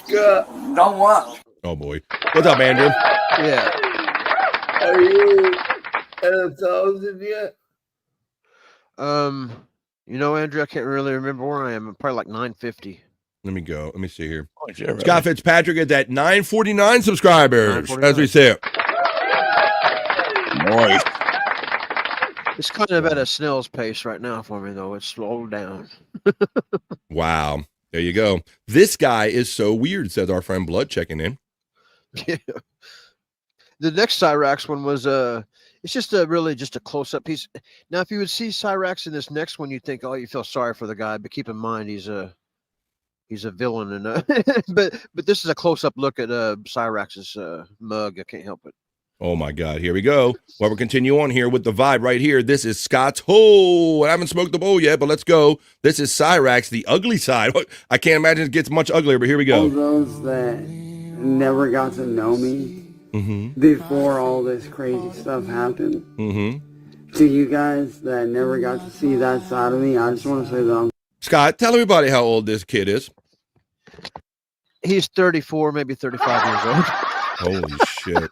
don't watch. Oh boy, what's up, Andrew? Yeah. Are you at 1,000 yet? Andrew, I can't really remember where I am. I'm probably like 950. Let me go. Let me see here. Oh, yeah, really. Scott Fitzpatrick is at 949 subscribers, as we say it. Nice. It's kind of at a snail's pace right now for me, though. It's slowed down. Wow. There you go. This guy is so weird, says our friend Blood checking in. Yeah. The next Cyrax one was it's just really just a close-up piece. Now, if you would see Cyrax in this next one, you'd think, oh, you feel sorry for the guy, but keep in mind he's a villain, and but this is a close-up look at Cyrax's mug. I can't help it. Oh my God, here we go. Well, we'll continue on here with the vibe right here. This is Scott's hole. I haven't smoked the bowl yet, but let's go. This is Cyrax, the ugly side. I can't imagine it gets much uglier, but here we All go. those that never got to know me before all this crazy stuff happened. To you guys that never got to see that side of me, I just want to say that I'm Scott, tell everybody how old this kid is. He's 34, maybe 35 years old. Holy shit.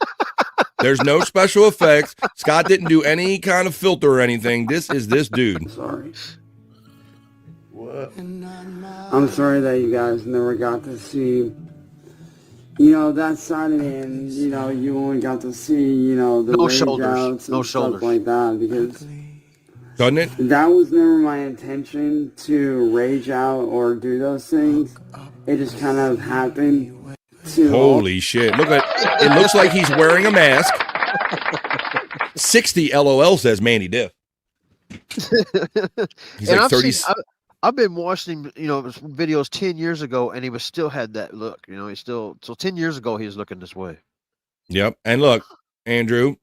There's no special effects. Scott didn't do any kind of filter or anything. This is this dude. sorry. What? I'm sorry that you guys never got to see, that side of me, and, you only got to see, the No rage shoulders. outs and No stuff shoulders. like that, because Doesn't it? that was never my intention to rage out or do those things. It just kind of happened to... Holy shit. Look at it. Looks like he's wearing a mask. 60 LOL says Manny Diff. He's And like 30. I've been watching him, videos 10 years ago, and he was still had that look. He's still, so 10 years ago, he was looking this way. Yep. And look, Andrew,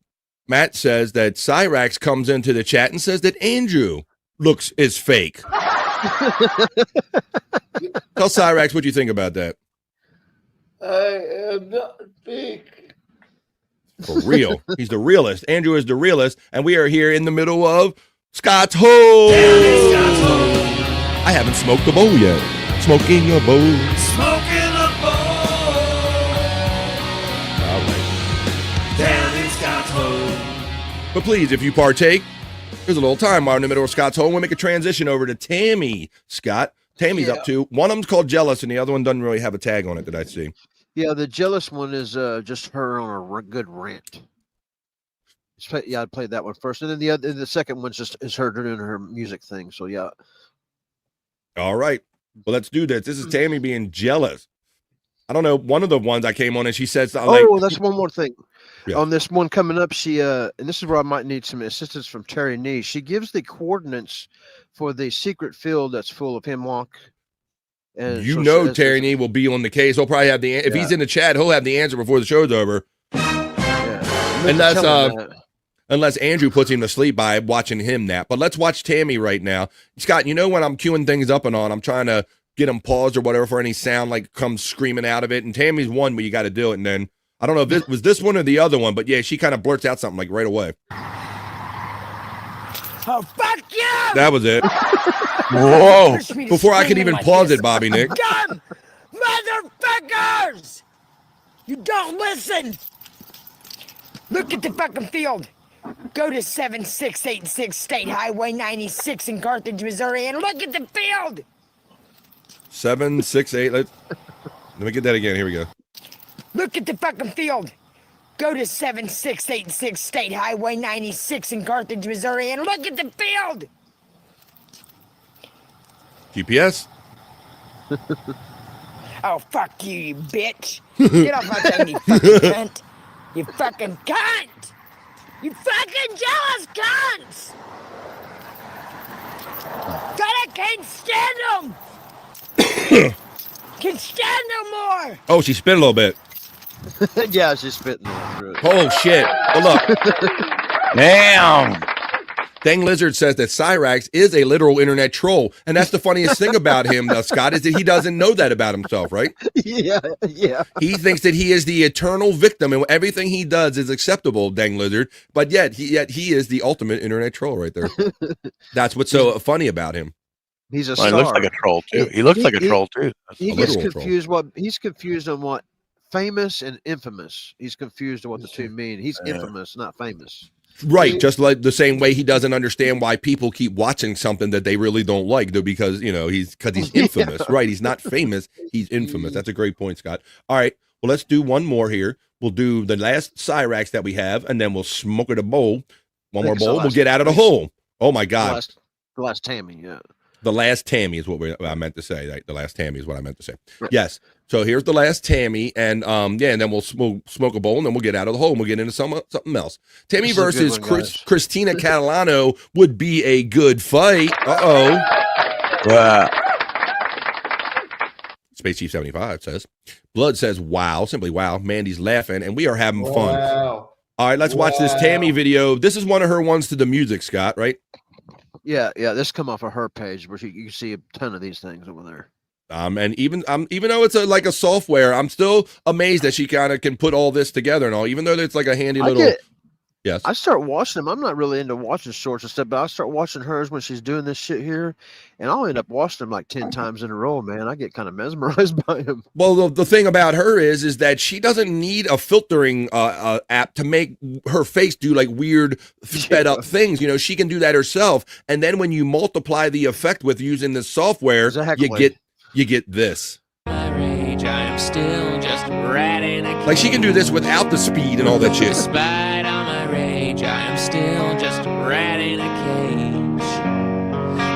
Matt says that Cyrax comes into the chat and says that Andrew is fake. Tell Cyrax what you think about that. I am not fake. For real. He's the realest. Andrew is the realest. And we are here in the middle of Scott's Hole. I haven't smoked the bowl yet. Smoking a bowl. Smoking a bowl. All right. Down in Scott's hole. But please, if you partake, there's a little time while in the middle of Scott's Hole. We'll make a transition over to Tammy Scott. Tammy's up to. One of them's called Jealous, and the other one doesn't really have a tag on it that I see. Yeah, the jealous one is just her on a good rant. I'd play that one first, and then the second one's is her doing her music thing. So yeah. All right. Well, let's do this. This is Tammy being jealous. I don't know. One of the ones I came on and she says, that's one more thing. Yeah. On this one coming up, she and this is where I might need some assistance from Terry Nee. She gives the coordinates for the secret field that's full of hemlock. And so Terry Nee will be on the case. He'll probably have the if he's in the chat, he'll have the answer before the show's over. Unless Andrew puts him to sleep by watching him nap. But let's watch Tammy right now. Scott, when I'm queuing things up and on, I'm trying to get them paused or whatever for any sound like comes screaming out of it. And Tammy's one where you got to do it. And then I don't know if this was this one or the other one, but yeah, she kind of blurts out something like right away. Oh, fuck you! That was it. Whoa. Before I could even pause it, Bobby Nick. Dumb motherfuckers! You don't listen! Look at the fucking field. Go to 7686 State Highway 96 in Carthage, Missouri, and look at the field! 7, 6, 8. Let me get that again. Here we go. Look at the fucking field. Go to 7686 State Highway 96 in Carthage, Missouri, and look at the field. GPS. Oh, fuck you, you bitch. Get off my thing, you fucking cunt. You fucking cunt. You fucking jealous cunts. God, I can't stand them. Can stand no more. Oh, she spit a little bit. Yeah, she's spitting through it. Oh shit! Well, look. Damn. Dang Lizard says that Cyrax is a literal internet troll, and that's the funniest thing about him, Scott, is that he doesn't know that about himself, right? Yeah. He thinks that he is the eternal victim, and everything he does is acceptable, Dang Lizard. But yet he is the ultimate internet troll right there. That's what's so funny about him. He's a Well, star. he looks like a troll too. He looks like a troll too. He gets confused. He's confused on what famous and infamous. He's confused on what the two mean. He's infamous, not famous. Right, just like the same way he doesn't understand why people keep watching something that they really don't like, though, because he's infamous. Yeah. Right, he's not famous, he's infamous. That's a great point, Scott. All right, well, let's do one more here. We'll do the last Cyrax that we have, and then we'll smoke it a bowl. One more bowl, we'll get out of the hole. Oh my God, The last Tammy, yeah. the last Tammy is what I meant to say. Right? The last Tammy is what I meant to say. Yes. So here's the last Tammy, and and then we'll smoke a bowl, and then we'll get out of the hole, and we'll get into something else. Tammy This is a versus good one, guys. Christina Catalano would be a good fight. Space Chief 75 says. Blood says, wow, simply wow. Mandy's laughing, and we are having fun. Wow. All right, let's watch this Tammy video. This is one of her ones to the music, Scott, right? Yeah. This come off of her page where you can see a ton of these things over there. And even though it's like a software, I'm still amazed that she kind of can put all this together and all, even though it's like a handy little. Yes. I start watching them. I'm not really into watching shorts and stuff, but I start watching hers when she's doing this shit here, and I'll end up watching them like 10 times in a row, man. I get kind of mesmerized by them. Well, the thing about her is that she doesn't need a filtering app to make her face do like weird sped up things. She can do that herself. And then when you multiply the effect with using this software, you get this. I'm still just ratting a Like she can do this without the speed and all that shit. Despite all my rage, I am still just a rat in a cage.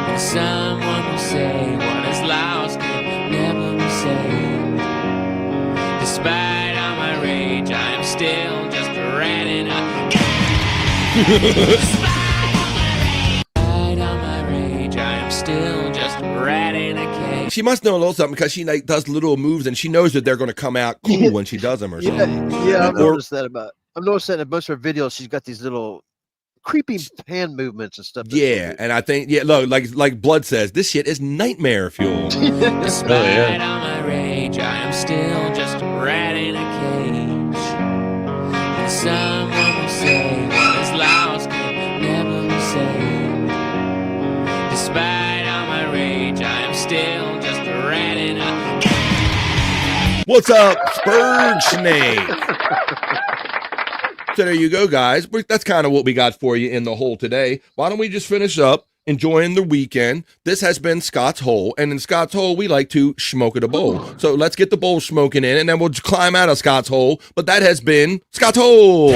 And someone will say what is lost can never be saved. Despite all my rage, I am still just a rat in a cage. Despite all my rage, I am still just a rat in a cage. She must know a little something because she like does little moves and she knows that they're going to come out cool when she does them or something. Yeah, I've noticed that I've noticed that in a bunch of her videos. She's got these little creepy hand movements and stuff. Yeah, and I think look, like Blood says, this shit is nightmare fuel. Despite all my rage, I am still just a rat in a cage. And someone will say what is lost can never be saved. Despite all my rage, I am still just a rat in a cage. What's up, Spurge Snake? So there you go, guys. That's kind of what we got for you in the hole today. Why don't we just finish up enjoying the weekend? This has been Scott's Hole, and in Scott's Hole, we like to smoke at a bowl. So let's get the bowl smoking in, and then we'll climb out of Scott's Hole. But that has been Scott's Hole.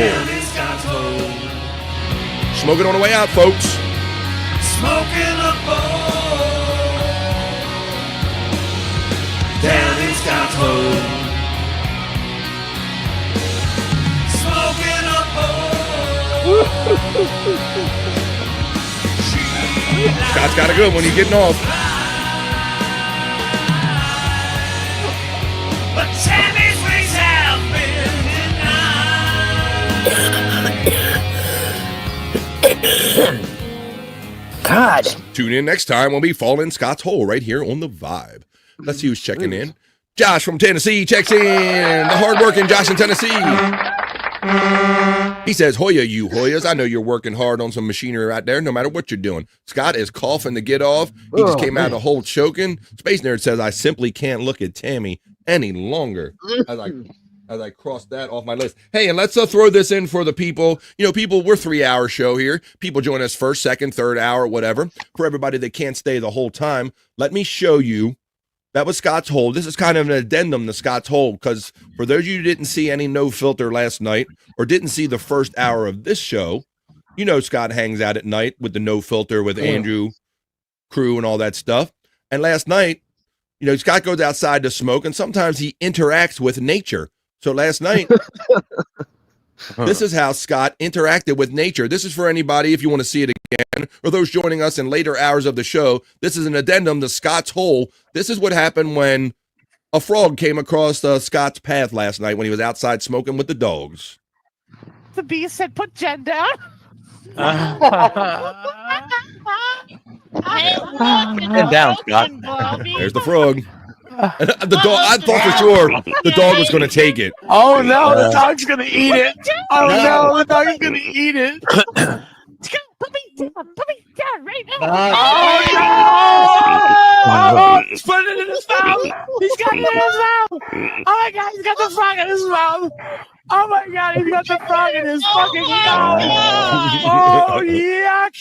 Smoke it on the way out, folks. Smoking a bowl down in Scott's Hole. Smoking a bowl. Scott's got a good one. He's getting off. But Tammy's ways have been denied. God. Tune in next time when we fall in Scott's Hole right here on The Vibe. Let's see who's checking in. Josh from Tennessee checks in. The hardworking Josh in Tennessee. He says, Hoya, you Hoyas. I know you're working hard on some machinery right there, no matter what you're doing. Scott is coughing to get off. He just came out of the hole choking. Space Nerd says, I simply can't look at Tammy any longer. As I cross that off my list. Hey, and let's throw this in for the people. People, we're 3-hour show here. People join us first, second, third hour, whatever. For everybody that can't stay the whole time, let me show you That was Scott's Hole. This is kind of an addendum to Scott's Hole, because for those of you who didn't see any No Filter last night or didn't see the first hour of this show, you know Scott hangs out at night with the No Filter with Andrew, crew, and all that stuff. And last night, you know, Scott goes outside to smoke, and sometimes he interacts with nature. So last night, this is how Scott interacted with nature. This is for anybody, if you want to see it again, or those joining us in later hours of the show. This is an addendum to Scott's Hole. This is what happened when a frog came across Scott's path last night when he was outside smoking with the dogs. The bee said, "Put Jen down." Stand down, Scott. There's the frog. The dog. I thought for sure the dog was going to take it. Oh no, the dog's gonna eat it. Oh no, the dog's gonna eat it. Put me down right now. Oh no! Oh, he's putting it in his mouth. He's got it in his mouth. Oh my god, he's got the frog in his mouth. Oh my god, he's got the frog in his fucking mouth. Oh yuck!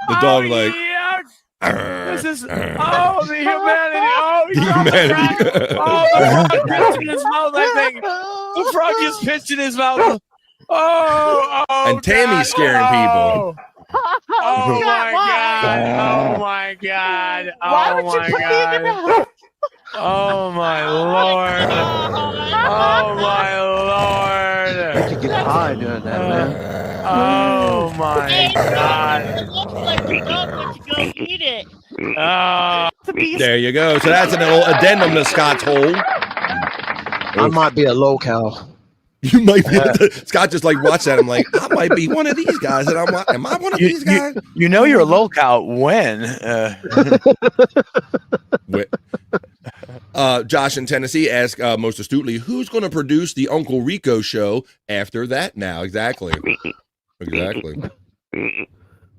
The dog like. Yuck. This is the humanity. Oh, The humanity. Oh, the frog pissed in his mouth. I think the frog just pissed in his mouth. Oh, And Tammy's scaring people. Oh my god! Oh my god! Why Oh would you my put me in your god! mouth? Oh my lord! Oh my lord! You get high doing that, man. Oh my god! Eat it. There you go. So that's an little addendum to Scott's Hole. I might be a locale. You might be. Scott just like watched that. I'm like, I might be one of these guys. And I'm like, am I one of these guys? You know you're a locale when. Josh in Tennessee asked most astutely, who's going to produce the Uncle Rico show after that now? Exactly.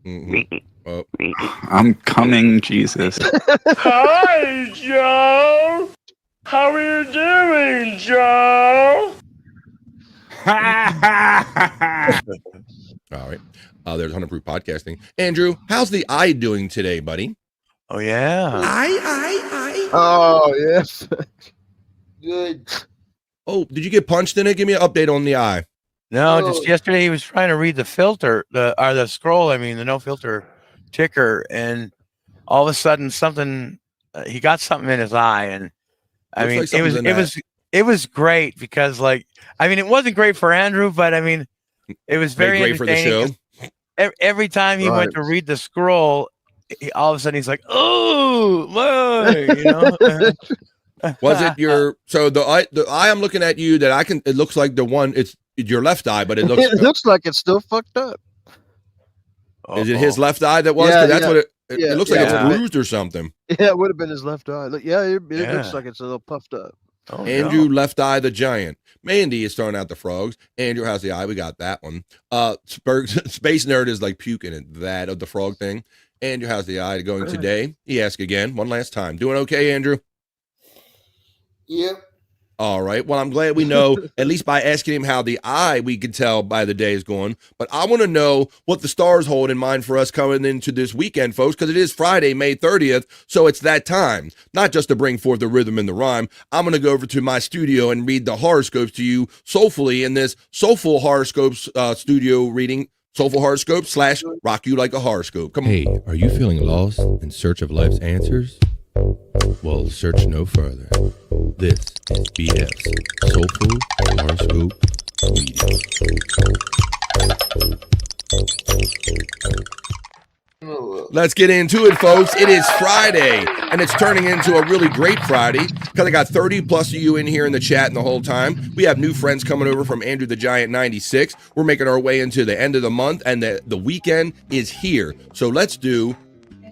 Mm-hmm. Oh. I'm coming, Jesus. Hi, Joe. How are you doing, Joe? All right. There's 100 Proof Podcasting. Andrew, how's the eye doing today, buddy? Oh, yeah. I. Oh, yes. Good. Oh, did you get punched in it? Give me an update on the eye. No, just yesterday he was trying to read the filter, the scroll. I mean, the no filter ticker, and all of a sudden something. He got something in his eye, and I mean, it was great because, like, I mean, it wasn't great for Andrew, but I mean, it was very great for the show. Every time he went to read the scroll, all of a sudden he's like, "Oh, my," you know. Was it your the eye I'm looking at you that I can? It looks like the one. It's your left eye, but it looks like it's still fucked up. Is it his left eye that was? Yeah, that's what it looks like. It's yeah. bruised or something. Yeah, it would have been his left eye. It looks like it's a little puffed up. Oh, Andrew, left eye the giant. Mandy is throwing out the frogs. Andrew has the eye. We got that one. Space Nerd is like puking at that of the frog thing. Andrew has the eye going today. He asked again, one last time. Doing okay, Andrew? Yep. All right. Well, I'm glad we know, at least by asking him how the eye, we can tell by the day is going. But I want to know what the stars hold in mind for us coming into this weekend, folks, because it is Friday, May 30th. So it's that time, not just to bring forth the rhythm and the rhyme. I'm going to go over to my studio and read the horoscopes to you soulfully in this Soulful Horoscopes studio reading. Soulful Horoscope / Rock You Like a Horoscope. Come on. Hey, are you feeling lost in search of life's answers? Well, search no further. This is BF's Soulful Horoscope Reading. Let's get into it, folks. It is Friday, and it's turning into a really great Friday because I got 30 plus of you in here in the chat and the whole time. We have new friends coming over from Andrew the Giant 96. We're making our way into the end of the month, and the weekend is here. So let's do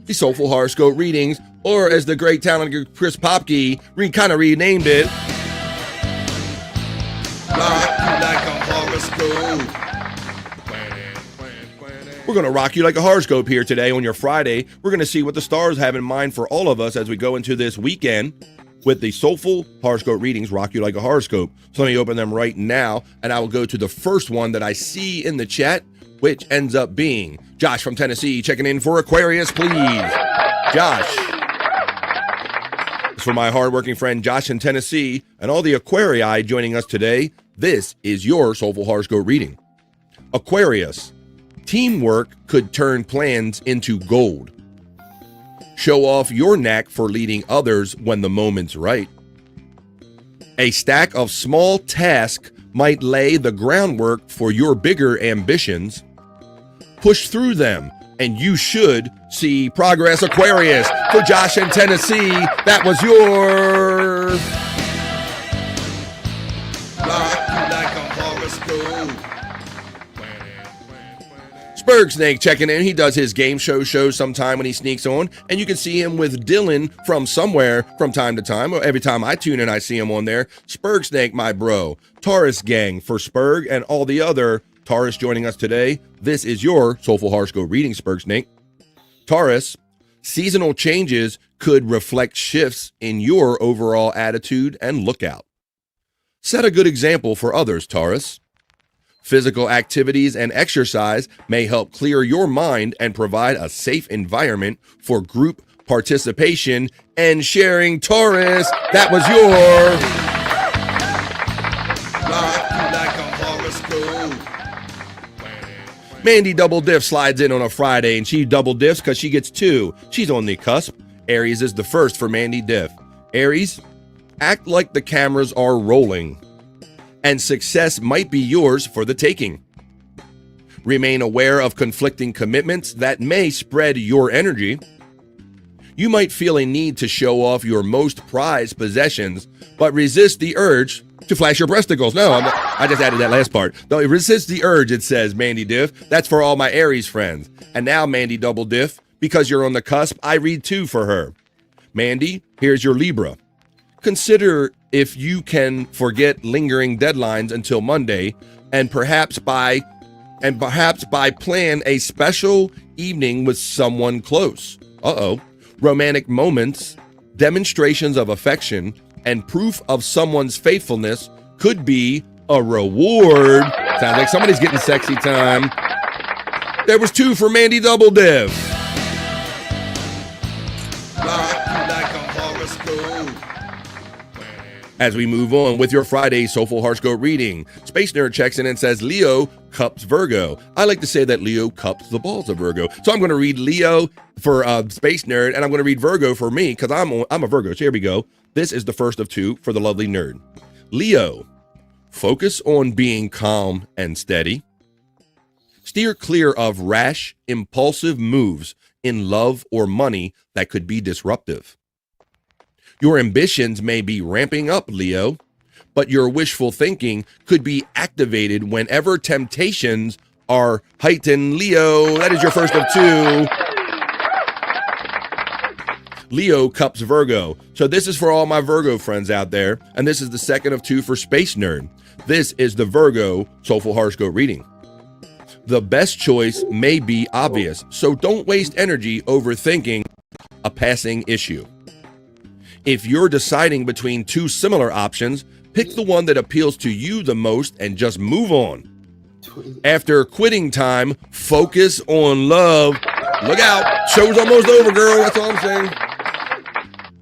the Soulful Horoscope readings, or as the great talented Chris Popke kind of renamed it, Rock You Like a Horoscope. We're going to rock you like a horoscope here today on your Friday. We're going to see what the stars have in mind for all of us as we go into this weekend with the Soulful Horoscope readings, Rock You Like a Horoscope. So let me open them right now, and I will go to the first one that I see in the chat, which ends up being Josh from Tennessee checking in for Aquarius, please. Josh. For my hardworking friend Josh in Tennessee and all the Aquarii joining us today, this is your Soulful Horoscope reading. Aquarius, teamwork could turn plans into gold. Show off your knack for leading others when the moment's right. A stack of small tasks might lay the groundwork for your bigger ambitions. Push through them, and you should see progress. Aquarius, for Josh in Tennessee, that was your... Spurg Snake checking in. He does his game shows sometime when he sneaks on, and you can see him with Dylan from somewhere from time to time. Or every time I tune in, I see him on there. Spurg Snake, my bro. Taurus gang for Spurg and all the other Taurus joining us today. This is your Soulful Horoscope reading, Spurg Snake. Taurus, seasonal changes could reflect shifts in your overall attitude and lookout. Set a good example for others, Taurus. Physical activities and exercise may help clear your mind and provide a safe environment for group participation and sharing. Taurus, that was your... Mandy Double Diff slides in on a Friday, and she double diffs because she gets 2. She's on the cusp. Aries is the first for Mandy Diff. Aries, act like the cameras are rolling, and success might be yours for the taking. Remain aware of conflicting commitments that may spread your energy. You might feel a need to show off your most prized possessions, but resist the urge to flash your breasticles. No, I just added that last part. No, resist the urge, it says, Mandy Diff. That's for all my Aries friends. And now, Mandy Double Diff, because you're on the cusp, I read 2 for her. Mandy, here's your Libra. Consider if you can forget lingering deadlines until Monday, and perhaps by plan a special evening with someone close. Romantic moments, demonstrations of affection, and proof of someone's faithfulness could be a reward. Sounds like somebody's getting sexy time. There was 2 for Mandy Double Diff. As we move on with your Friday Soulful Horoscope reading, Space Nerd checks in and says Leo cups Virgo. I like to say that Leo cups the balls of Virgo. So I'm going to read Leo for Space Nerd, and I'm going to read Virgo for me because I'm a Virgo. So here we go. This is the first of 2 for the lovely nerd. Leo, focus on being calm and steady. Steer clear of rash, impulsive moves in love or money that could be disruptive. Your ambitions may be ramping up, Leo, but your wishful thinking could be activated whenever temptations are heightened. Leo, that is your first of 2. Leo cups Virgo. So this is for all my Virgo friends out there, and this is the second of 2 for Space Nerd. This is the Virgo Soulful Horoscope reading. The best choice may be obvious, so don't waste energy overthinking a passing issue. If you're deciding between 2 similar options, pick the one that appeals to you the most and just move on. After quitting time, focus on love. Look out, show's almost over, girl. That's all I'm saying.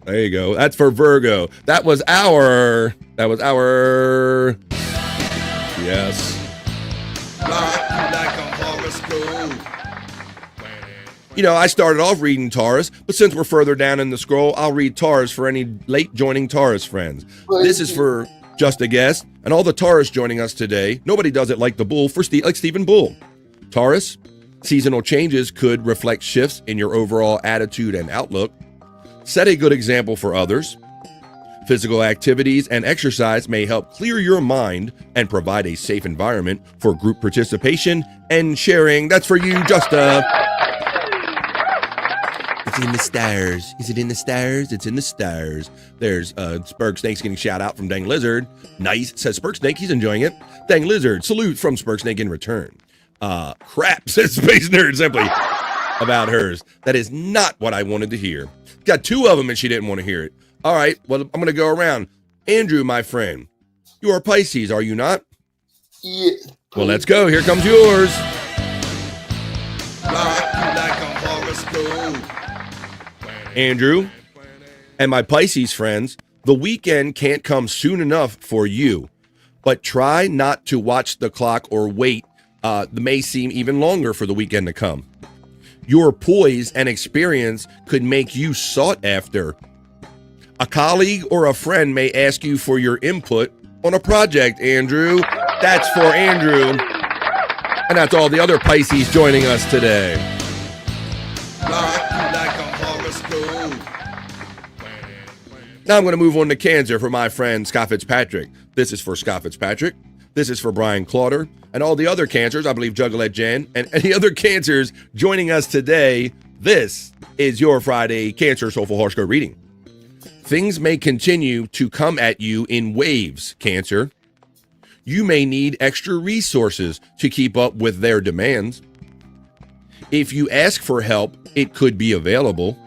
There you go. That's for Virgo. That was our. Yes. You know, I started off reading Taurus, but since we're further down in the scroll, I'll read Taurus for any late joining Taurus friends. This is for Just a Guest and all the Taurus joining us today. Nobody does it like the Bull like Stephen Bull. Taurus, seasonal changes could reflect shifts in your overall attitude and outlook. Set a good example for others. Physical activities and exercise may help clear your mind and provide a safe environment for group participation and sharing. That's for you, Justa. It's in the stars. Is it in the stars? It's in the stars. There's Spurg Snake's getting shout out from Dang Lizard. Nice, says Spurg Snake. He's enjoying it. Dang Lizard, salute from Spurg Snake in return. Crap, says Space Nerd simply about hers. That is not what I wanted to hear. Got 2 of them and she didn't want to hear it. All right, well, I'm going to go around. Andrew, my friend, you are Pisces, are you not? Yeah. Well, let's go. Here comes yours. Andrew, And my Pisces friends, the weekend can't come soon enough for you, but try not to watch the clock or wait. It may seem even longer for the weekend to come. Your poise and experience could make you sought after. A colleague or a friend may ask you for your input on a project, Andrew. That's for Andrew. And that's all the other Pisces joining us today. Now I'm going to move on to Cancer for my friend Scott Fitzpatrick. This is for Scott Fitzpatrick. This is for Brian Clauder and all the other Cancers, I believe Juggalette Jen, and any other Cancers joining us today. This is your Friday Cancer Soulful Horoscope reading. Things may continue to come at you in waves, Cancer. You may need extra resources to keep up with their demands. If you ask for help, it could be available.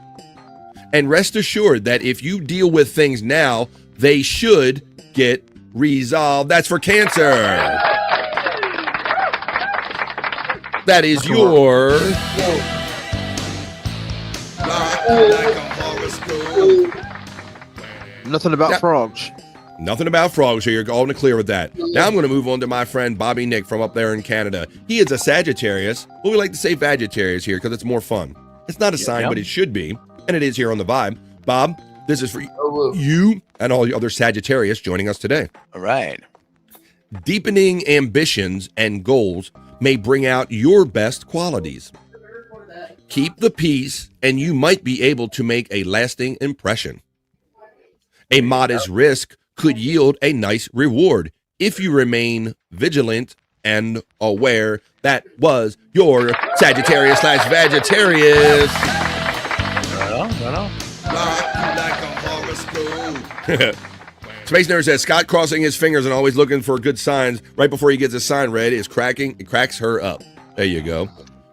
And rest assured that if you deal with things now, they should get resolved. That's for Cancer. That is your... Nothing about frogs. Nothing about frogs, so you're all in the clear with that. Now I'm going to move on to my friend Bobby Nick from up there in Canada. He is a Sagittarius, but we like to say Vagittarius here because it's more fun. It's not a sign, but it should be, and it is here on the Vibe. Bob, this is for you and all the other Sagittarius joining us today. All right. Deepening ambitions and goals may bring out your best qualities. Keep the peace, and you might be able to make a lasting impression. A modest risk could yield a nice reward if you remain vigilant and aware. That was your Sagittarius / Vagittarius. Space Nerd says Scott crossing his fingers and always looking for good signs right before he gets a sign read is cracking. It cracks her up. There you go.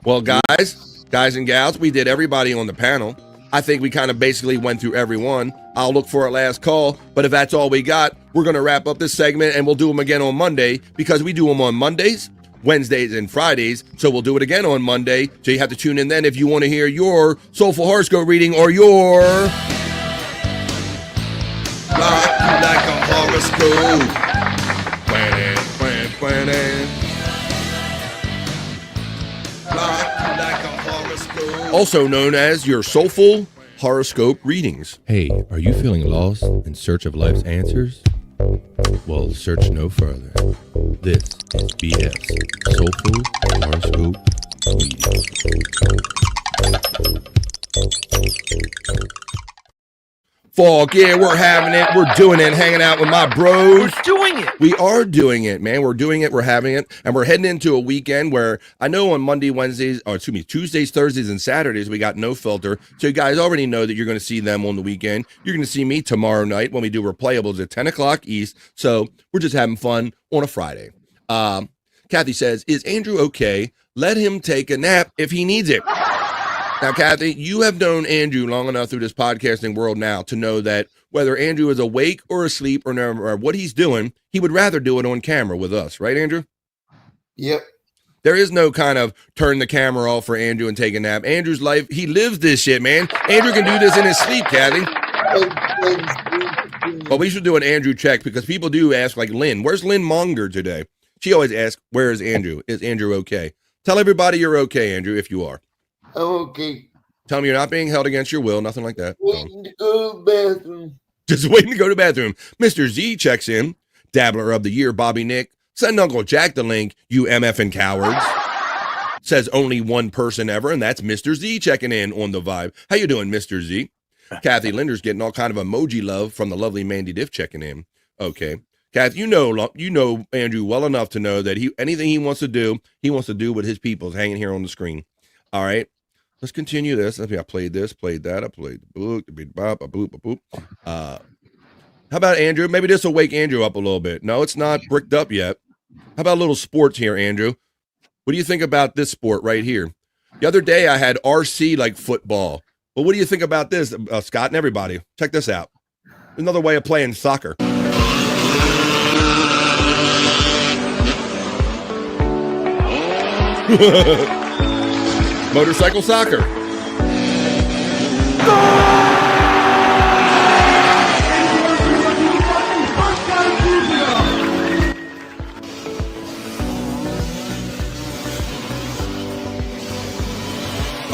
Well, guys and gals, we did everybody on the panel. I think we kind of basically went through everyone. I'll look for a last call, but if that's all we got, we're going to wrap up this segment and we'll do them again on Monday because we do them on Mondays, Wednesdays, and Fridays. So we'll do it again on Monday. So you have to tune in then if you want to hear your Soulful Horoscope reading or your... Like a horoscope. Also known as your Soulful Horoscope readings. Hey, are you feeling lost in search of life's answers? Well, search no further. This is BF's Soulful Horoscope reading. Fuck yeah, we're having it. We're doing it. Hanging out with my bros. We're doing it. We are doing it, man. We're doing it. We're having it. And we're heading into a weekend where I know on Monday, Wednesdays, Tuesdays, Thursdays, and Saturdays, we got No Filter. So you guys already know that you're going to see them on the weekend. You're going to see me tomorrow night when we do Replayables at 10 o'clock East. So we're just having fun on a Friday. Kathy says, is Andrew okay? Let him take a nap if he needs it. Now, Kathy, you have known Andrew long enough through this podcasting world now to know that whether Andrew is awake or asleep or what he's doing, he would rather do it on camera with us. Right, Andrew? Yep. There is no kind of turn the camera off for Andrew and take a nap. Andrew's life, he lives this shit, man. Andrew can do this in his sleep, Kathy. But we should do an Andrew check because people do ask, like Lynn, where's Lynn Monger today? She always asks, where is Andrew? Is Andrew okay? Tell everybody you're okay, Andrew, if you are. I'm okay. Tell me you're not being held against your will, nothing like that. Waiting to go to the bathroom. Just waiting to go to the bathroom. Mr. Z checks in. Dabbler of the year, Bobby Nick. Send Uncle Jack the link, you MFing cowards. Says only one person ever, and that's Mr. Z checking in on the Vibe. How you doing, Mr. Z? Kathy Linder's getting all kind of emoji love from the lovely Mandy Diff checking in. Okay. Kathy, you know Andrew well enough to know that anything he wants to do with his people's hanging here on the screen. All right. Let's continue this. I played this, played that. I played the book, the beat, bop, a boop, a boop. How about Andrew? Maybe this will wake Andrew up a little bit. No, it's not bricked up yet. How about a little sports here, Andrew? What do you think about this sport right here? The other day I had RC like football. Well, what do you think about this, Scott and everybody? Check this out. Another way of playing soccer. Motorcycle soccer.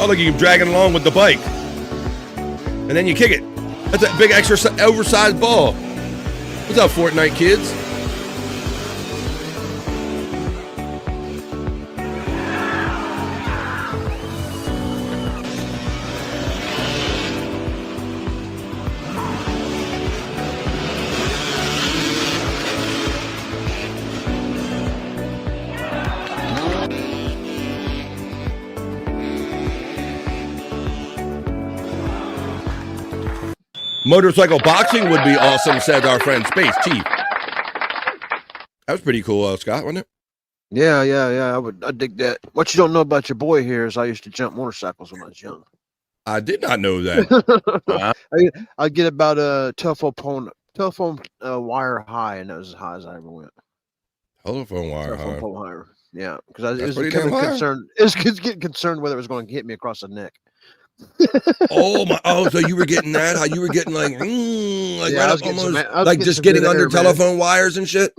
Oh, look, you can drag it along with the bike. And then you kick it. That's a big extra oversized ball. What's up, Fortnite kids? Motorcycle boxing would be awesome, says our friend Space Chief. That was pretty cool, Scott, wasn't it? Yeah. I dig that. What you don't know about your boy here is I used to jump motorcycles when I was young. I did not know that. I get about a telephone wire high, and that was as high as I ever went. Telephone wire Telephone high. pole higher. Yeah, because I was pretty kind damn of high. concerned. It was getting concerned whether it was going to hit me across the neck. Oh my! Oh, so you were getting that? How you were getting like, like Yeah, I right was up getting some- almost, I was like getting just some getting good under air, man. telephone wires and shit.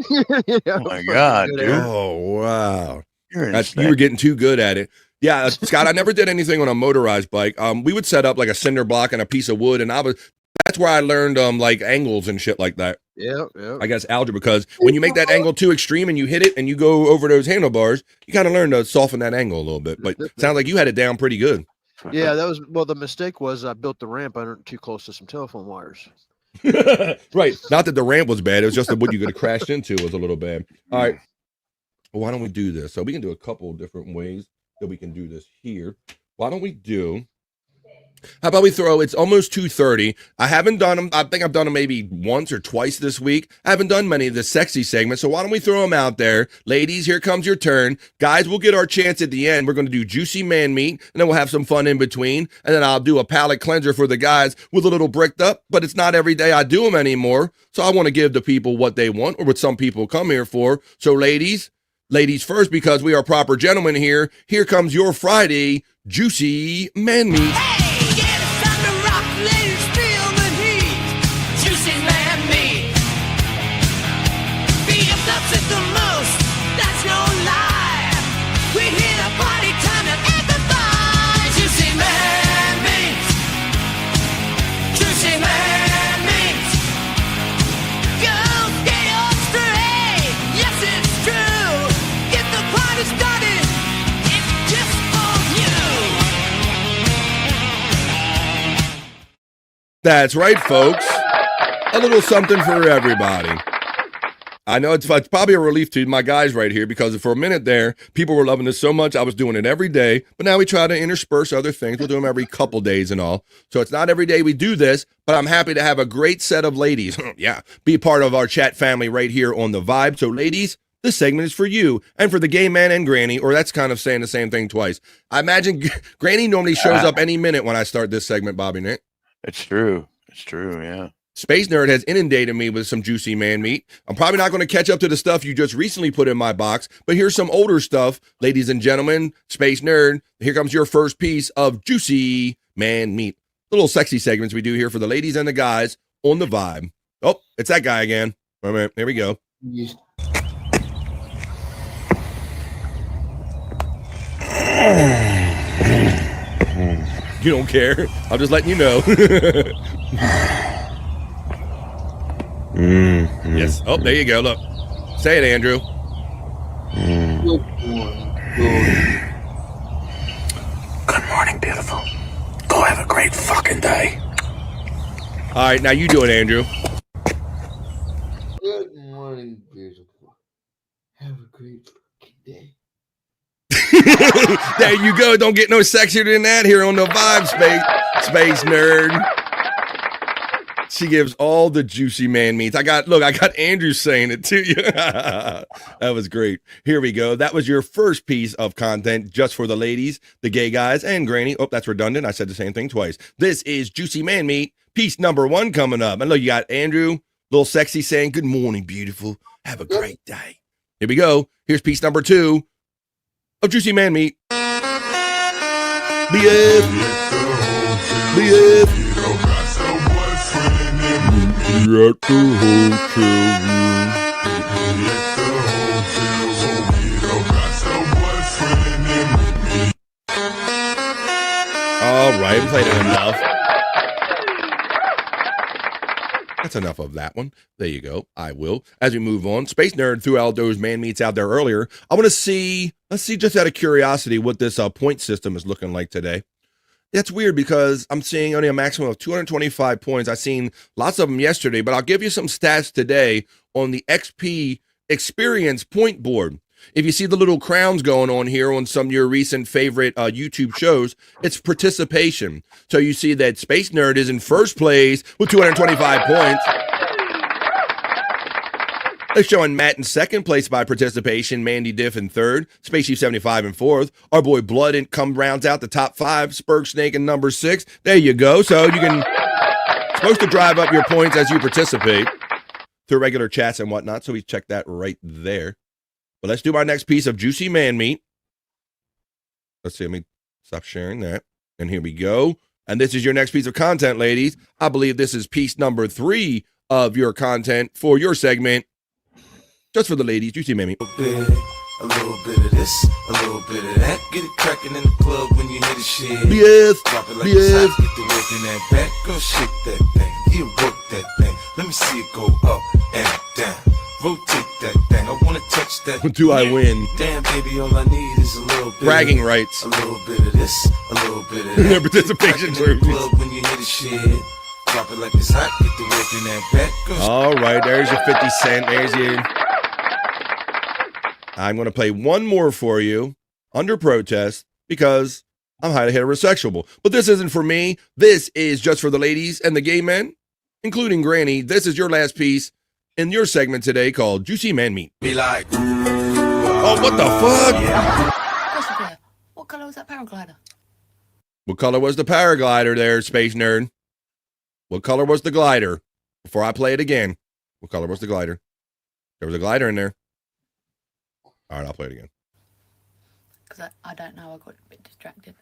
Yeah, Oh my God, dude. Oh wow! You're That's, you insane. were getting too good at it. Yeah, Scott, I never did anything on a motorized bike. We would set up like a cinder block and a piece of wood, and that's where I learned like angles and shit like that. Yeah. I guess algebra, because when you make that angle too extreme and you hit it and you go over those handlebars, you kind of learn to soften that angle a little bit. But sounds like you had it down pretty good. Yeah, that was the mistake was I built the ramp under too close to some telephone wires. Right. Not that the ramp was bad. It was just that what you could have crashed into was a little bad. All right. Well, why don't we do this? So we can do a couple of different ways that we can do this here. Why don't we do... How about we throw, it's almost 2:30. I haven't done them. I think I've done them maybe once or twice this week. I haven't done many of the sexy segments. So why don't we throw them out there? Ladies, here comes your turn. Guys, we'll get our chance at the end. We're going to do juicy man meat, and then we'll have some fun in between. And then I'll do a palate cleanser for the guys with a little bricked up, but it's not every day I do them anymore. So I want to give the people what they want or what some people come here for. So ladies first, because we are proper gentlemen here. Here comes your Friday juicy man meat. That's right, folks. A little something for everybody. I know it's probably a relief to my guys right here, because for a minute there, people were loving this so much, I was doing it every day. But now we try to intersperse other things. We'll do them every couple days and all. So it's not every day we do this, but I'm happy to have a great set of ladies. Yeah, be part of our chat family right here on The Vibe. So ladies, this segment is for you and for the gay man and Granny, or that's kind of saying the same thing twice. I imagine Granny normally shows up any minute when I start this segment, Bobby Nick. It's true. It's true, yeah. Space Nerd has inundated me with some juicy man meat. I'm probably not going to catch up to the stuff you just recently put in my box, but here's some older stuff. Ladies and gentlemen, Space Nerd, here comes your first piece of juicy man meat. Little sexy segments we do here for the ladies and the guys on The Vibe. Oh, it's that guy again. All right, here we go. You don't care. I'm just letting you know. Yes. Oh, there you go. Look. Say it, Andrew. Good morning, beautiful. Go have a great fucking day. All right, now you do it, Andrew. Good morning, beautiful. Have a great fucking day. There you go. Don't get no sexier than that here on The Vibe, Space Nerd. She gives all the juicy man meats. I got Andrew saying it to you. That was great. Here we go. That was your first piece of content just for the ladies, the gay guys, and Granny. Oh, that's redundant. I said the same thing twice. This is Juicy Man Meat, piece number 1 coming up. And look, you got Andrew, little sexy, saying, good morning, beautiful. Have a great day. Here we go. Here's piece number 2 of Juicy Man Meat. BF. At the hotel room. right, we played it enough. That's enough of that one. There you go. I will. As we move on, Space Nerd threw out those man meats out there earlier. I want to see, let's see just out of curiosity what this point system is looking like today. That's weird because I'm seeing only a maximum of 225 points. I've seen lots of them yesterday, but I'll give you some stats today on the XP experience point board. If you see the little crowns going on here on some of your recent favorite YouTube shows, it's participation. So you see that Space Nerd is in first place with 225 points. They're showing Matt in second place by participation, Mandy Diff in third, Space Chief 75 in fourth. Our boy Blood comes rounds out the top 5, Spurg Snake in number 6. There you go. So you can supposed to drive up your points as you participate through regular chats and whatnot. So we check that right there. But let's do my next piece of juicy man meat. Let's see. Let me stop sharing that. And here we go. And this is your next piece of content, ladies. I believe this is piece number 3 of your content for your segment. Just for the ladies, juicy man meat. A little bit of this, a little bit of that. Get it cracking in the club when you hear the shit. Yes, drop it like it's hot, get the work in that back. Go shake that thing, yeah, work that thing. Let me see it go up and down. Rotate that thing, I wanna touch that. Do I win? Damn, baby, all I need is a little bit. Bragging rights. A little bit of this, a little bit of that. Their participation in the club when you hear the shit. Drop it like it's hot, get the work in that back. Go all right, there's your 50 cent. There's your... I'm going to play one more for you under protest because I'm highly heterosexual. But this isn't for me. This is just for the ladies and the gay men, including Granny. This is your last piece in your segment today called Juicy Man Meat. Be like, oh, what the fuck? Yeah. What color was that paraglider? What color was the paraglider there, Space Nerd? What color was the glider? Before I play it again, what color was the glider? There was a glider in there. All right, I'll play it again. Because I don't know, I got a bit distracted.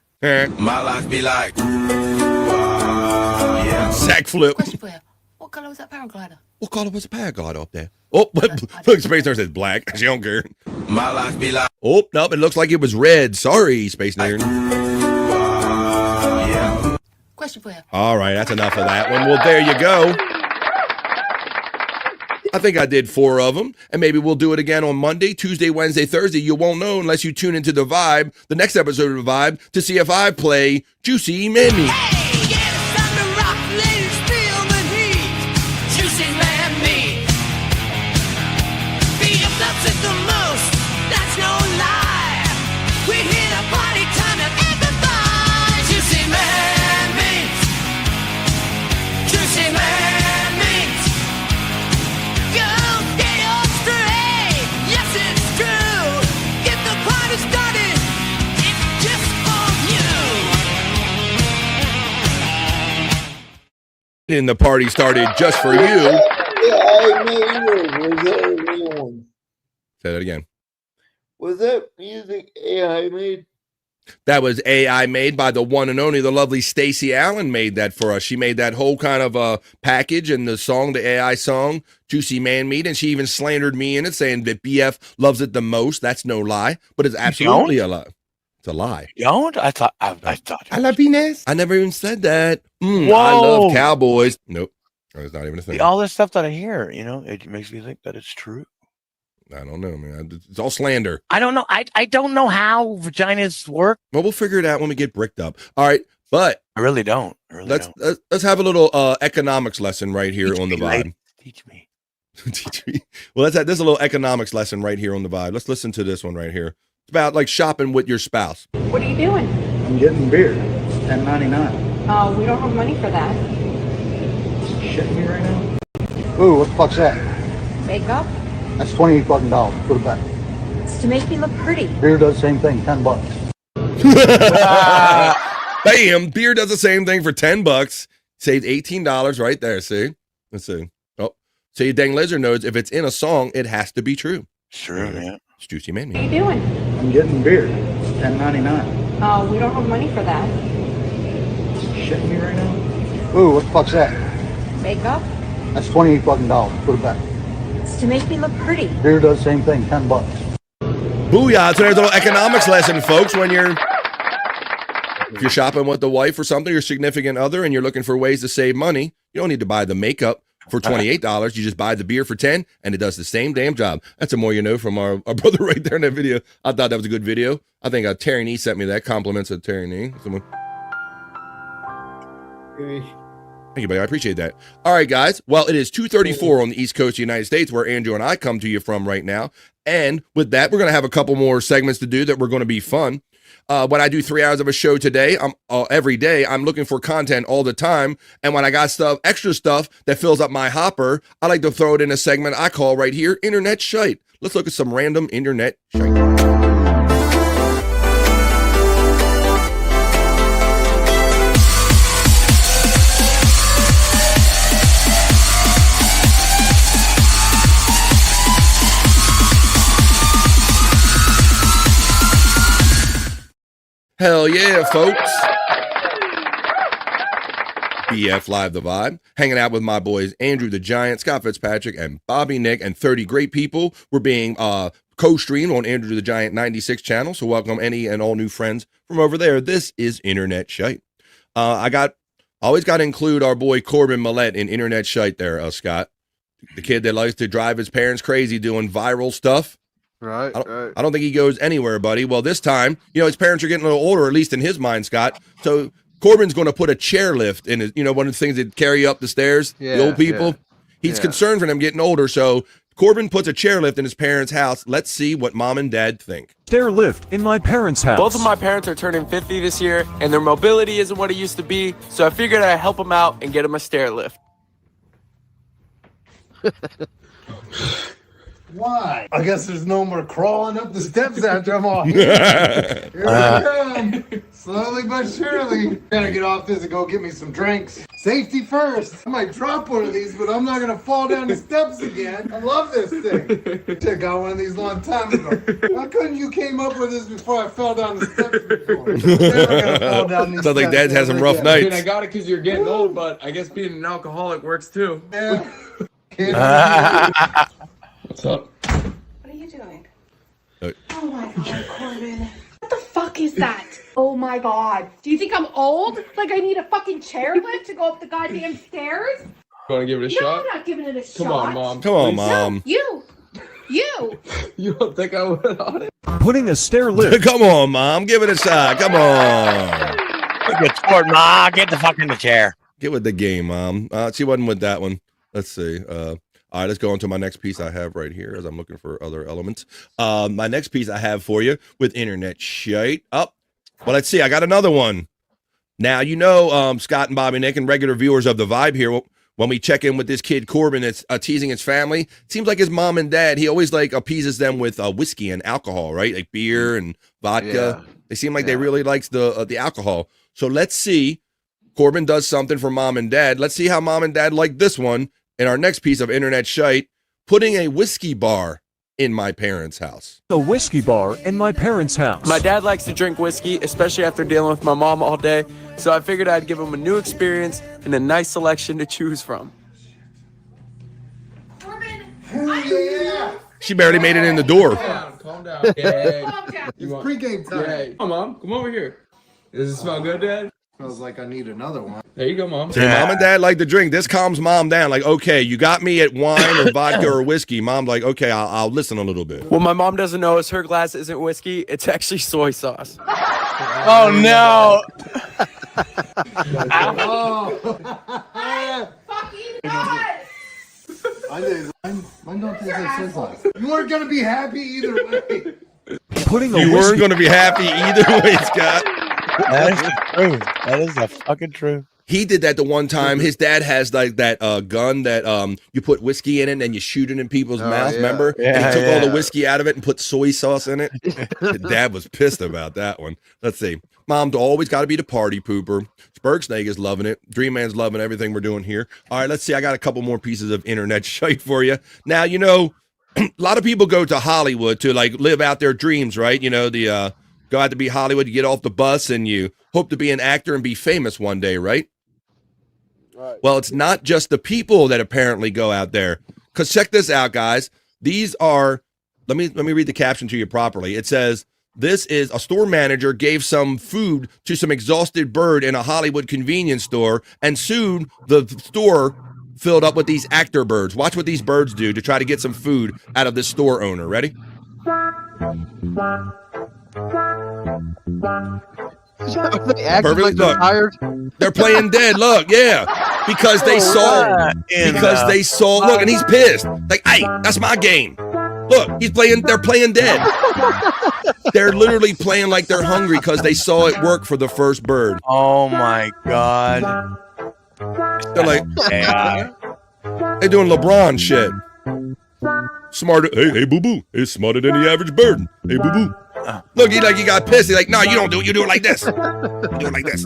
My life be like, yeah. Sack flip. Question for you. What color was that paraglider? What color was the paraglider up there? Oh, look, Space Nerd says black. She don't care. My life be like, oh, nope, it looks like it was red. Sorry, Space Nerd. yeah. Question for you. All right, that's enough of that one. Well, there you go. I think I did 4 of them, and maybe we'll do it again on Monday, Tuesday, Wednesday, Thursday. You won't know unless you tune into The Vibe, the next episode of The Vibe, to see if I play Juicy Man Meat. Juicy man meat. Be upset the most, that's no lie. We hit a party time and everybody. Juicy man meat. Juicy man meat. Go get your straight. Yes, it's true. Get the party started. It's just for you. And the party started just for you. Yeah, I made it. Was that a real one? Say that again. Was that music AI made? That was AI made by the one and only, the lovely Stacey Allen made that for us. She made that whole kind of package and the song, the AI song, Juicy Man Meat, and she even slandered me in it, saying that BF loves it the most. That's no lie, but it's absolutely a lie. It's a lie. You don't? I thought. I love Venus. I never even said that. I Whoa. love cowboys. Nope. That's not even a thing. all this stuff that I hear, it makes me think that it's true. I don't know, man. It's all slander. I don't know. I don't know how vaginas work. Well, we'll figure it out when we get bricked up. All right, but I really don't. Let's have a little economics lesson right here on the Vibe. Teach me. Teach me. Well, let's have this a little economics lesson right here on the Vibe. Let's listen to this one right here. It's about like shopping with your spouse. What are you doing? I'm getting beer. $10.99. Oh, we don't have money for that. Shitting me right now? Ooh, what the fuck's that? Makeup? That's $28 fucking dollars. Put it back. It's to make me look pretty. Beer does the same thing, $10. Bam! Beer does the same thing for $10. Saved $18 right there. See? Let's see. Oh, so you dang lizard knows if it's in a song, it has to be true. Sure, yeah. It's Juicy Man What are Meat. you doing? I'm getting beer. $10.99. Oh, we don't have money for that. Shitting me right now? Ooh, what the fuck's that? Makeup? That's $28 fucking dollars. Put it back. It's to make me look pretty. Beer does the same thing, $10. Booyah! So there's a little economics lesson, folks. When you're If you're shopping with the wife or something, your significant other, and you're looking for ways to save money, you don't need to buy the makeup for $28. You just buy the beer for $10, and it does the same damn job. That's a more you know from our brother right there in that video. I thought that was a good video. I think Terry Nee sent me that. Compliments of Terry Nee. Someone. Thank you, buddy. I appreciate that. All right, guys. Well, it is 2:34 on the East Coast of the United States, where Andrew and I come to you from right now. And with that, we're going to have a couple more segments to do that we're going to be fun. When I do 3 hours of a show today, every day, I'm looking for content all the time. And when I got extra stuff that fills up my hopper, I like to throw it in a segment I call right here, Internet Shite. Let's look at some random internet shite. Hell yeah, folks. BF Live The Vibe. Hanging out with my boys, Andrew the Giant, Scott Fitzpatrick, and Bobby Nick, and 30 great people. We're being co-streamed on Andrew the Giant 96 channel, so welcome any and all new friends from over there. This is Internet Shite. Always got to include our boy Corbin Millette in Internet Shite there, Scott. The kid that likes to drive his parents crazy doing viral stuff. Right, I don't think he goes anywhere, buddy. Well, this time, his parents are getting a little older, at least in his mind, Scott. So Corbin's going to put a chairlift in his, one of the things that carry up the stairs, the old people. Yeah. He's concerned for them getting older. So Corbin puts a chairlift in his parents' house. Let's see what mom and dad think. Stair lift in my parents' house. Both of my parents are turning 50 this year, and their mobility isn't what it used to be. So I figured I'd help them out and get them a stair lift. Why? I guess there's no more crawling up the steps after I'm off. Here we come. Slowly but surely. Gotta get off this and go get me some drinks. Safety first. I might drop one of these, but I'm not gonna fall down the steps again. I love this thing. I got one of these a long time ago. Why couldn't you came up with this before I fell down the steps before? Never gonna fall down these Sounds like steps. Dad has some rough nights. I mean, I got it because you're getting old, but I guess being an alcoholic works too. Yeah. What's up? What are you doing? Oh my God, Corbin. What the fuck is that? Oh my God. Do you think I'm old? Like I need a fucking chairlift to go up the goddamn stairs? You want to give it a No, shot? I'm not giving it a shot. Come on, Mom. Come on, Please. Mom. No, you. You don't think I would on it? Putting a stair lift. Come on, Mom. Give it a shot. Come on. Good sport, Ma. Get the fuck in the chair. Get with the game, Mom. She wasn't with that one. Let's see. All right, let's go on to my next piece I have right here as I'm looking for other elements. My next piece I have for you with Internet Shite. Well, let's see. I got another one. Now, Scott and Bobby Nick and regular viewers of The Vibe here, when we check in with this kid, Corbin, that's teasing his family, it seems like his mom and dad, he always appeases them with whiskey and alcohol, right? Like beer and vodka. Yeah. They seem like they really likes the alcohol. So let's see. Corbin does something for mom and dad. Let's see how mom and dad like this one. In our next piece of Internet Shite, putting a whiskey bar in my parents' house. A whiskey bar in my parents' house. My dad likes to drink whiskey, especially after dealing with my mom all day. So I figured I'd give him a new experience and a nice selection to choose from. Yeah. She barely made it in the door. Calm down. Yeah. Calm down. It's pregame time. Yeah. Come on, Mom. Come over here. Does it smell good, Dad? Smells like I need another one. There you go, Mom. See, mom and dad like to drink. This calms mom down. Like, okay, you got me at wine or vodka or whiskey. Mom's like, okay, I'll listen a little bit. What my mom doesn't know is her glass isn't whiskey. It's actually soy sauce. Oh, no. Fucking God! Mine don't taste like soy sauce. You weren't gonna be happy either way. You weren't going to be happy either way, Scott. That is the truth. That is the fucking truth. He did that the one time. His dad has like that gun that you put whiskey in it and you shoot it in people's mouth, remember? Yeah, and he took all the whiskey out of it and put soy sauce in it. Dad was pissed about that one. Let's see. Mom's always got to be the party pooper. Spurg Snake is loving it. Dream Man's loving everything we're doing here. All right, let's see. I got a couple more pieces of internet shite for you. Now, a lot of people go to Hollywood to like live out their dreams, right? Go out to be Hollywood, you get off the bus and you hope to be an actor and be famous one day, right? Right. Well, it's not just the people that apparently go out there. Because check this out, guys. These are, let me read the caption to you properly. It says, This is a store manager gave some food to some exhausted bird in a Hollywood convenience store, and soon the store filled up with these actor birds. Watch what these birds do to try to get some food out of this store owner. Ready? Are they acting Perfect. like they're Look, tired? they're playing dead. Look, yeah, because they saw. Look, and he's pissed. Like, hey, that's my game. Look, they're playing dead. They're literally playing like they're hungry because they saw it work for the first bird. Oh my God. They're like, they're doing LeBron shit. Smarter, hey, boo boo. It's smarter than the average bird. Hey, boo boo. Look, he got pissed. He's like, no, you don't do it. You do it like this. You do it like this.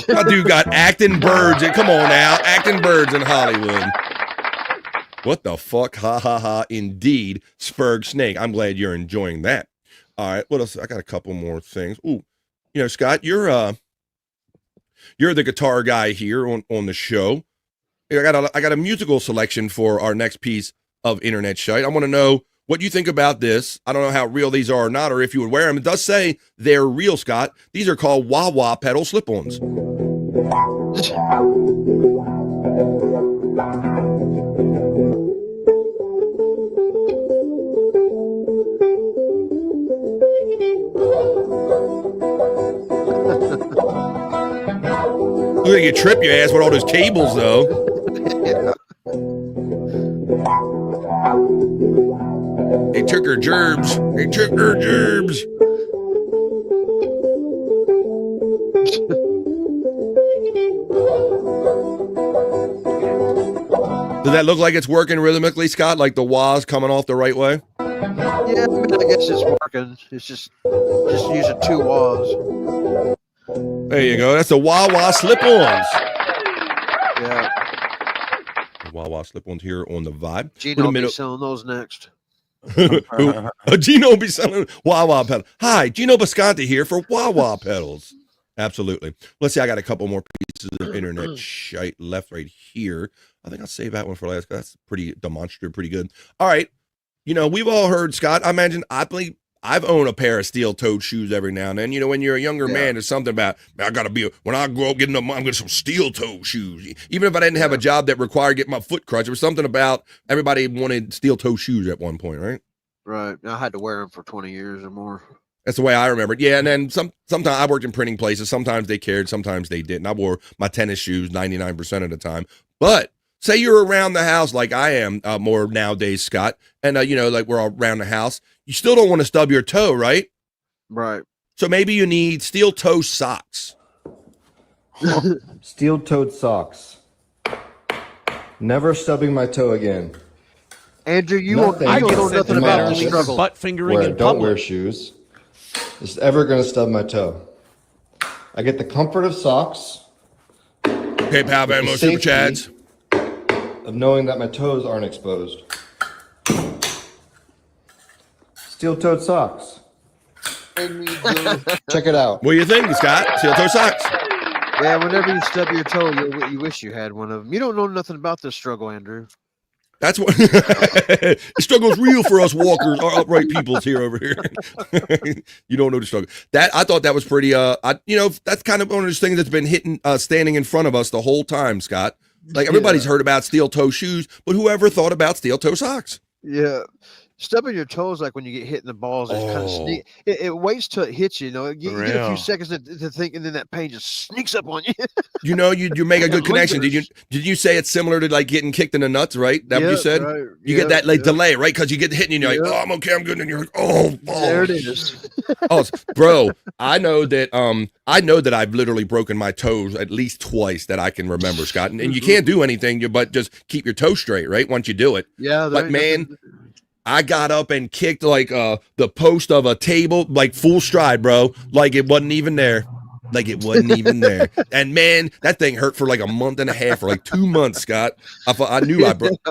My dude got acting birds. Come on now, acting birds in Hollywood. What the fuck? Ha ha ha. Indeed, Spurg Snake. I'm glad you're enjoying that. All right, what else? I got a couple more things. Ooh, Scott, you're the guitar guy here on the show. I got a musical selection for our next piece of internet shite. I want to know what you think about this. I don't know how real these are or not, or if you would wear them. It does say they're real, Scott. These are called wah-wah pedal slip-ons. Look like you trip your ass with all those cables, though. They took her gerbs. They took her gerbs. Does that look like it's working rhythmically, Scott? Like the wah's coming off the right way? Yeah, I guess it's working. It's just using two wahs. There you go. That's the wah-wah slip-ons. Yeah. Wah-wah slip-ons here on the Vibe. Gino will be selling those next. Gino will be selling wah-wah pedals. Hi, Gino Bisconti here for wah-wah pedals. Absolutely. Let's see, I got a couple more pieces of internet shite left right here. I think I'll save that one for last. That's pretty demonstrative, pretty good. All right. We've all heard, Scott, I imagine I've owned a pair of steel-toed shoes every now and then. When you're a younger man, there's something about, man, when I grow up getting them, I'm getting some steel-toed shoes. Even if I didn't have a job that required getting my foot crushed, there was something about everybody wanted steel-toed shoes at one point, right? Right. I had to wear them for 20 years or more. That's the way I remember it. Yeah, and then sometimes I worked in printing places. Sometimes they cared, sometimes they didn't. I wore my tennis shoes 99% of the time. But say you're around the house like I am more nowadays, Scott, and, like we're all around the house. You still don't want to stub your toe, right? Right. So maybe you need steel-toe socks. Steel-toed socks. Never stubbing my toe again. Andrew, you don't know nothing about the struggle. Butt fingering in don't wear shoes. Is ever going to stub my toe. I get the comfort of socks. Okay, pal, very much super chads. Of knowing that my toes aren't exposed. Steel-toed socks. Check it out. What do you think, Scott? Steel-toe socks. Yeah, whenever you stub your toe, you wish you had one of them. You don't know nothing about this struggle, Andrew. That's what the struggle's real for us walkers, our upright peoples here over here. You don't know the struggle. That I thought that was pretty. That's kind of one of those things that's been standing in front of us the whole time, Scott. Like everybody's heard about steel-toe shoes, but whoever thought about steel-toe socks? Yeah. Stubbing your toes, like when you get hit in the balls, it's kind of sneak. It waits till it hits you. You get a few seconds to think, and then that pain just sneaks up on you. You make a good connection. Did you say it's similar to like getting kicked in the nuts? Right? That what you said? Right. You get that delay, right? Because you get hit and you're like, oh, I'm okay, I'm good, and you're like, oh, there it is. Bro, I know that I've literally broken my toes at least twice that I can remember, Scott. And you can't do anything, but just keep your toe straight, right? Once you do it. Yeah. But man. I got up and kicked like the post of a table, like full stride, bro. Like it wasn't even there. And man, that thing hurt for like a month and a half or like 2 months, Scott. I knew I broke.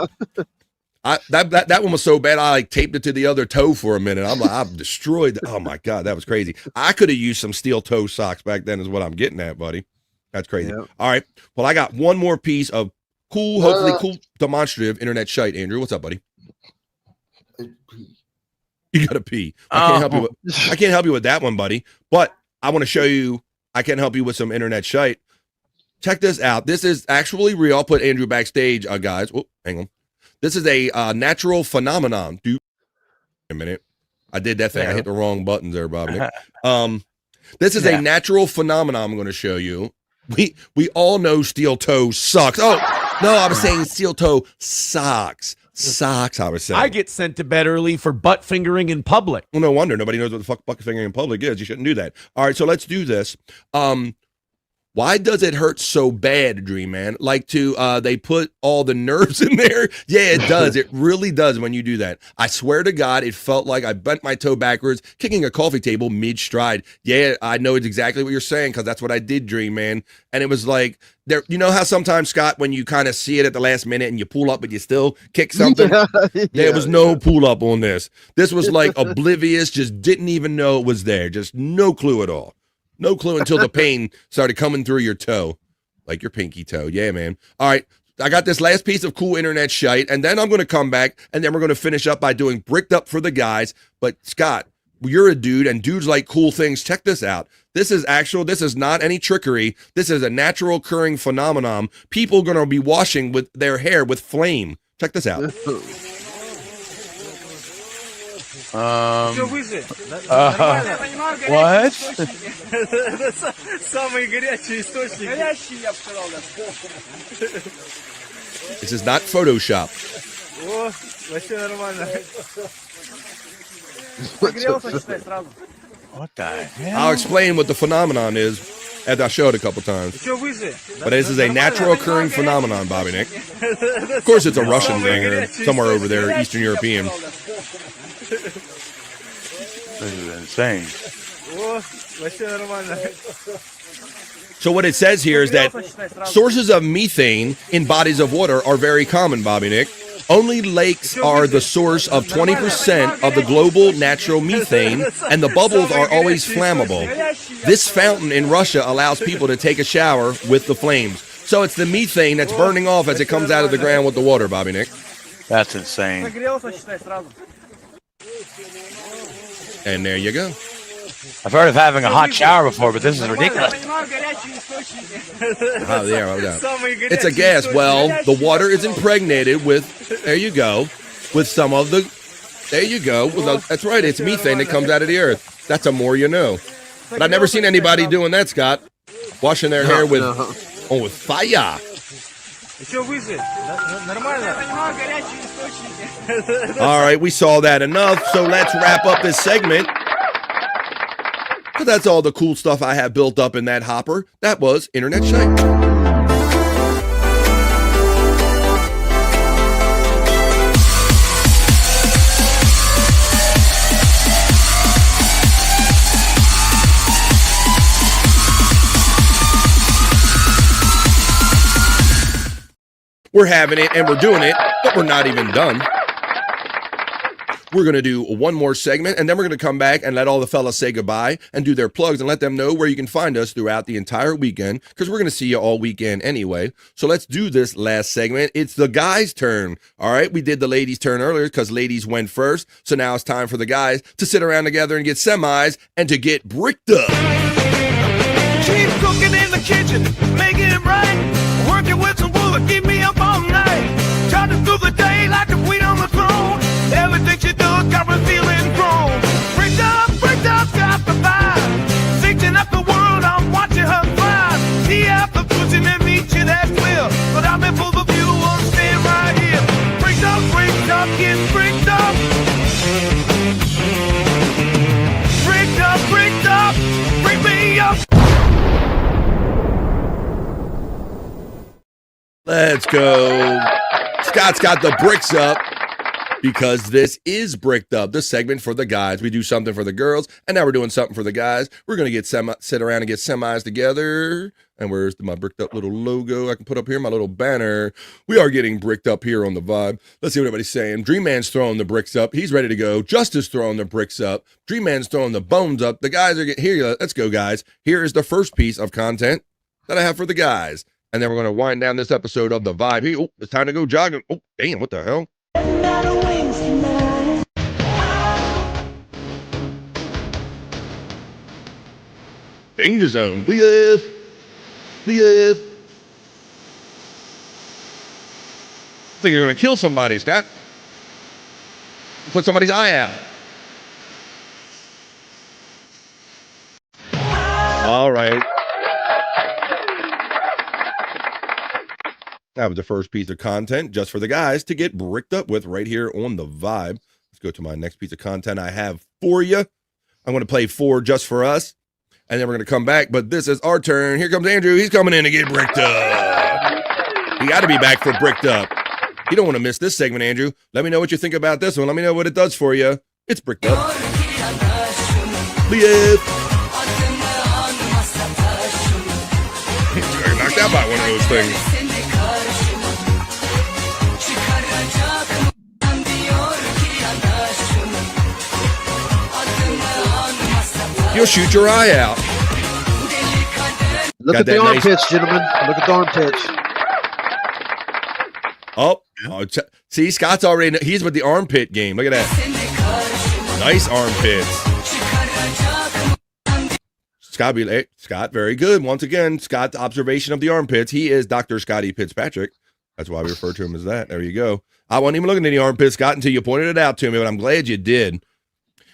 That one was so bad, I like taped it to the other toe for a minute. I'm like, I've destroyed. Oh my God, that was crazy. I could have used some steel toe socks back then is what I'm getting at, buddy. That's crazy. Yep. All right. Well, I got one more piece of Cool, hopefully cool, demonstrative internet shite. Andrew, what's up, buddy? You gotta pee. I can't help you with that one, buddy. But I want to show you. I can help you with some internet shite. Check this out. This is actually real. I'll put Andrew backstage, guys. Oh, hang on. This is a natural phenomenon. A minute. I did that thing. I hit the wrong buttons there, Bobby. This is a natural phenomenon I'm going to show you. We all know steel toe sucks. Oh, no, I was saying steel toe socks. Socks, I was saying. I get sent to bed early for butt fingering in public. Well, no wonder. Nobody knows what the fuck butt fingering in public is. You shouldn't do that. All right, so let's do this. Why does it hurt so bad, Dream Man? Like they put all the nerves in there? Yeah, it does. It really does when you do that. I swear to God, it felt like I bent my toe backwards, kicking a coffee table mid-stride. Yeah, I know exactly what you're saying because that's what I did, Dream Man. And it was like, you know how sometimes, Scott, when you kind of see it at the last minute and you pull up but you still kick something? There was no pull up on this. This was like oblivious, just didn't even know it was there. Just no clue at all. No clue until the pain started coming through your toe, like your pinky toe. Yeah, man. All right, I got this last piece of cool internet shite, and then I'm going to come back, and then we're going to finish up by doing Bricked Up for the guys. But, Scott, you're a dude, and dudes like cool things. Check this out. This is actual. This is not any trickery. This is a natural occurring phenomenon. People are going to be washing with their hair with flame. Check this out. What? This is not Photoshop. What the hell? I'll explain what the phenomenon is as I showed a couple times. But this is a natural occurring phenomenon, Bobby Nick. Of course, it's a Russian thing or somewhere over there, Eastern European. This is insane. So what it says here is that sources of methane in bodies of water are very common, Bobby Nick. Only lakes are the source of 20% of the global natural methane, and the bubbles are always flammable. This fountain in Russia allows people to take a shower with the flames. So it's the methane that's burning off as it comes out of the ground with the water, Bobby Nick. That's insane. And there you go. I've heard of having a hot shower before, but this is ridiculous. Oh, yeah, it's a gas well. The water is impregnated with, there you go, with some of the, there you go. That's right, it's methane that comes out of the earth. That's a more you know. But I've never seen anybody doing that, Scott. Washing their hair with, with fire. All right, we saw that enough, so let's wrap up this segment. But that's all the cool stuff I have built up in that hopper. That was Internet Shite. We're having it and we're doing it, but we're not even done. We're going to do one more segment, and then we're going to come back and let all the fellas say goodbye and do their plugs and let them know where you can find us throughout the entire weekend, because we're going to see you all weekend anyway. So let's do this last segment. It's the guys' turn. All right, we did the ladies' turn earlier because ladies went first. So now it's time for the guys to sit around together and get semis and to get bricked up. Keep cooking in the kitchen, making it right. Working with some wood, keep me up all night. Charging through the day like the queen on the throne. Everything she does got me feeling grown. Bricked up, got the vibe. Fixing up the world, I'm watching her thrive. See out the pushing and meet you, that's clear. But I'm in full view, I'm staying right here. Bricked up, get bricked up. Bricked up, bring me up. Let's go. Scott's got the bricks up because this is Bricked Up, the segment for the guys. We do something for the girls, and now we're doing something for the guys. We're going to sit around and get semis together. And where's my Bricked Up little logo I can put up here, my little banner. We are getting bricked up here on the vibe. Let's see what everybody's saying. Dream Man's throwing the bricks up. He's ready to go. Justice throwing the bricks up. Dream Man's throwing the bones up. The guys are getting here. Let's go, guys. Here is the first piece of content that I have for the guys. And then we're going to wind down this episode of The Vibe. Oh, it's time to go jogging. Oh, damn, what the hell? Danger zone. Yes. Yes. I think you're going to kill somebody, Scott. Put somebody's eye out. All right. That was the first piece of content just for the guys to get bricked up with right here on The Vibe. Let's go to my next piece of content I have for you. I'm going to play 4 just for us, and then we're going to come back. But this is our turn. Here comes Andrew. He's coming in to get bricked up. You got to be back for bricked up. You don't want to miss this segment, Andrew. Let me know what you think about this one. Let me know what it does for you. It's bricked up. Yes. You're knocked out by one of those things. You'll shoot your eye out. Look at the armpits, gentlemen. Look at the armpits. Oh, see, Scott's already, he's with the armpit game. Look at that. Nice armpits. Scott, very good. Once again, Scott's observation of the armpits. He is Dr. Scotty Fitzpatrick. That's why we refer to him as that. There you go. I wasn't even looking at any armpits, Scott, until you pointed it out to me, but I'm glad you did.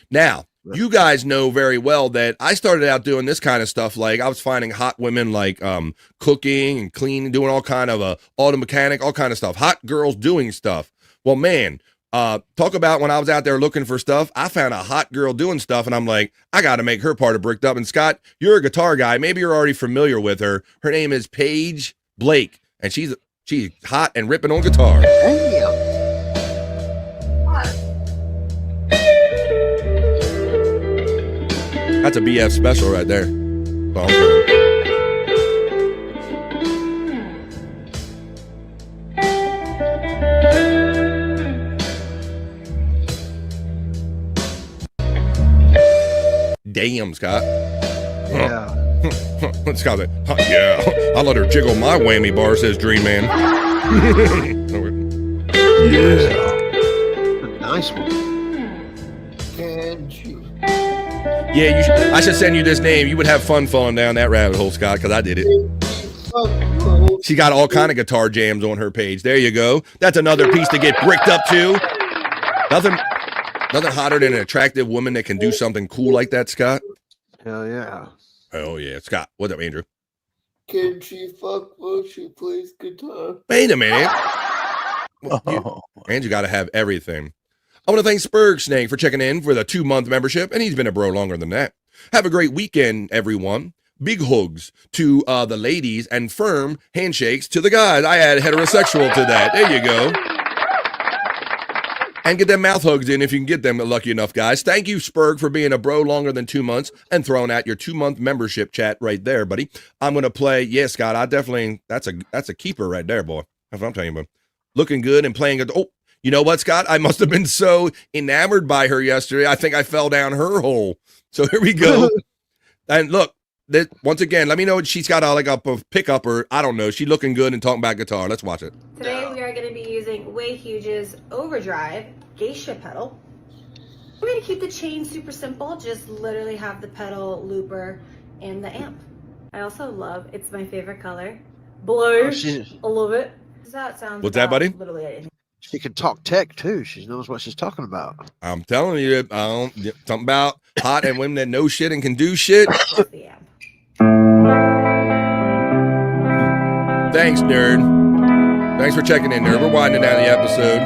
Now, you guys know very well that I started out doing this kind of stuff. Like I was finding hot women like cooking and cleaning, doing all kind of auto mechanic, all kind of stuff. Hot girls doing stuff. Well, man, talk about when I was out there looking for stuff, I found a hot girl doing stuff and I'm like, I got to make her part of Bricked Up. And Scott, you're a guitar guy. Maybe you're already familiar with her. Her name is Paige Blake and she's hot and ripping on guitar. That's a BF special right there. Damn, Scott. Yeah. Scott's like, yeah. I'll let her jiggle my whammy bar, says Dream Man. Yeah. Nice one. Yeah, I should send you this name. You would have fun falling down that rabbit hole, Scott, because I did it. She got all kind of guitar jams on her page. There you go. That's another piece to get bricked up to. Nothing hotter than an attractive woman that can do something cool like that, Scott. Hell yeah. Oh yeah, Scott. What's up, Andrew? Can she fuck while she plays guitar? Wait a minute. Andrew got to have everything. I want to thank Spurg Snake for checking in for the 2-month membership, and he's been a bro longer than that. Have a great weekend, everyone. Big hugs to the ladies and firm handshakes to the guys. I add heterosexual to that. There you go. And get them mouth hugs in if you can get them lucky enough, guys. Thank you, Spurg, for being a bro longer than 2 months and throwing out your 2-month membership chat right there, buddy. I'm going to play. Yeah, Scott, I definitely, that's a keeper right there, boy. That's what I'm telling you about. Looking good and playing good. Oh, you know what, Scott? I must have been so enamored by her yesterday. I think I fell down her hole. So here we go. And look, once again, let me know what she's got a pickup or I don't know. She's looking good and talking about guitar. Let's watch it. Today we are going to be using Way Huge's Overdrive Geisha pedal. We're going to keep the chain super simple. Just literally have the pedal, looper, and the amp. I also love, it's my favorite color, blue. I love it. That sounds What's that, buddy? Literally anything. She can talk tech too. She knows what she's talking about. I'm telling you, something about hot and women that know shit and can do shit. Thanks, nerd. Thanks for checking in, nerd. We're winding down the episode.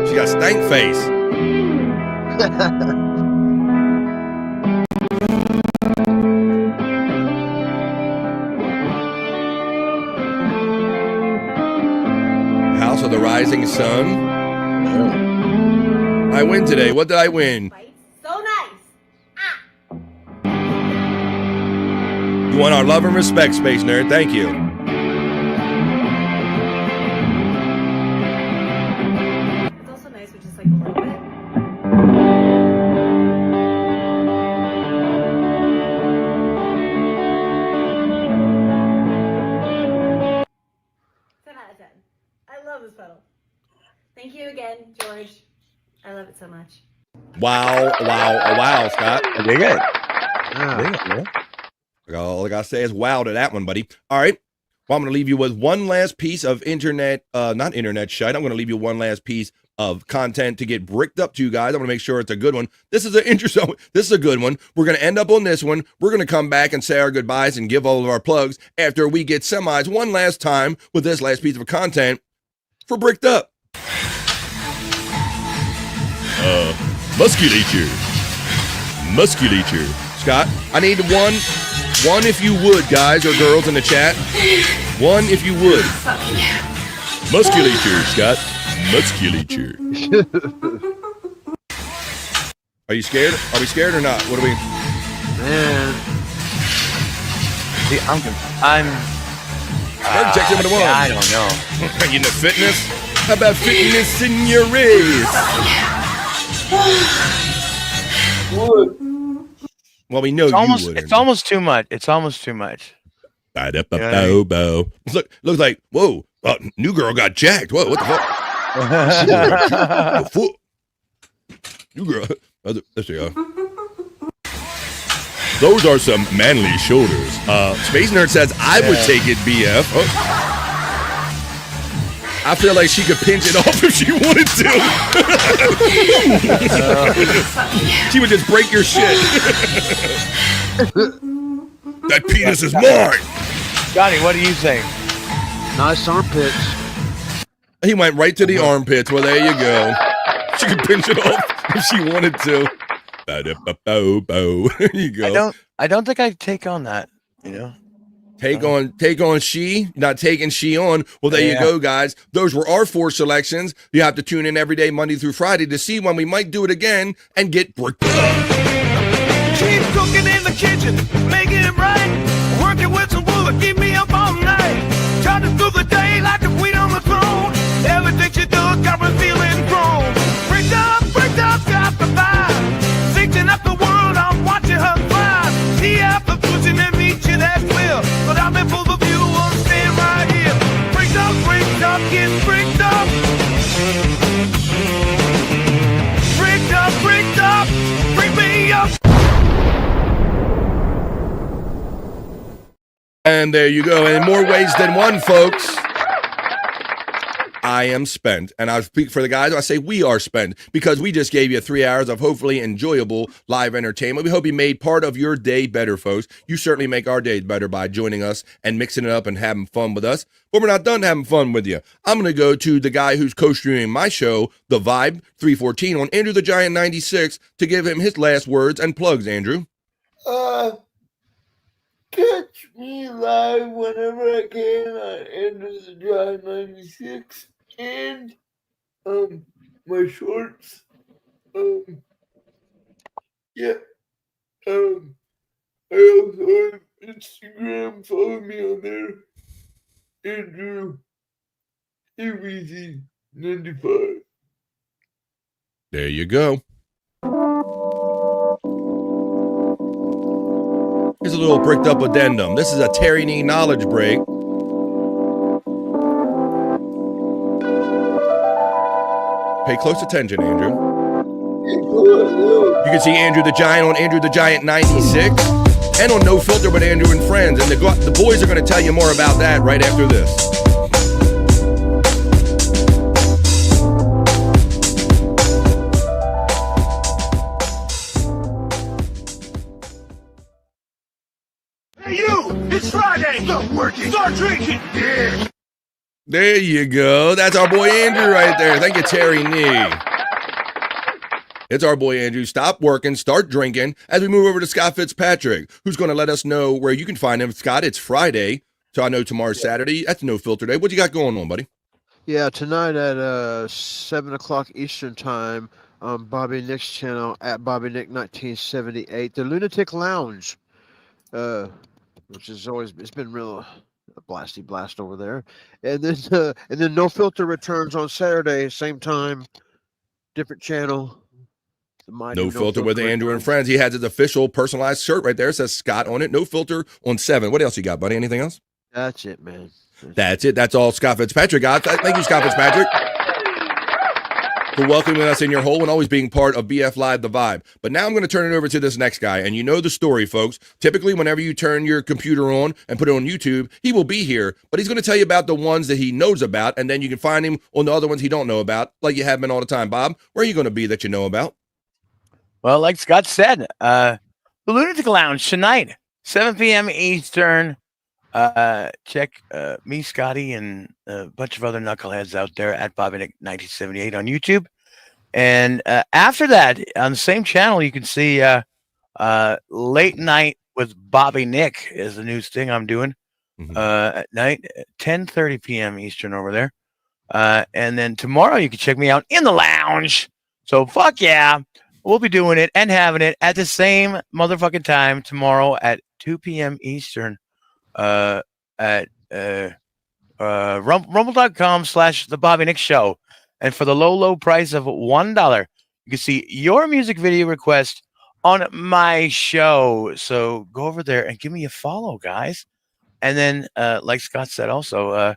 She got stank face. House of the Rising Sun. I win today. What did I win? So nice. You want our love and respect, Space Nerd. Thank you. It's also nice with just like a little bit. so much. Wow, Scott. I dig it. All I gotta say is wow to that one, buddy. All right. Well, I'm gonna leave you with one last piece of not internet shite. I'm gonna leave you one last piece of content to get bricked up to you guys. I want to make sure it's a good one. This is a good one. We're gonna end up on this one. We're gonna come back and say our goodbyes and give all of our plugs after we get semis one last time with this last piece of content for bricked up. Musculature. Scott, I need one if you would, guys or girls in the chat. One if you would. Musculature, Scott. Musculature. Are you scared? Are we scared or not? What are we? Man. See, I'm check number one. I don't know. You into fitness? How about fitness in your race? Well, we know it's almost too much. It's almost too much. Looks like, whoa, new girl got jacked. Whoa, what the fuck? New girl. Let's see. Those are some manly shoulders. Space Nerd says, I would take it, BF. Oh. I feel like she could pinch it off if she wanted to. She would just break your shit. That penis is mine. Johnny, what do you think? Nice armpits. He went right to the armpits. Well, there you go. She could pinch it off if she wanted to. There you go. I don't think I'd take on that, you know. Take on she, not taking she on. Well, there you go, guys. Those were our 4 selections. You have to tune in every day, Monday through Friday, to see when we might do it again and get bricked up. Keep cooking in the kitchen, making it right. Working with some wood, keep me up all night. Trying through the day like the queen on the throne. Everything she does got me feeling grown. Bricked up, got the vibe. Fixing up the world, I'm watching her thrive. The apple pushing and meet you, that's clear. But I'm in full of you, I'm staying right here. Bricked up, get bricked up. Bricked up, bring me up. And there you go. And in more ways than one, folks, I am spent. And I speak for the guys. I say we are spent because we just gave you 3 hours of hopefully enjoyable live entertainment. We hope you made part of your day better, folks. You certainly make our days better by joining us and mixing it up and having fun with us. But we're not done having fun with you. I'm going to go to the guy who's co-streaming my show, The Vibe 314, on Andrew the Giant 96 to give him his last words and plugs, Andrew. Catch me live whenever I can on Andrew the Giant 96 and my shorts. I also have Instagram. Follow me on there. Andrew ABC 95. There you go. Here's a little bricked up addendum. This is a Terry Nee knowledge break. Pay close attention, Andrew. You can see Andrew the Giant on Andrew the Giant 96 and on No Filter with Andrew and Friends. And the boys are going to tell you more about that right after this. It's Friday. Stop working. Start drinking. Yeah. There you go. That's our boy Andrew right there. Thank you, Terry Nee. It's our boy Andrew. Stop working, start drinking, as we move over to Scott Fitzpatrick, who's going to let us know where you can find him. Scott, it's Friday, so I know tomorrow's Saturday. That's No Filter Day. What you got going on, buddy? Yeah, tonight at 7 o'clock Eastern Time on Bobby Nick's channel at Bobby Nick 1978, the Lunatic Lounge, which is always, it's been real blasty blast over there. And then No Filter returns on Saturday, same time, different channel. No Filter with Andrew and Friends. He has his official personalized shirt right there. It says Scott on it. No Filter on 7. What else you got, buddy? Anything else? That's it, man. That's it. That's all Scott Fitzpatrick got. Thank you, Scott Fitzpatrick. for welcoming us in your home and always being part of BF Live The Vibe. But now I'm going to turn it over to this next guy. And you know the story, folks. Typically, whenever you turn your computer on and put it on YouTube, he will be here. But he's going to tell you about the ones that he knows about. And then you can find him on the other ones he don't know about, like you have been all the time. Bob, where are you going to be that you know about? Well, like Scott said, the Lunatic Lounge tonight, 7 p.m. Eastern. Check me, Scotty, and a bunch of other knuckleheads out there at Bobby Nick 1978 on YouTube. And after that, on the same channel, you can see Late Night with Bobby Nick is the new thing I'm doing at night, 10:30 p.m. Eastern over there. And then tomorrow you can check me out in the lounge. So fuck yeah, we'll be doing it and having it at the same motherfucking time tomorrow at 2 p.m. Eastern. At rumble.com/The Bobby Nick Show. And for the low price of $1, you can see your music video request on my show. So go over there and give me a follow, guys. And then, like Scott said, also,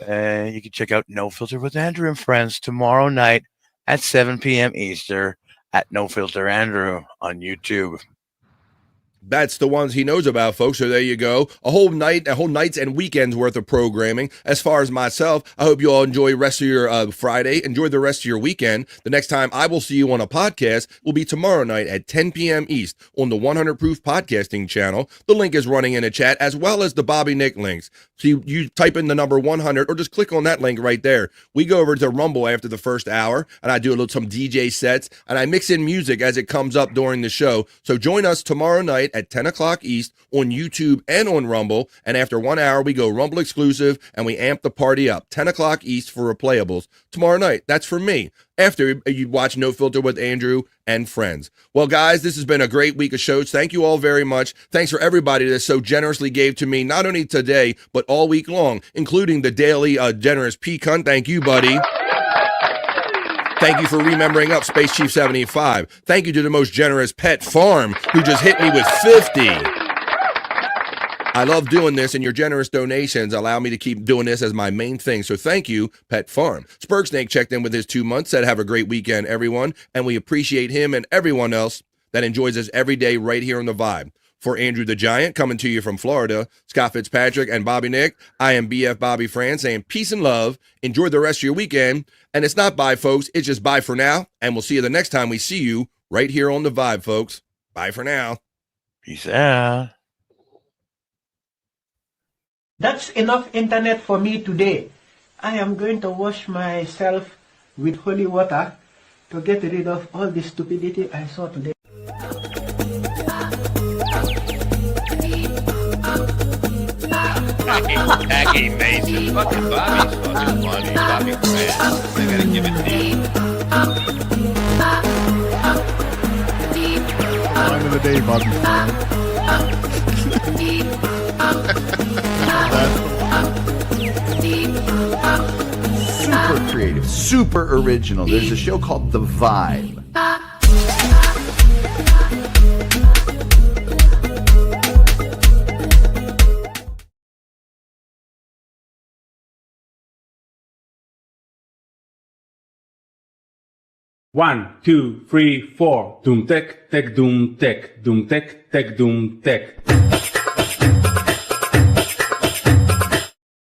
you can check out No Filter with Andrew and Friends tomorrow night at 7 p.m. Eastern at No Filter Andrew on YouTube. That's the ones he knows about, folks. So there you go. A whole night's and weekends worth of programming. As far as myself, I hope you all enjoy the rest of your Friday. Enjoy the rest of your weekend. The next time I will see you on a podcast will be tomorrow night at 10 p.m. East on the 100 Proof Podcasting channel. The link is running in the chat, as well as the Bobby Nick links. So you type in the number 100 or just click on that link right there. We go over to Rumble after the first hour, and I do some DJ sets, and I mix in music as it comes up during the show. So join us tomorrow night at 10 o'clock East on YouTube and on Rumble. And after 1 hour, we go Rumble exclusive and we amp the party up. 10 o'clock East for replayables tomorrow night. That's for me. After you watch No Filter with Andrew and Friends. Well, guys, this has been a great week of shows. Thank you all very much. Thanks for everybody that so generously gave to me, not only today, but all week long, including the daily generous P-Cunt. Thank you, buddy. Thank you for remembering up Space Chief 75. Thank you to the most generous Pet Farm, who just hit me with 50. I love doing this, and your generous donations allow me to keep doing this as my main thing. So thank you, Pet Farm. Spurgsnake checked in with his 2 months, said have a great weekend, everyone. And we appreciate him and everyone else that enjoys us every day right here on The Vibe. For Andrew the Giant, coming to you from Florida, Scott Fitzpatrick, and Bobby Nick, I am BF Bobby Fran saying peace and love. Enjoy the rest of your weekend. And it's not bye, folks. It's just bye for now. And we'll see you the next time we see you right here on The Vibe, folks. Bye for now. Peace out. That's enough internet for me today. I am going to wash myself with holy water to get rid of all the stupidity I saw today. Jackie Mason. Fucking Bobby's fucking funny. Bobby Fran. I gotta give it to you. Line of the day, Bobby Super creative, super original. There's a show called The Vibe. One, 2, 3, 4. Doom tech, doom tech, doom tech, doom tech.